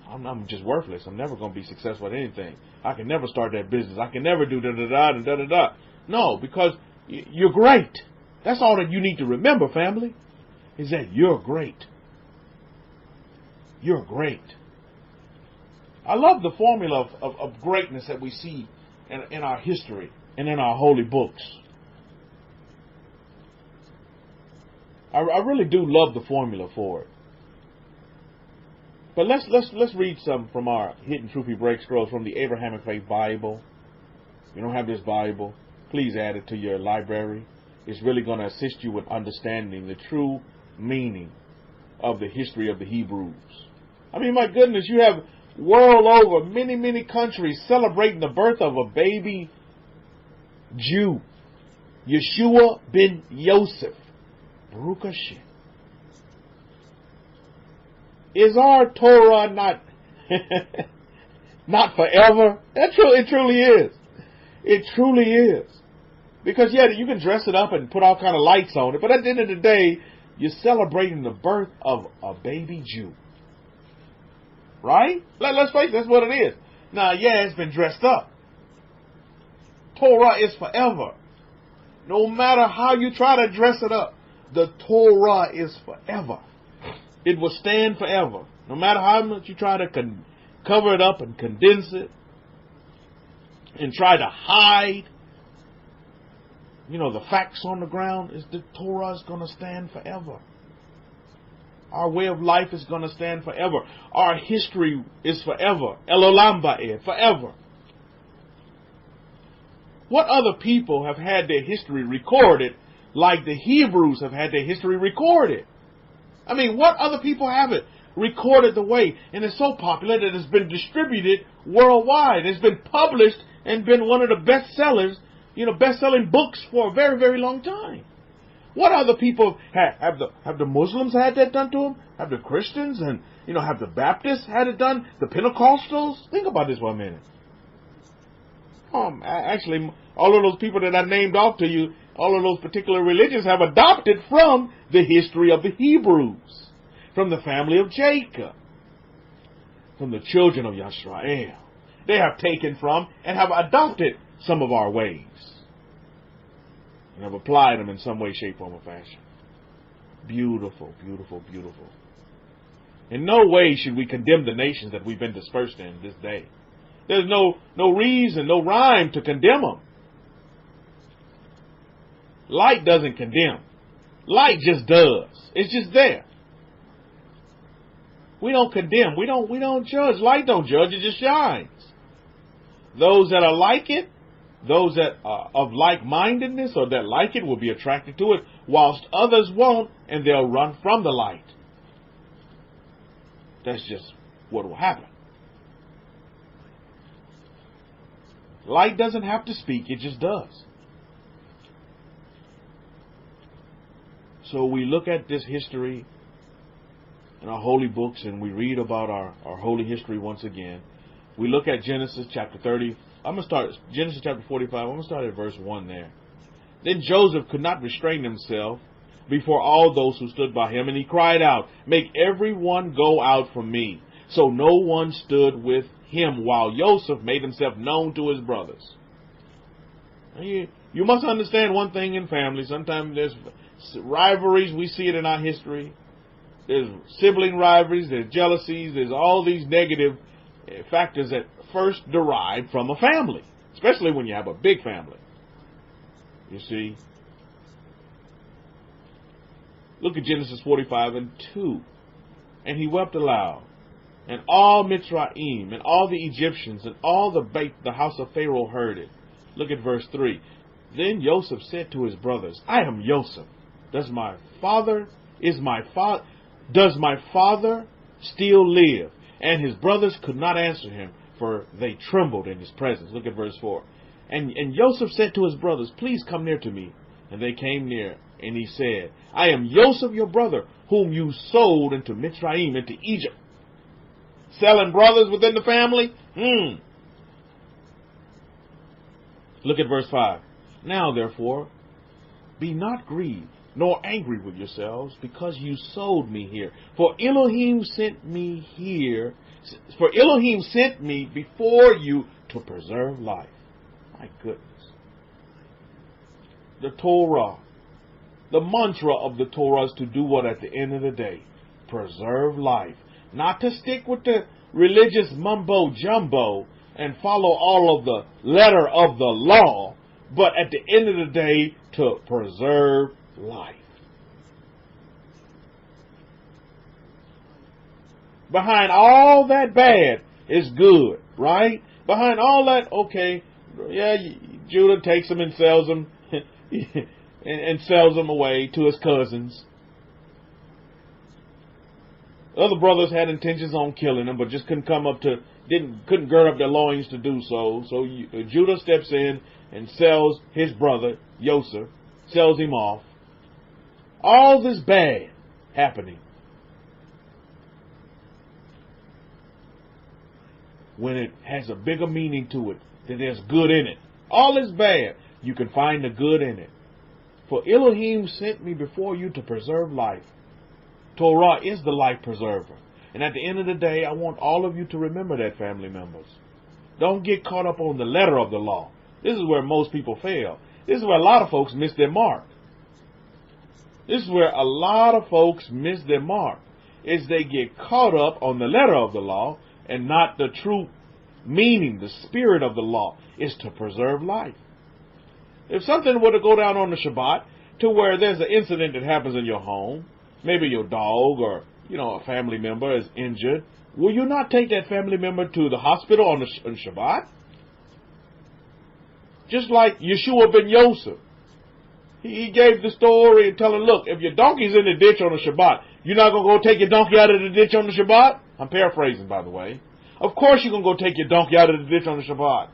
I'm just worthless. I'm never going to be successful at anything. I can never start that business. I can never do da-da-da and da-da-da. No, because you're great. That's all that you need to remember, family, is that you're great. You're great. I love the formula of greatness that we see in our history and in our holy books. I really do love the formula for it. But let's read some from our Hidden Truth Break Scrolls from the Abrahamic-Faith Bible. If you don't have this Bible, please add it to your library. It's really going to assist you with understanding the true meaning of the history of the Hebrews. I mean, my goodness, you have world over many, many countries celebrating the birth of a baby Jew, Yeshua ben Yosef. Baruch Hashem. Is our Torah not forever? It truly is. It truly is. Because, you can dress it up and put all kind of lights on it, but at the end of the day, you're celebrating the birth of a baby Jew. Right? Let's face it, that's what it is. Now, it's been dressed up. Torah is forever. No matter how you try to dress it up, the Torah is forever. It will stand forever. No matter how much you try to cover it up and condense it and try to hide, the facts on the ground, is the Torah is going to stand forever. Our way of life is going to stand forever. Our history is forever. El Olam Ba'ed, forever. What other people have had their history recorded like the Hebrews have had their history recorded? I mean, what other people have it recorded the way? And it's so popular that it's been distributed worldwide. It's been published and been one of the best-sellers, best-selling books for a very, very long time. What other people have the Muslims had that done to them? Have the Christians and, have the Baptists had it done? The Pentecostals? Think about this for a minute. Actually, all of those people that I named off to you, all of those particular religions have adopted from the history of the Hebrews, from the family of Jacob, from the children of Yisrael. They have taken from and have adopted some of our ways and have applied them in some way, shape, form, or fashion. Beautiful, beautiful, beautiful. In no way should we condemn the nations that we've been dispersed in this day. There's no reason, no rhyme to condemn them. Light doesn't condemn. Light just does. It's just there. We don't condemn. We don't judge. Light don't judge. It just shines. Those that are like it, those that are of like-mindedness or that like it will be attracted to it, whilst others won't, and they'll run from the light. That's just what will happen. Light doesn't have to speak. It just does. So we look at this history in our holy books, and we read about our holy history once again. We look at Genesis chapter 30. I'm going to start Genesis chapter 45. I'm going to start at verse 1 there. Then Joseph could not restrain himself before all those who stood by him, and he cried out, "Make everyone go out from me." So no one stood with him, while Joseph made himself known to his brothers. You must understand one thing in family. Sometimes there's rivalries. We see it in our history. There's sibling rivalries. There's jealousies. There's all these negative factors that first derive from a family, especially when you have a big family. You see? Look at Genesis 45 and 2. And he wept aloud, and all Mitzrayim, and all the Egyptians, and all the house of Pharaoh heard it. Look at verse 3. Then Joseph said to his brothers, "I am Joseph. Does my father still live?" And his brothers could not answer him, for they trembled in his presence. Look at verse 4. And Joseph said to his brothers, "Please come near to me." And they came near, and he said, "I am Joseph, your brother, whom you sold into Mitzrayim, into Egypt." Selling brothers within the family? Look at verse 5. Now, therefore, be not grieved, nor angry with yourselves, because you sold me here. For Elohim sent me before you to preserve life. My goodness. The Torah, the mantra of the Torah is to do what at the end of the day? Preserve life. Not to stick with the religious mumbo-jumbo and follow all of the letter of the law, but at the end of the day, to preserve life. Behind all that bad is good, right? Behind all that, okay, yeah, Judah takes them and sells them and sells them away to his cousins. Other brothers had intentions on killing him, but just couldn't gird up their loins to do so. So Judah steps in and sells his brother, Joseph, sells him off. All this bad happening. When it has a bigger meaning to it, that there's good in it. All this bad, you can find the good in it. For Elohim sent me before you to preserve life. Torah is the life preserver. And at the end of the day, I want all of you to remember that, family members. Don't get caught up on the letter of the law. This is where most people fail. This is where a lot of folks miss their mark. This is where a lot of folks miss their mark. Is they get caught up on the letter of the law and not the true meaning, the spirit of the law is to preserve life. If something were to go down on the Shabbat to where there's an incident that happens in your home, maybe your dog or, a family member is injured, will you not take that family member to the hospital on Shabbat? Just like Yeshua ben Yosef. He gave the story and telling, look, if your donkey's in the ditch on the Shabbat, you're not going to go take your donkey out of the ditch on the Shabbat? I'm paraphrasing, by the way. Of course you're going to go take your donkey out of the ditch on the Shabbat.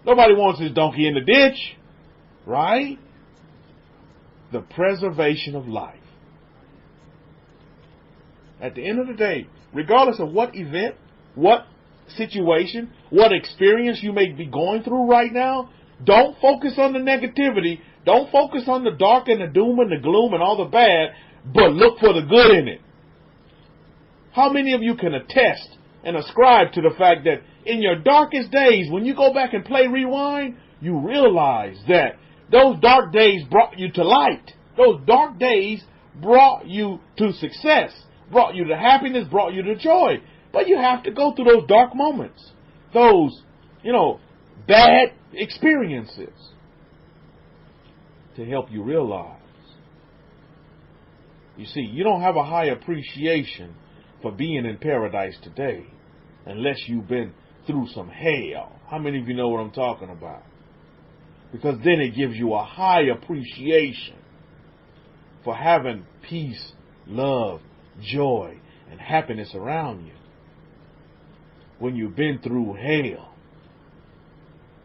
Nobody wants his donkey in the ditch, right? The preservation of life. At the end of the day, regardless of what event, what situation, what experience you may be going through right now, don't focus on the negativity. Don't focus on the dark and the doom and the gloom and all the bad, but look for the good in it. How many of you can attest and ascribe to the fact that in your darkest days, when you go back and play Rewind, you realize that those dark days brought you to light. Those dark days brought you to success, brought you to happiness, brought you to joy. But you have to go through those dark moments, those, bad experiences to help you realize. You see, you don't have a high appreciation for being in paradise today unless you've been through some hell. How many of you know what I'm talking about? Because then it gives you a high appreciation for having peace, love, joy, and happiness around you. When you've been through hell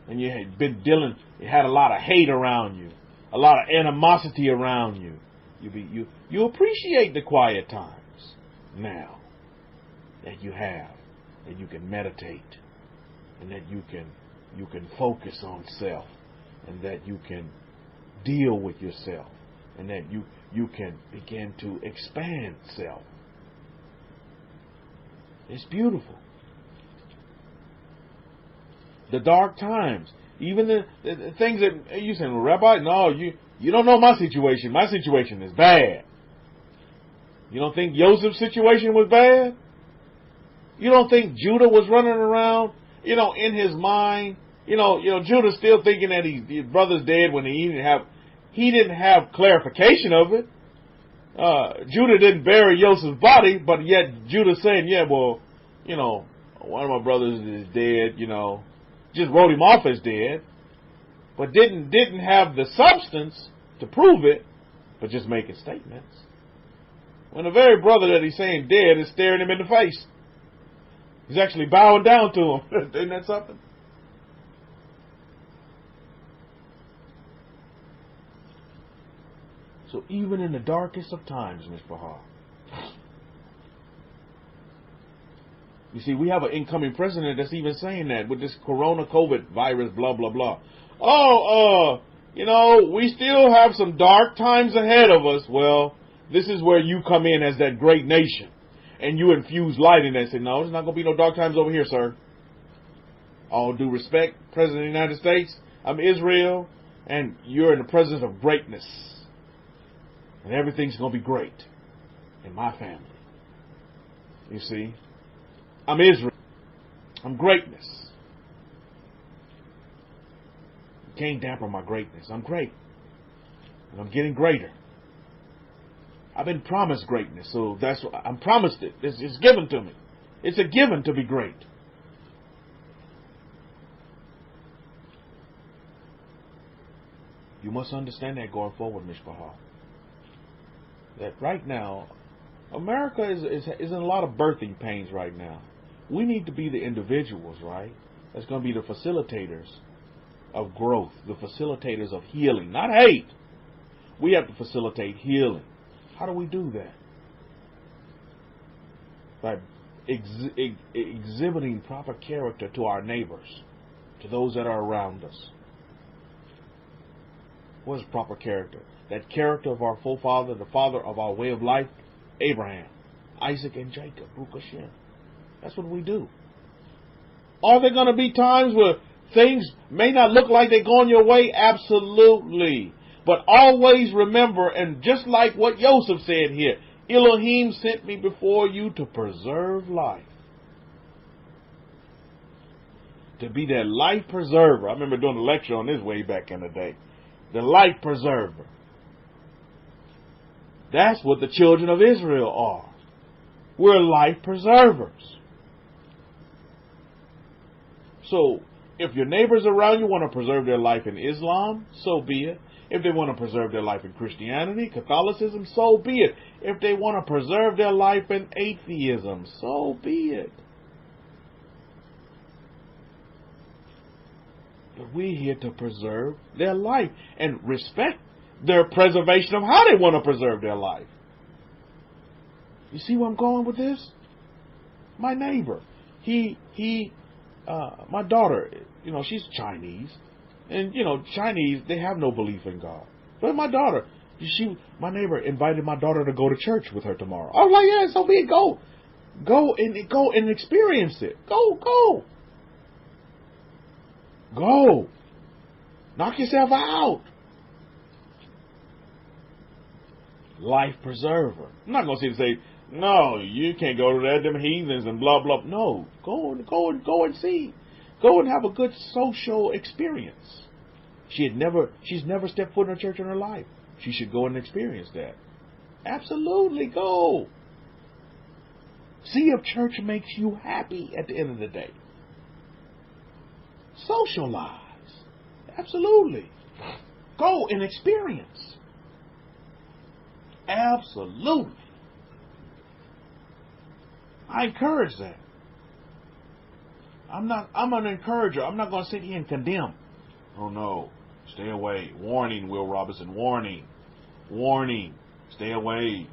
and you had a lot of hate around you, a lot of animosity around you, You appreciate the quiet times now that you have, that you can meditate, and that you can focus on self, and that you can deal with yourself, and that you can begin to expand self. It's beautiful. The dark times, even the things that you saying, well, Rabbi, no, you don't know my situation. My situation is bad. You don't think Joseph's situation was bad? You don't think Judah was running around, in his mind? Judah's still thinking that his brother's dead when he didn't have clarification of it. Judah didn't bury Joseph's body, but yet Judah's saying, yeah, well, one of my brothers is dead, just wrote him off as dead, but didn't have the substance to prove it, but just making statements. When the very brother that he's saying dead is staring him in the face. He's actually bowing down to him. Isn't that something? So even in the darkest of times, Ms. Bahar, you see, we have an incoming president that's even saying that with this corona COVID virus, blah, blah, blah. We still have some dark times ahead of us. Well, this is where you come in as that great nation. And you infuse light in that and say, no, there's not going to be no dark times over here, sir. All due respect, President of the United States, I'm Israel, and you're in the presence of greatness. And everything's going to be great in my family. You see? I'm Israel. I'm greatness. You can't dampen my greatness. I'm great. And I'm getting greater. I've been promised greatness, so that's what I'm promised it. It's given to me. It's a given to be great. You must understand that going forward, Mishpahah. That right now, America is in a lot of birthing pains right now. We need to be the individuals, right? That's going to be the facilitators of growth, the facilitators of healing, not hate. We have to facilitate healing. How do we do that? By exhibiting proper character to our neighbors, to those that are around us. What is proper character? That character of our forefather, the father of our way of life, Abraham, Isaac, and Jacob, Baruch Hashem. That's what we do. Are there going to be times where things may not look like they're going your way? Absolutely. But always remember, and just like what Joseph said here, Elohim sent me before you to preserve life. To be that life preserver. I remember doing a lecture on this way back in the day. The life preserver. That's what the children of Israel are. We're life preservers. So, if your neighbors around you want to preserve their life in Islam, so be it. If they want to preserve their life in Christianity, Catholicism, so be it. If they want to preserve their life in atheism, so be it. But we're here to preserve their life and respect their preservation of how they want to preserve their life. You see where I'm going with this? My neighbor, my daughter, she's Chinese. And, Chinese, they have no belief in God. But my daughter, my neighbor invited my daughter to go to church with her tomorrow. I was like, yeah, so be it. Go and experience it. Go. Knock yourself out. Life preserver. I'm not going to say, no, you can't go to that, them heathens and blah, blah. No, go and see. Go and have a good social experience. She's never stepped foot in a church in her life. She should go and experience that. Absolutely, go. See if church makes you happy at the end of the day. Socialize. Absolutely. Go and experience. Absolutely. I encourage that. I'm an encourager. I'm not going to sit here and condemn. Oh no, stay away. Warning, Will Robinson. Warning. Stay away.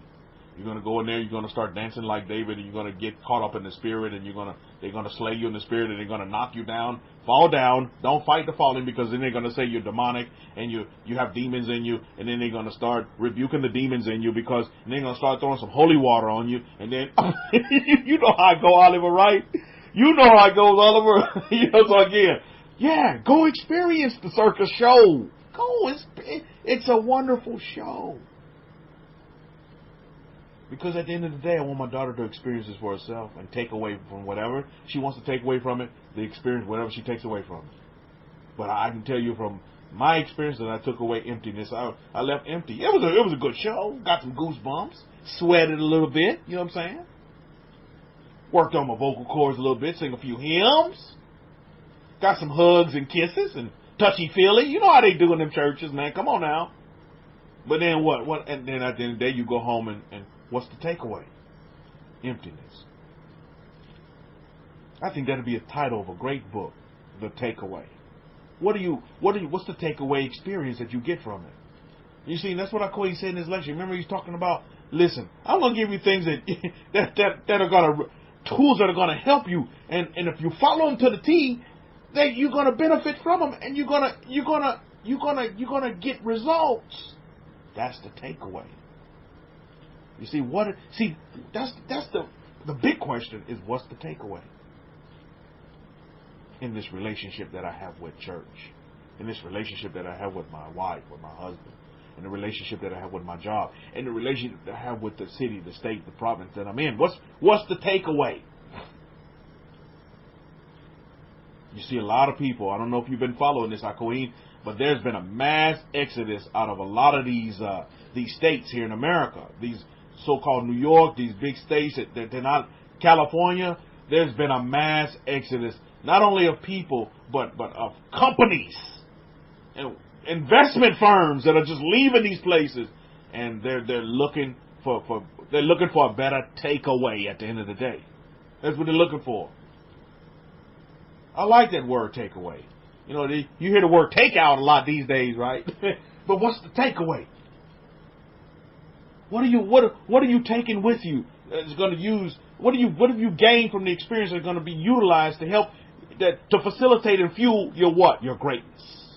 You're going to go in there, you're going to start dancing like David, and you're going to get caught up in the spirit, and they're going to slay you in the spirit, and they're going to knock you down. Fall down. Don't fight the falling, because then they're going to say you're demonic and you have demons in you, and then they're going to start rebuking the demons in you, because and they're going to start throwing some holy water on you, and then you know how I go, Oliver, right? You know how it goes, Oliver. So again, yeah, go experience the circus show. It's a wonderful show. Because at the end of the day, I want my daughter to experience this for herself and take away from whatever she wants to take away from it, the experience, whatever she takes away from it. But I can tell you from my experience that I took away emptiness. I left empty. It was a good show. Got some goosebumps. Sweated a little bit. You know what I'm saying? Worked on my vocal cords a little bit. Sang a few hymns. Got some hugs and kisses and touchy-feely. You know how they do in them churches, man. Come on now. But then what? And then at the end of the day, you go home and what's the takeaway? Emptiness. I think that'd be a title of a great book, The Takeaway. What's the takeaway experience that you get from it? You see, that's what Akoy said in his lecture. Remember, he's talking about, listen, I'm going to give you things that are going to, tools that are going to help you, and if you follow them to the T, then you're going to benefit from them, and you're going to get results. That's the takeaway. You see, that's the big question is, what's the takeaway in this relationship that I have with church, in this relationship that I have with my wife, with my husband, in the relationship that I have with my job, in the relationship that I have with the city, the state, the province that I'm in? What's the takeaway? You see, a lot of people, I don't know if you've been following this, Akoin, but there's been a mass exodus out of a lot of these states here in America, these so-called New York, these big states that they're not California. There's been a mass exodus, not only of people, but of companies and investment firms that are just leaving these places, and they're looking for a better takeaway at the end of the day. That's what they're looking for. I like that word, takeaway. You know, you hear the word takeout a lot these days, right? But what's the takeaway? What are you taking with you that's going to use? What have you gained from the experience that's going to be utilized to help to facilitate and fuel your greatness?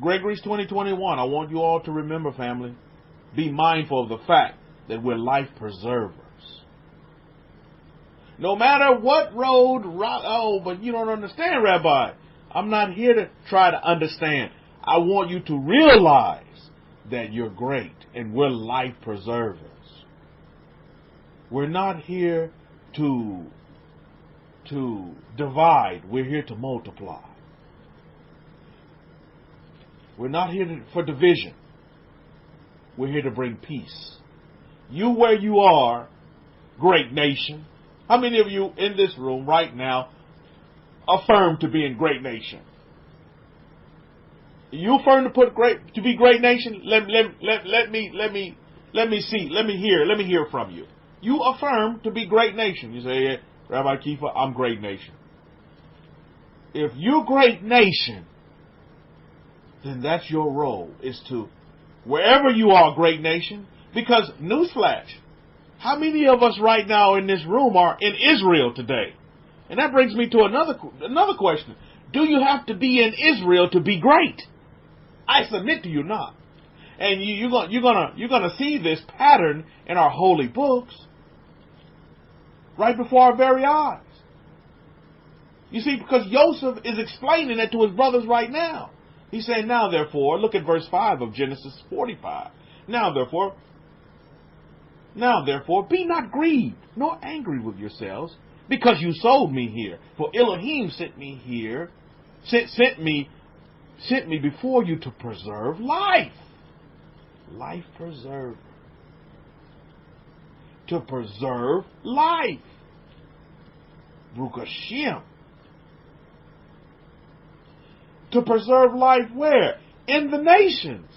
Gregory's 2021. I want you all to remember, family, be mindful of the fact that we're life preservers. No matter what road, but you don't understand, Rabbi. I'm not here to try to understand. I want you to realize that you're great and we're life preservers. We're not here to divide. We're here to multiply. We're not here for division. We're here to bring peace. You where you are, great nation. How many of you in this room right now affirm to be in great nation? You affirm to be great nation? Let me see. Let me hear from you. You affirm to be great nation. You say, yeah, Rabbi Kefa, I'm great nation. If you're great nation, then that's your role, is to, wherever you are, great nation, because, newsflash, how many of us right now in this room are in Israel today? And that brings me to another question. Do you have to be in Israel to be great? I submit to you not. And you're gonna see this pattern in our holy books right before our very eyes. You see, because Joseph is explaining it to his brothers right now. He's saying, now therefore, look at verse 5 of Genesis 45. Now therefore, be not grieved, nor angry with yourselves, because you sold me here. For Elohim sent me here, sent me before you to preserve life. Life preserver. To preserve life. Baruch Hashem. To preserve life where? In the nations.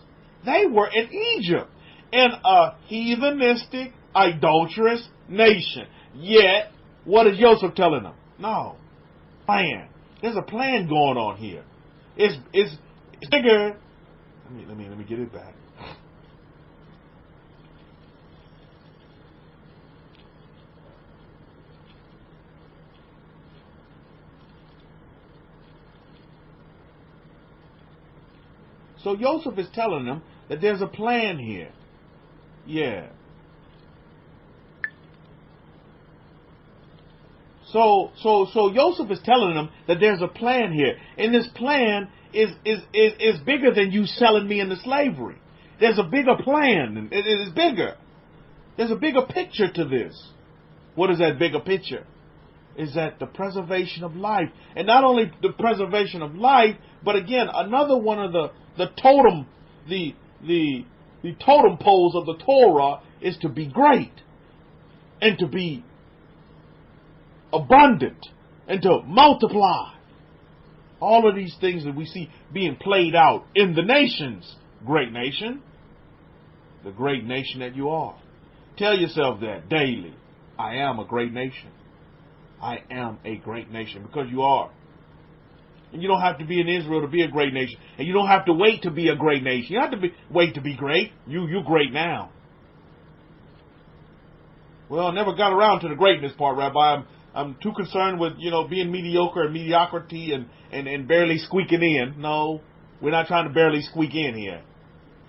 They were in Egypt, in a heathenistic, idolatrous nation. Yet, what is Joseph telling them? No. Plan. There's a plan going on here. It's bigger. Let me get it back. So Joseph is telling them that there's a plan here. Yeah. So Joseph is telling them that there's a plan here. And this plan is bigger than you selling me into slavery. There's a bigger plan. It is bigger. There's a bigger picture to this. What is that bigger picture? Is that the preservation of life. And not only the preservation of life, but again, another one of the totem poles of the Torah is to be great and to be abundant and to multiply. All of these things that we see being played out in the nations. Great nation. The great nation that you are. Tell yourself that daily. I am a great nation. I am a great nation, because you are. And you don't have to be in Israel to be a great nation. And you don't have to wait to be a great nation. You don't have to wait to be great. You're great now. Well, I never got around to the greatness part, Rabbi. I'm too concerned with, being mediocre and mediocrity and barely squeaking in. No, we're not trying to barely squeak in here.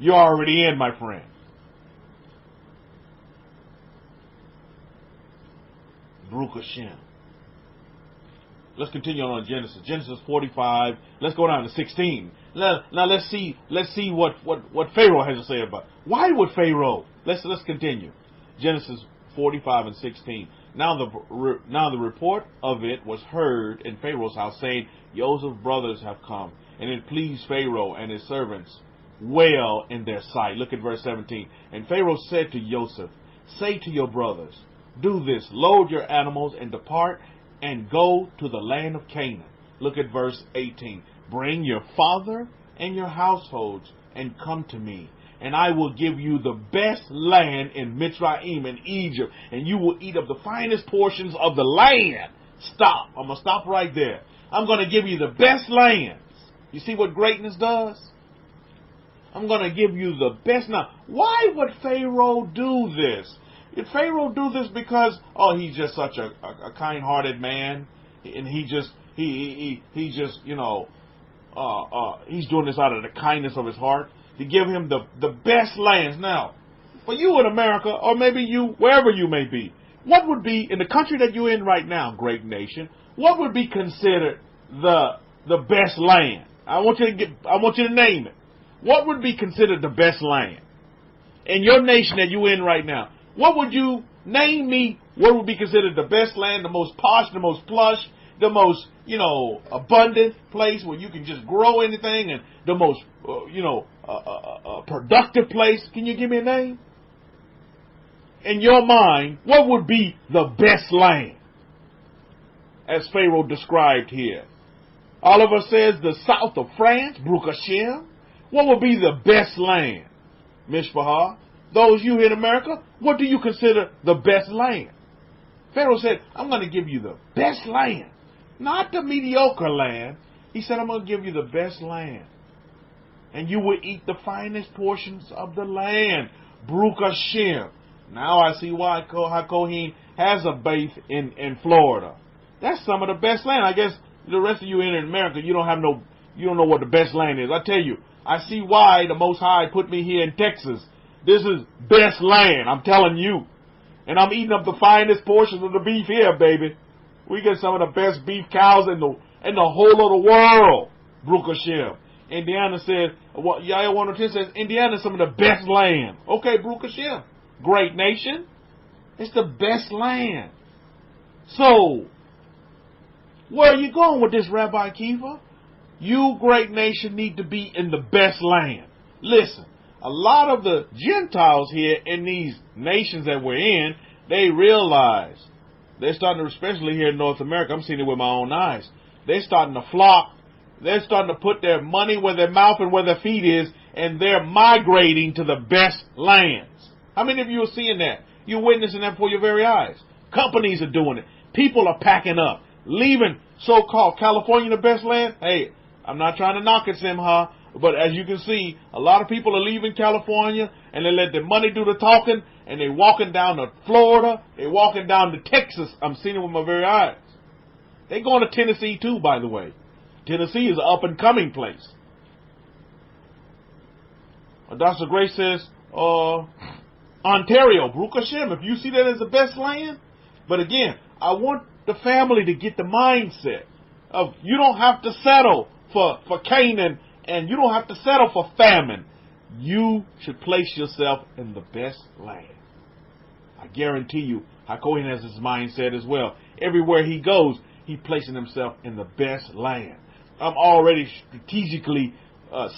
You're already in, my friend. Baruch Hashem. Let's continue on Genesis. Genesis 45. Let's go down to 16. Now let's see what Pharaoh has to say about it. Why would Pharaoh? Let's continue. Genesis 45 and 16. Now the report of it was heard in Pharaoh's house, saying, Joseph's brothers have come, and it pleased Pharaoh and his servants well in their sight. Look at verse 17. And Pharaoh said to Joseph, say to your brothers, do this, load your animals and depart and go to the land of Canaan. Look at verse 18. Bring your father and your households and come to me, and I will give you the best land in Mitzrayim in Egypt, and you will eat of the finest portions of the land. Stop. I'm going to stop right there. I'm going to give you the best lands. You see what greatness does? I'm going to give you the best. Now, why would Pharaoh do this? Did Pharaoh do this because, he's just such a kind-hearted man, and he's doing this out of the kindness of his heart, to give him the best lands? Now, for you in America, or maybe you, wherever you may be, what would be, in the country that you're in right now, great nation, what would be considered the best land? I want you to name it. What would be considered the best land in your nation that you're in right now? What would you name me? What would be considered the best land, the most posh, the most plush, the most, abundant place where you can just grow anything, and the most, productive place? Can you give me a name? In your mind, what would be the best land? As Pharaoh described here. Oliver says the south of France, Baruch Hashem. What would be the best land? Mishpahah. Those you in America, what do you consider the best land? Pharaoh said, I'm going to give you the best land. Not the mediocre land. He said, I'm going to give you the best land. And you will eat the finest portions of the land. Baruch Hashem. Now I see why HaKohen has a base in Florida. That's some of the best land. I guess the rest of you in America, you don't know what the best land is. I tell you, I see why the Most High put me here in Texas. This is best land, I'm telling you. And I'm eating up the finest portions of the beef here, baby. We get some of the best beef cows in the whole of the world. Baruch Hashem. Indiana says, Yahya 110 says, Indiana is some of the best land. Okay, Baruch Hashem. Great nation. It's the best land. So, where are you going with this, Rabbi Kefa? You, great nation, need to be in the best land. Listen. A lot of the Gentiles here in these nations that we're in, they realize, they're starting to, especially here in North America, I'm seeing it with my own eyes, they're starting to flock, they're starting to put their money where their mouth and where their feet is, and they're migrating to the best lands. How many of you are seeing that? You're witnessing that before your very eyes. Companies are doing it. People are packing up, leaving so-called California the best land. Hey, I'm not trying to knock it, Simha. But as you can see, a lot of people are leaving California and they let their money do the talking, and they're walking down to Florida, they're walking down to Texas. I'm seeing it with my very eyes. They're going to Tennessee too, by the way. Tennessee is an up-and-coming place. Dr. Grace says, Ontario, Baruch Hashem, if you see that as the best land. But again, I want the family to get the mindset of you don't have to settle for Canaan, and you don't have to settle for famine. You should place yourself in the best land. I guarantee you, Hakohen has his mindset as well. Everywhere he goes, he's placing himself in the best land. I'm already strategically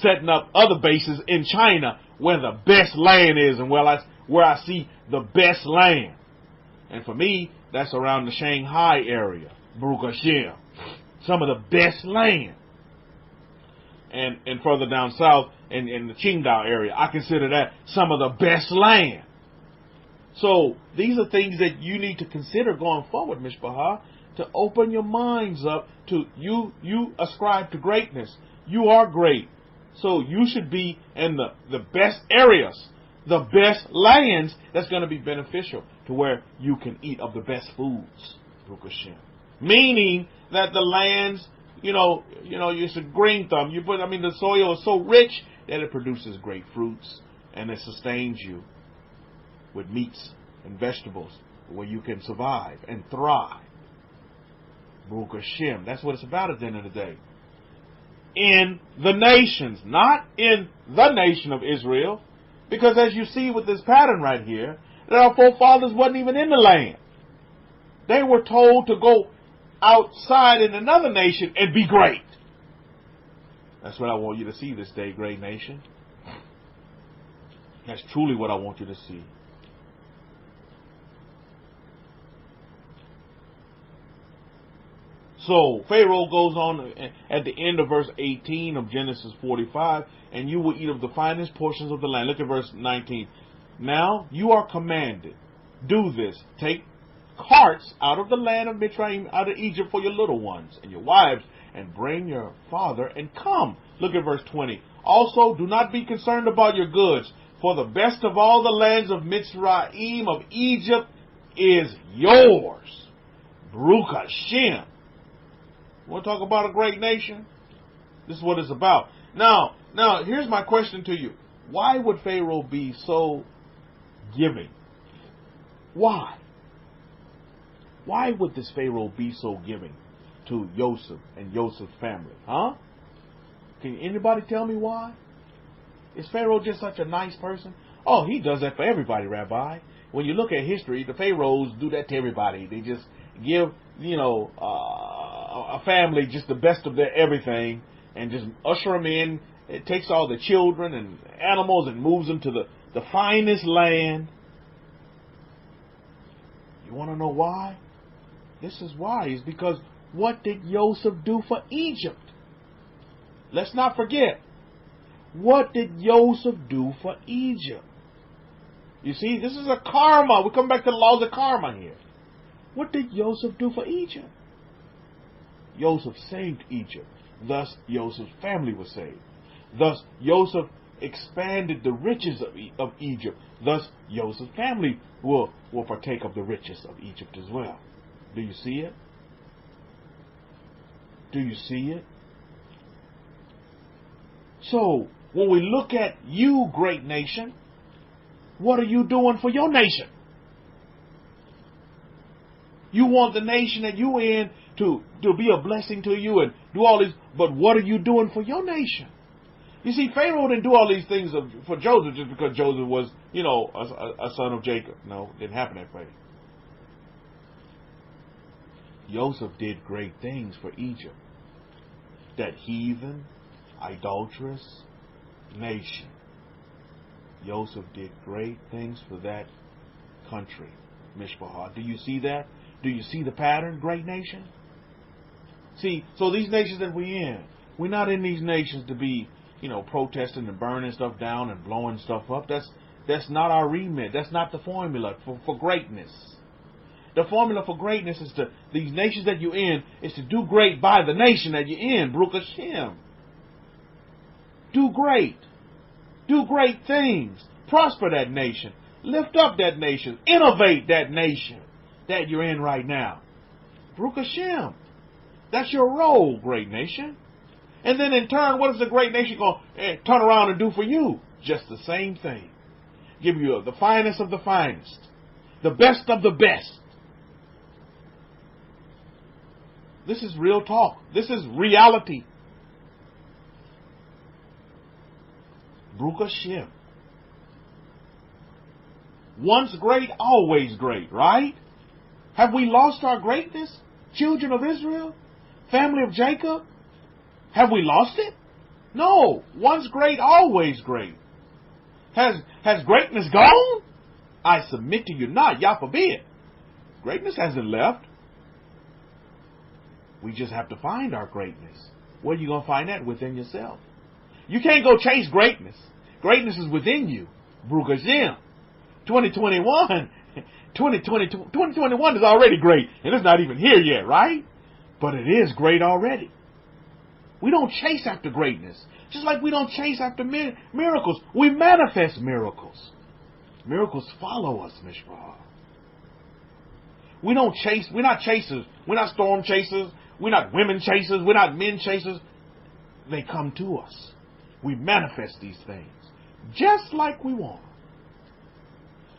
setting up other bases in China where the best land is and where I see the best land. And for me, that's around the Shanghai area, Baruch Hashem. Some of the best land. And further down south in the Qingdao area, I consider that some of the best land. So these are things that you need to consider going forward, Mishpachah, to open your minds up to you ascribe to greatness. You are great. So you should be in the best areas, the best lands that's going to be beneficial to where you can eat of the best foods. Meaning that the lands, it's a green thumb. The soil is so rich that it produces great fruits and it sustains you with meats and vegetables where you can survive and thrive. Baruch Hashem. That's what it's about at the end of the day. In the nations, not in the nation of Israel, because as you see with this pattern right here, that our forefathers wasn't even in the land. They were told to go outside in another nation and be great. That's what I want you to see this day, great nation. That's truly what I want you to see. So Pharaoh goes on at the end of verse 18 of Genesis 45, and you will eat of the finest portions of the land. Look at verse 19. Now you are commanded, do this, take carts out of the land of Mitzrayim, out of Egypt for your little ones and your wives, and bring your father and come. Look at verse 20. Also, do not be concerned about your goods, for the best of all the lands of Mitzrayim, of Egypt, is yours. Baruch Hashem. Want to talk about a great nation? This is what it's about. Now, here's my question to you. Why would Pharaoh be so giving? Why? Why would this Pharaoh be so giving to Joseph and Joseph's family? Huh? Can anybody tell me why? Is Pharaoh just such a nice person? Oh, he does that for everybody, Rabbi. When you look at history, the Pharaohs do that to everybody. They just give, a family just the best of their everything and just usher them in. It takes all the children and animals and moves them to the finest land. You want to know why? This is why. It's because what did Joseph do for Egypt? Let's not forget. What did Joseph do for Egypt? You see, this is a karma. We come back to the laws of karma here. What did Joseph do for Egypt? Joseph saved Egypt. Thus, Joseph's family was saved. Thus, Joseph expanded the riches of Egypt. Thus, Joseph's family will partake of the riches of Egypt as well. Do you see it? Do you see it? So, when we look at you, great nation, what are you doing for your nation? You want the nation that you in to be a blessing to you and do all these, but what are you doing for your nation? You see, Pharaoh didn't do all these things for Joseph just because Joseph was, a son of Jacob. No, it didn't happen that way. Joseph did great things for Egypt. That heathen, idolatrous nation. Joseph did great things for that country. Mishpachah. Do you see that? Do you see the pattern, great nation? See, so these nations that we're not in these nations to be, protesting and burning stuff down and blowing stuff up. That's not our remit. That's not the formula for greatness. The formula for greatness is these nations that you're in is to do great by the nation that you're in. Baruch Hashem. Do great. Do great things. Prosper that nation. Lift up that nation. Innovate that nation that you're in right now. Baruch Hashem. That's your role, great nation. And then in turn, what is the great nation going to turn around and do for you? Just the same thing. Give you the finest of the finest. The best of the best. This is real talk. This is reality. Baruch Hashem. Once great, always great, right? Have we lost our greatness? Children of Israel? Family of Jacob? Have we lost it? No. Once great, always great. Has greatness gone? I submit to you not. Yah forbid. Greatness hasn't left. We just have to find our greatness. Where are you going to find that? Within yourself. You can't go chase greatness. Greatness is within you. Baruch Hashem. 2021 is already great. And it's not even here yet, right? But it is great already. We don't chase after greatness. Just like we don't chase after miracles. We manifest miracles. Miracles follow us, Mishpah. We don't chase. We're not chasers. We're not storm chasers. We're not women chasers. We're not men chasers. They come to us. We manifest these things. Just like we want.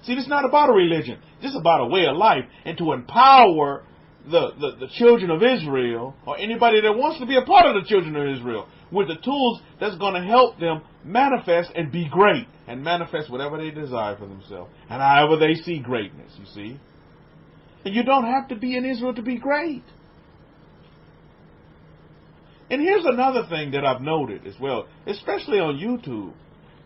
See, this is not about a religion. This is about a way of life. And to empower the children of Israel, or anybody that wants to be a part of the children of Israel, with the tools that's going to help them manifest and be great, and manifest whatever they desire for themselves, and however they see greatness, you see. And you don't have to be in Israel to be great. And here's another thing that I've noted as well, especially on YouTube.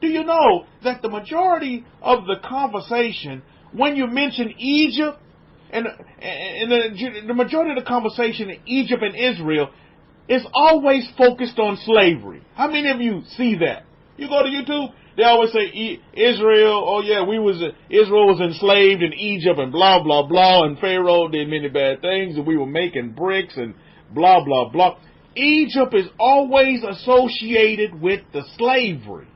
Do you know that the majority of the conversation, when you mention Egypt, and the majority of the conversation in Egypt and Israel is always focused on slavery? How many of you see that? You go to YouTube, they always say Israel, oh yeah, Israel was enslaved in Egypt and blah, blah, blah, and Pharaoh did many bad things, and we were making bricks and blah, blah, blah. Egypt is always associated with the slavery.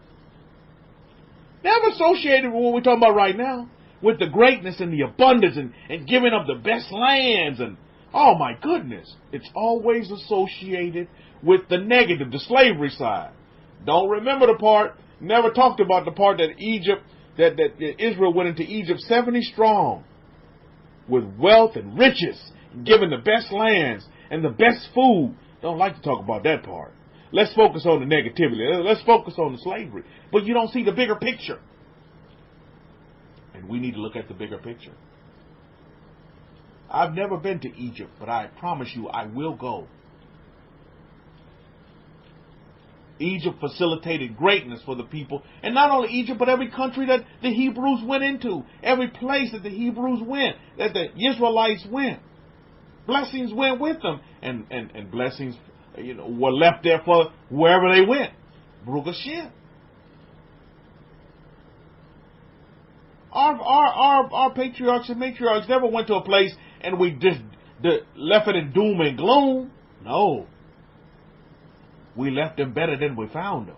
Never associated with what we're talking about right now, with the greatness and the abundance and giving up the best lands. And oh my goodness, it's always associated with the negative, the slavery side. Don't remember the part, never talked about the part that Israel went into Egypt 70 strong, with wealth and riches, given the best lands and the best food. Don't like to talk about that part. Let's focus on the negativity. Let's focus on the slavery. But you don't see the bigger picture. And we need to look at the bigger picture. I've never been to Egypt, but I promise you I will go. Egypt facilitated greatness for the people. And not only Egypt, but every country that the Hebrews went into. Every place that the Hebrews went, that the Israelites went. Blessings went with them. And blessings, were left there for wherever they went. Baruch Hashem. Our patriarchs and matriarchs never went to a place and we just left it in doom and gloom. No. We left them better than we found them.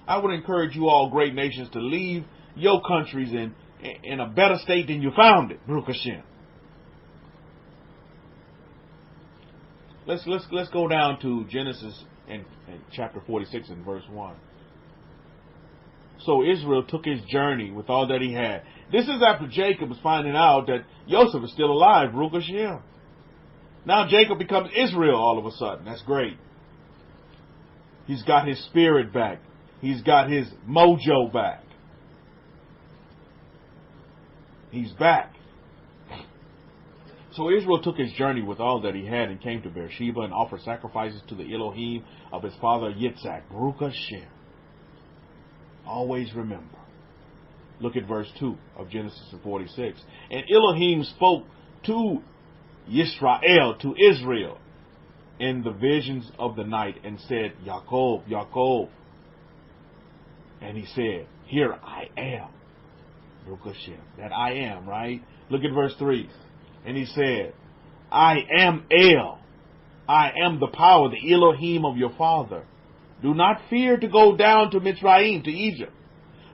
I would encourage you all great nations to leave your countries in a better state than you found it. Baruch Hashem. Let's go down to Genesis and chapter 46 and verse 1. So Israel took his journey with all that he had. This is after Jacob was finding out that Joseph is still alive. Baruch Hashem. Now Jacob becomes Israel all of a sudden. That's great. He's got his spirit back. He's got his mojo back. He's back. So Israel took his journey with all that he had and came to Beersheba and offered sacrifices to the Elohim of his father Yitzhak. Baruch Hashem. Always remember. Look at verse 2 of Genesis 46. And Elohim spoke to Yisrael, to Israel, in the visions of the night and said, Yaakov, Yaakov. And he said, here I am. Baruch Hashem. That I am, right? Look at verse 3. And he said, I am El. I am the power, the Elohim of your father. Do not fear to go down to Mitzrayim, to Egypt.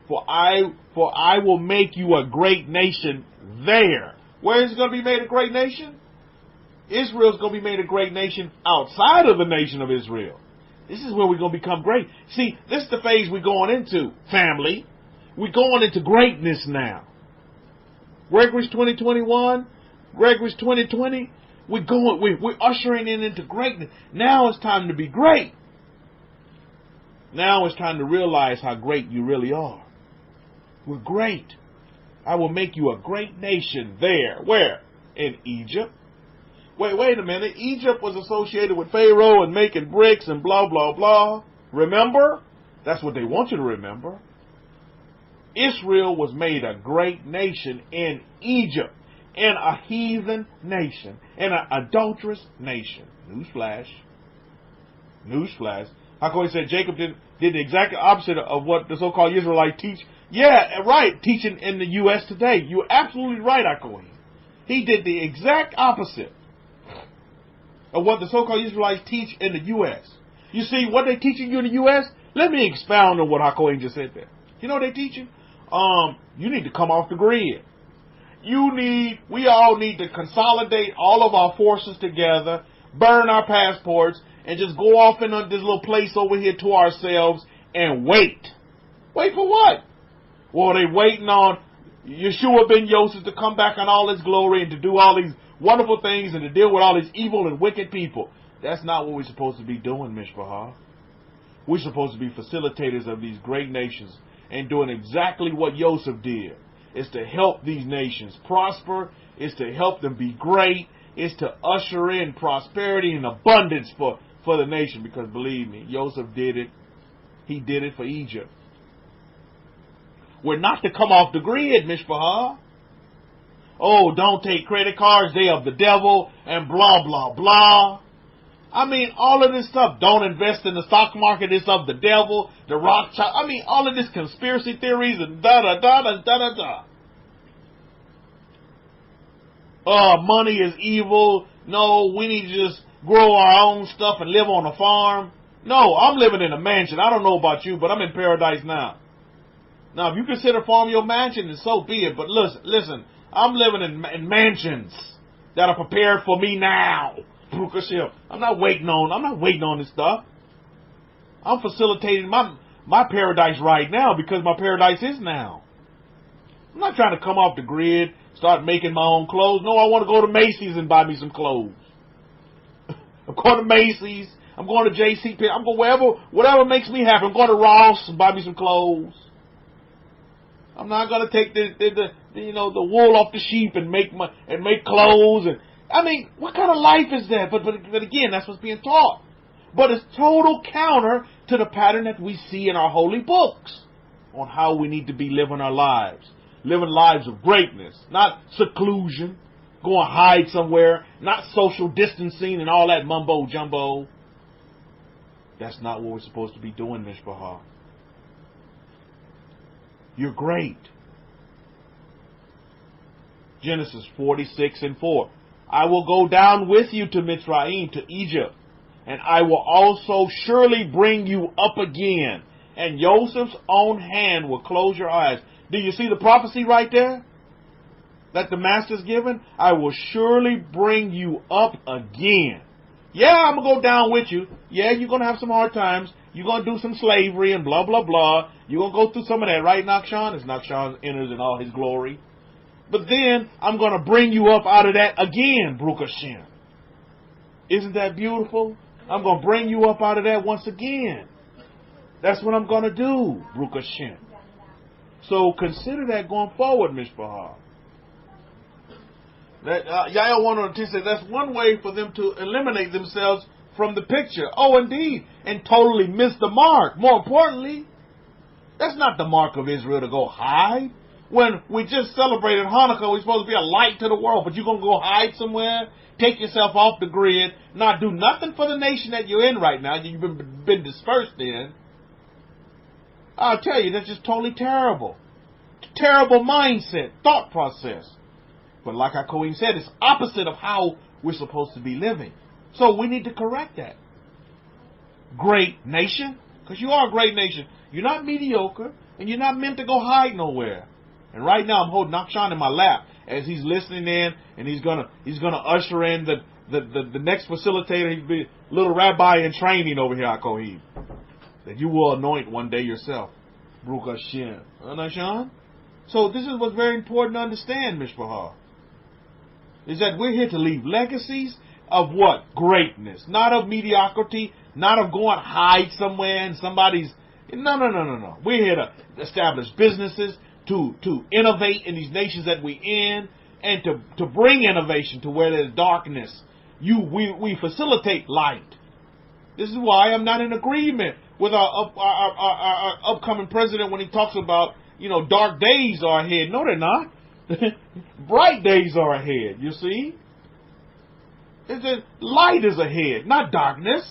For I will make you a great nation there. Where is it going to be made a great nation? Israel's going to be made a great nation outside of the nation of Israel. This is where we're going to become great. See, this is the phase we're going into, family. We're going into greatness now. Gregory's 2021, Gregory's 2020. We're ushering into greatness. Now it's time to be great. Now it's time to realize how great you really are. We're great. I will make you a great nation there. Where? In Egypt. Wait a minute. Egypt was associated with Pharaoh and making bricks and blah, blah, blah. Remember? That's what they want you to remember. Israel was made a great nation in Egypt, in a heathen nation, in an adulterous nation. Newsflash. Newsflash. How come he said Jacob did the exact opposite of what the so-called Israelites teach? Yeah, right, teaching in the U.S. today. You're absolutely right, Akohi. He did the exact opposite of what the so-called Israelites teach in the U.S. You see, what they teaching you in the U.S., let me expound on what Akohi just said there. You know what they teaching? You need to come off the grid. We all need to consolidate all of our forces together, burn our passports, and just go off in this little place over here to ourselves and wait. Wait for what? Well, they waiting on Yeshua ben Yosef to come back in all his glory and to do all these wonderful things and to deal with all these evil and wicked people. That's not what we're supposed to be doing, Mishpachah. We're supposed to be facilitators of these great nations and doing exactly what Yosef did. It's to help these nations prosper. It's to help them be great. It's to usher in prosperity and abundance for the nation. Because believe me, Yosef did it. He did it for Egypt. We're not to come off the grid, Mishpachah. Oh, don't take credit cards. They of the devil and blah, blah, blah. I mean, all of this stuff. Don't invest in the stock market. It's of the devil, the Rothschild. I mean, all of this conspiracy theories and da-da-da-da-da-da-da. Money is evil. No, we need to just grow our own stuff and live on a farm. No, I'm living in a mansion. I don't know about you, but I'm in paradise now. Now, if you consider farm your mansion, then so be it. But listen, I'm living in mansions that are prepared for me now. I'm not waiting on this stuff. I'm facilitating my paradise right now because my paradise is now. I'm not trying to come off the grid, start making my own clothes. No, I want to go to Macy's and buy me some clothes. I'm going to Macy's. I'm going to JCP. I'm going whatever makes me happy. I'm going to Ross and buy me some clothes. I'm not going to take the wool off the sheep and make clothes. And I mean, what kind of life is that? But again, that's what's being taught. But it's total counter to the pattern that we see in our holy books on how we need to be living our lives. Living lives of greatness, not seclusion, going hide somewhere, not social distancing and all that mumbo jumbo. That's not what we're supposed to be doing, Mishpachah. You're great. Genesis 46:4. I will go down with you to Mitzrayim, to Egypt, and I will also surely bring you up again, and Joseph's own hand will close your eyes. Do you see the prophecy right there that the master's given? I will surely bring you up again. Yeah, I'm going to go down with you. Yeah, you're going to have some hard times. You're going to do some slavery and blah, blah, blah. You're going to go through some of that, right, Nachshon? As Nachshon enters in all his glory. But then I'm going to bring you up out of that again, Baruch Hashem. Isn't that beautiful? I'm going to bring you up out of that once again. That's what I'm going to do, Baruch Hashem. So consider that going forward, Mishpachah. Yael wanted to say that's one way for them to eliminate themselves from the picture. Oh, indeed. And totally miss the mark. More importantly, that's not the mark of Israel to go hide. When we just celebrated Hanukkah, we're supposed to be a light to the world, but you're going to go hide somewhere, take yourself off the grid, not do nothing for the nation that you're in right now, you've been dispersed in. I'll tell you, that's just totally terrible. Terrible mindset, thought process. But like Kohen said, it's opposite of how we're supposed to be living. So we need to correct that. Great nation, Because you are a great nation. You're not mediocre, and you're not meant to go hide nowhere. And right now I'm holding Nakshan in my lap as he's listening in, and he's gonna usher in the next facilitator. He'll be little rabbi in training over here at Kohim, that you will anoint one day yourself. Baruch Hashem. Nakshan? So this is what's very important to understand, Mishpahah, is that we're here to leave legacies of what? Greatness. Not of mediocrity, not of going hide somewhere in somebody's... No. We're here to establish businesses, to innovate in these nations that we're in, and to bring innovation to where there's darkness. We facilitate light. This is why I'm not in agreement with our upcoming president when he talks about, dark days are ahead. No, they're not. Bright days are ahead, you see. Light is ahead, not darkness.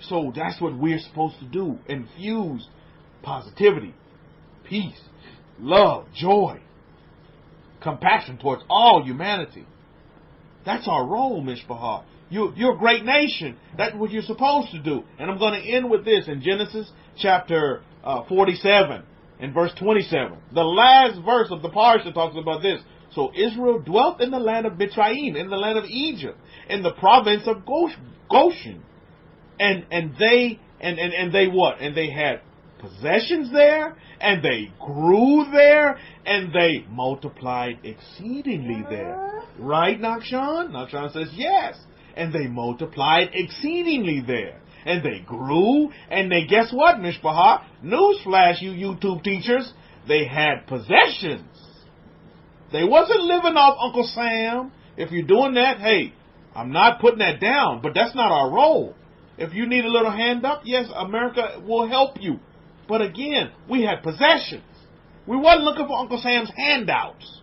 So that's what we're supposed to do. Infuse positivity, peace, love, joy, compassion towards all humanity. That's our role, Mishpahah. You're a great nation. That's what you're supposed to do. And I'm going to end with this in Genesis chapter 47 and verse 27. The last verse of the Parsha talks about this. So Israel dwelt in the land of Mitzrayim, in the land of Egypt, in the province of Goshen. And they what? And they had possessions there, and they grew there, and they multiplied exceedingly there. Right, Nakshan? Nakshan says yes. And they multiplied exceedingly there. And they grew, and they, guess what, Mishpahah? Newsflash, you YouTube teachers, they had possessions. They wasn't living off Uncle Sam. If you're doing that, hey, I'm not putting that down, but that's not our role. If you need a little hand up, yes, America will help you. But again, we had possessions. We wasn't looking for Uncle Sam's handouts.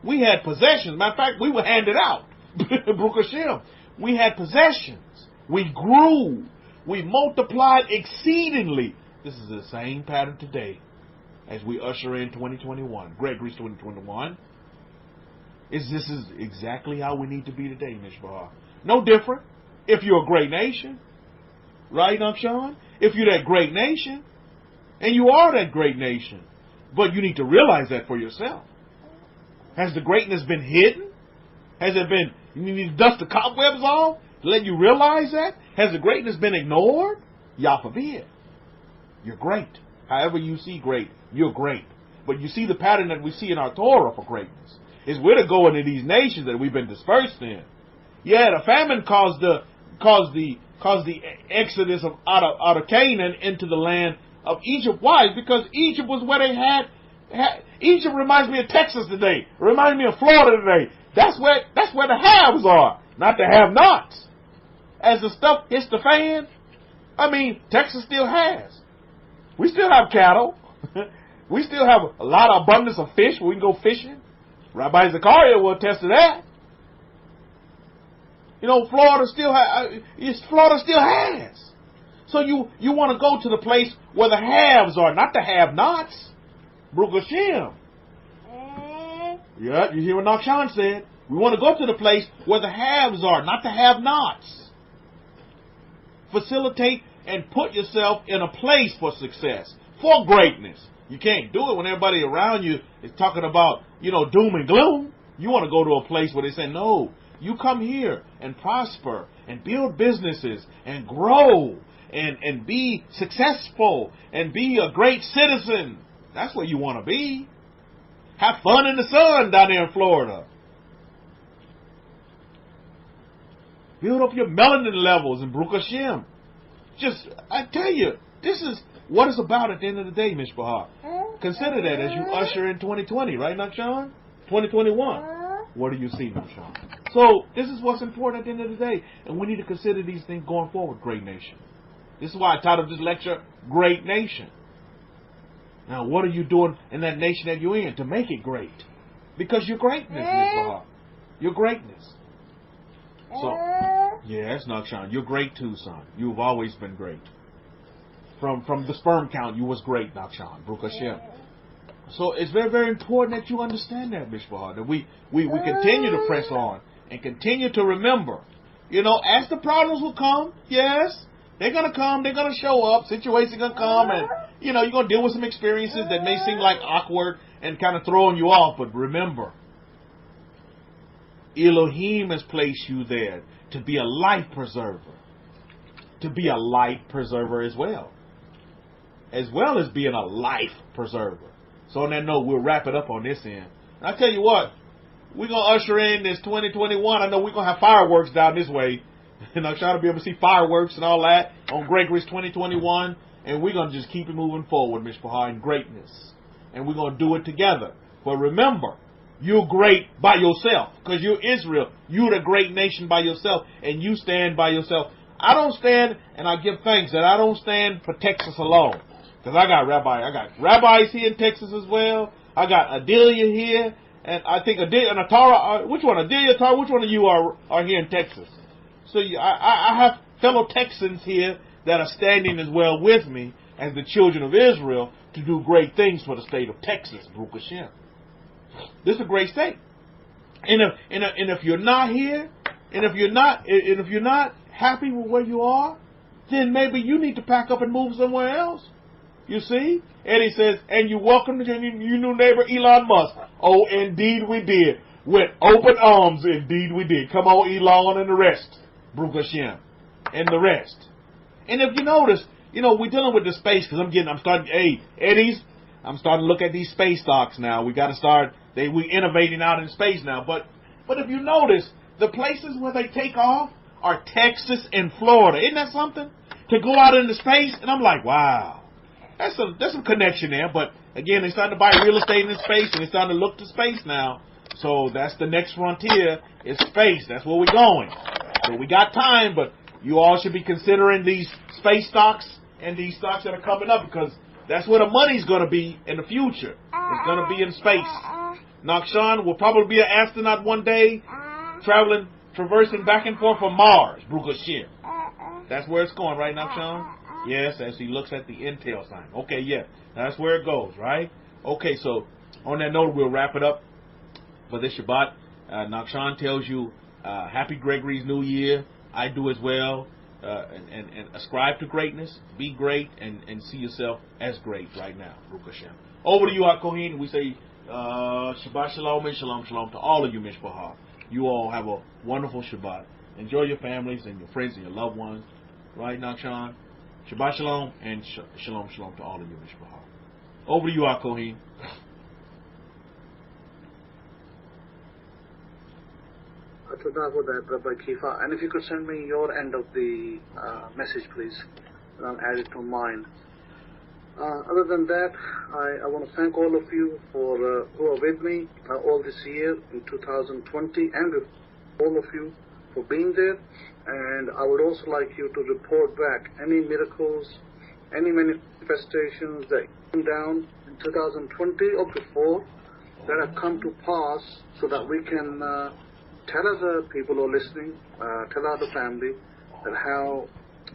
We had possessions. Matter of fact, we were handed out. Baruch Hashem. We had possessions. We grew. We multiplied exceedingly. This is the same pattern today as we usher in 2021. Gregory's 2021. This is exactly how we need to be today, Mishpahah. No different. If you're a great nation, right, Nakshan? If you're that great nation, and you are that great nation, but you need to realize that for yourself. Has the greatness been hidden? Has it been, you need to dust the cobwebs off to let you realize that? Has the greatness been ignored? Yah forbid. You're great. However you see great, you're great. But you see the pattern that we see in our Torah for greatness is we're to go into these nations that we've been dispersed in. Yeah, the famine caused the exodus out of Canaan into the land of Egypt. Why? Because Egypt was where they had Egypt reminds me of Texas today. Reminds me of Florida today. That's where the haves are, not the have-nots. As the stuff hits the fan, Texas still has. We still have cattle. We still have a lot of abundance of fish where we can go fishing. Rabbi Zechariah will attest to that. Florida still has. So you want to go to the place where the haves are, not the have-nots. Baruch Hashem. Yeah, you hear what Nakshan said. We want to go to the place where the haves are, not the have-nots. Facilitate and put yourself in a place for success, for greatness. You can't do it when everybody around you is talking about, doom and gloom. You want to go to a place where they say, no, you come here and prosper and build businesses and grow and be successful and be a great citizen. That's where you want to be. Have fun in the sun down there in Florida. Build up your melanin levels in Baruch Hashem. I tell you, this is what it's about at the end of the day, Mishpahah. Consider that as you usher in 2020, right, Nakshan? 2021. What do you see, Nakshan? So, this is what's important at the end of the day. And we need to consider these things going forward, great nation. This is why I titled this lecture, Great Nation. Now, what are you doing in that nation that you're in to make it great? Because your greatness, Mishpahah. Your greatness. So, yes, Nakshan, you're great too, son. You've always been great. From the sperm count, you was great, Nakshan. Baruch Hashem. So it's very, very important that you understand that, Mishpahah, that we continue to press on and continue to remember You know, as the problems will come, yes, they're going to come, they're going to show up, situations going to come, and, you know, you're going to deal with some experiences that may seem like awkward and kind of throwing you off, but remember, Elohim has placed you there to be a life preserver, to be a life preserver as well as being a life preserver. So on that note, we'll wrap it up on this end. And I tell you what, we're going to usher in this 2021. I know we're going to have fireworks down this way. And I'm trying to be able to see fireworks and all that on Gregory's 2021. And we're going to just keep it moving forward, Mishpachah, in greatness. And we're going to do it together. But remember, you're great by yourself. Because you're Israel. You're the great nation by yourself. And you stand by yourself. I don't stand, and I give thanks that I don't stand for Texas alone. Because I got rabbis here in Texas as well. I got Adelia here. And I think Adelia and Atara, which one? Adelia, Atara, which one of you are here in Texas? So I have fellow Texans here that are standing as well with me as the children of Israel to do great things for the state of Texas, Baruch Hashem. This is a great state. And if you're not here, and if you're not happy with where you are, then maybe you need to pack up and move somewhere else. You see? And he says, and you welcome your new neighbor Elon Musk. Oh, indeed we did. With open arms, indeed we did. Come on, Elon, and the rest. Baruch Hashem. And the rest. And if you notice, you know, we're dealing with the space, because I'm starting to look at these space stocks now. We got to start, we innovating out in space now. But if you notice, the places where they take off are Texas and Florida. Isn't that something? To go out into space, and I'm like, wow. There's some connection there, but again, they're starting to buy real estate in space, and they're starting to look to space now. So that's the next frontier, is space. That's where we're going. So we got time, but you all should be considering these space stocks and these stocks that are coming up, because that's where the money's going to be in the future. It's going to be in space. Nakshan will probably be an astronaut one day, traversing back and forth from Mars. Baruch Hashem. That's where it's going, right, Nakshan? Yes, as he looks at the intel sign. Okay, yeah, that's where it goes, right? Okay, so on that note, we'll wrap it up for this Shabbat. Nakshan tells you, Happy Gregory's New Year. I do as well. And ascribe to greatness, be great, and see yourself as great right now. Baruch Hashem. Over to you, HaKohen. We say Shabbat Shalom and Shalom Shalom to all of you, Mishpachah. You all have a wonderful Shabbat. Enjoy your families and your friends and your loved ones. Right, Nakshan? Shabbat Shalom and Shalom Shalom to all of you, Mishpachah. Over to you, HaKohen. Todah for that, Rabbi Kefa. And if you could send me your end of the message, please, and I'll add it to mine. Other than that, I want to thank all of you for who are with me all this year in 2020, and with all of you for being there. And I would also like you to report back any miracles, any manifestations that came down in 2020 or before that have come to pass, so that we can tell other people who are listening, tell other family that how,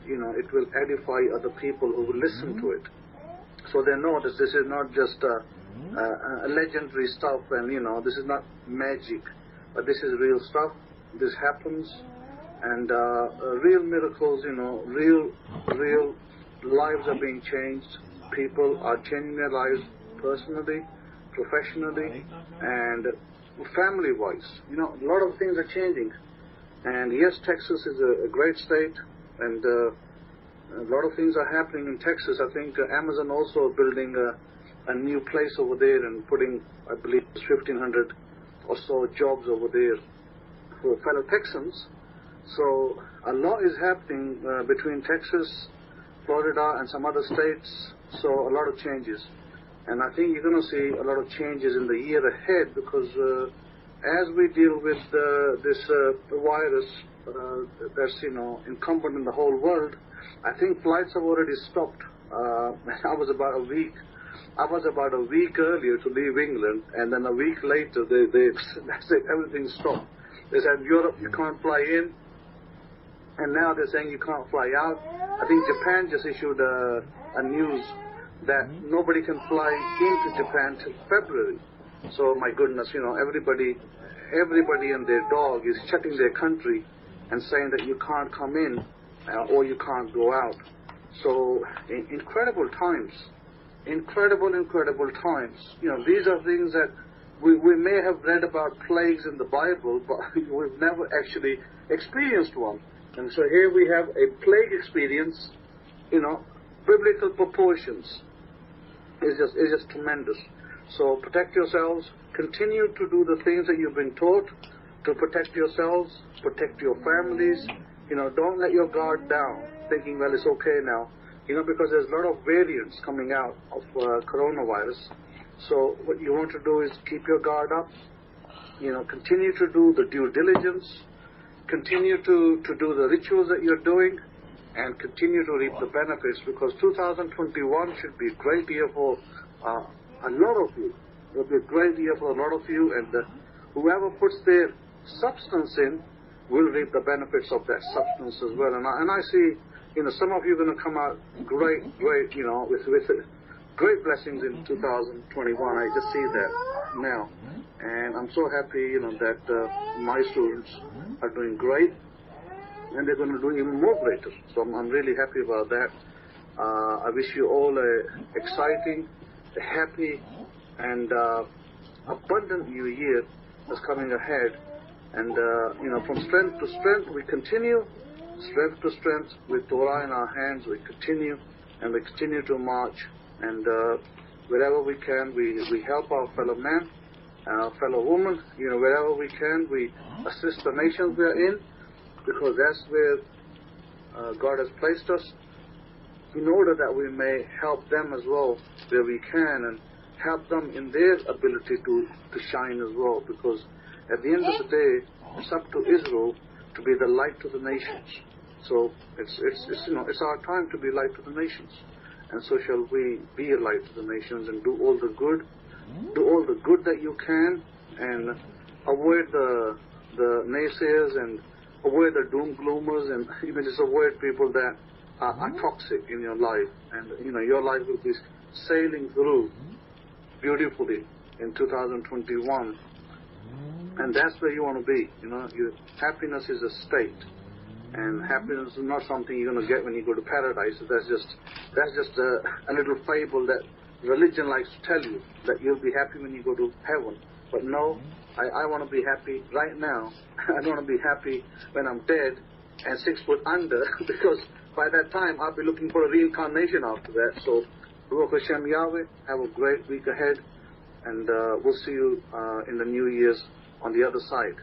you know, it will edify other people who will listen to it. So they know that this is not just a legendary stuff, and, you know, this is not magic, but this is real stuff. This happens. And real miracles, you know, real lives are being changed. People are changing their lives personally, professionally, and family-wise. You know, a lot of things are changing. And yes, Texas is a great state, and a lot of things are happening in Texas. I think Amazon also building a new place over there and putting, I believe, 1,500 or so jobs over there for fellow Texans. So a lot is happening between Texas, Florida, and some other states. So a lot of changes. And I think you're going to see a lot of changes in the year ahead, because as we deal with this virus that's, you know, incumbent in the whole world, I think flights have already stopped. I was about a week earlier to leave England, and then a week later they said everything stopped. They said Europe, you can't fly in. And now they're saying you can't fly out. I think Japan just issued a news that nobody can fly into Japan till February. So my goodness, you know, everybody and their dog is shutting their country and saying that you can't come in or you can't go out. So incredible times, incredible times. These are things that we may have read about plagues in the Bible, but we've never actually experienced one. And so here we have a plague experience, biblical proportions. It's just tremendous. So protect yourselves, continue to do the things that you've been taught, to protect yourselves, protect your families. Don't let your guard down, thinking, well, it's okay now, because there's a lot of variants coming out of coronavirus. So what you want to do is keep your guard up, continue to do the due diligence, continue to do the rituals that you're doing, and continue to reap the benefits, because 2021 should be a great year for a lot of you. It will be a great year for a lot of you, and whoever puts their substance in will reap the benefits of that substance as well. And I see, some of you are going to come out great, with great blessings in 2021. I just see that now. And I'm so happy, that my students are doing great, and they're going to do even more greater. So I'm really happy about that. I wish you all a exciting, a happy, and abundant new year that's coming ahead. And, from strength to strength, we continue, strength to strength, with Torah in our hands, we continue, and we continue to march. And wherever we can, we help our fellow man, our fellow woman, wherever we can, we assist the nations we are in, because that's where God has placed us, in order that we may help them as well where we can, and help them in their ability to shine as well, because at the end of the day, it's up to Israel to be the light to the nations. So it's our time to be light to the nations, and so shall we be a light to the nations and do all the good that you can, and avoid the naysayers, and avoid the doom gloomers, and even just avoid people that are toxic in your life, and your life will be sailing through beautifully in 2021. And that's where you want to be. Your happiness is a state, and happiness is not something you're going to get when you go to paradise. That's just a little fable that religion likes to tell you, that you'll be happy when you go to heaven. But no, I want to be happy right now. I don't want to be happy when I'm dead and 6 foot under, because by that time I'll be looking for a reincarnation after that. So, Baruch Hashem Yahweh, have a great week ahead, and we'll see you in the New Year's on the other side.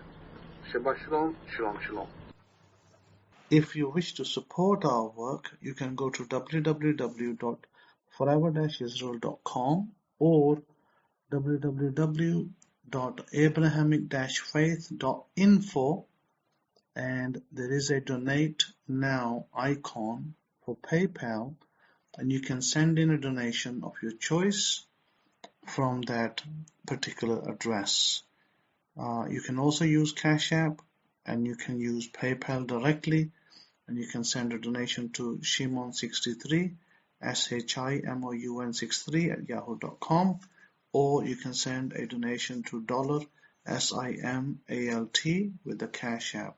Shabbat Shalom, Shalom, Shalom. If you wish to support our work, you can go to www.forever-israel.com or www.Abrahamic-Faith.info, and there is a donate now icon for PayPal, and you can send in a donation of your choice from that particular address. You can also use Cash App, and you can use PayPal directly, and you can send a donation to Shimon63, SHIMOUN63 @yahoo.com, or you can send a donation to $SIMALT with the Cash App.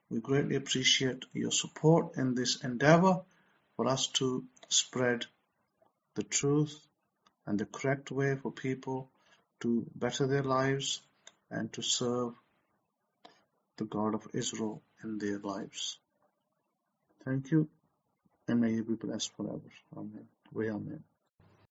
We greatly appreciate your support in this endeavor for us to spread the truth and the correct way for people to better their lives and to serve the God of Israel in their lives. Thank you, and may you be blessed forever. Amen. Amen.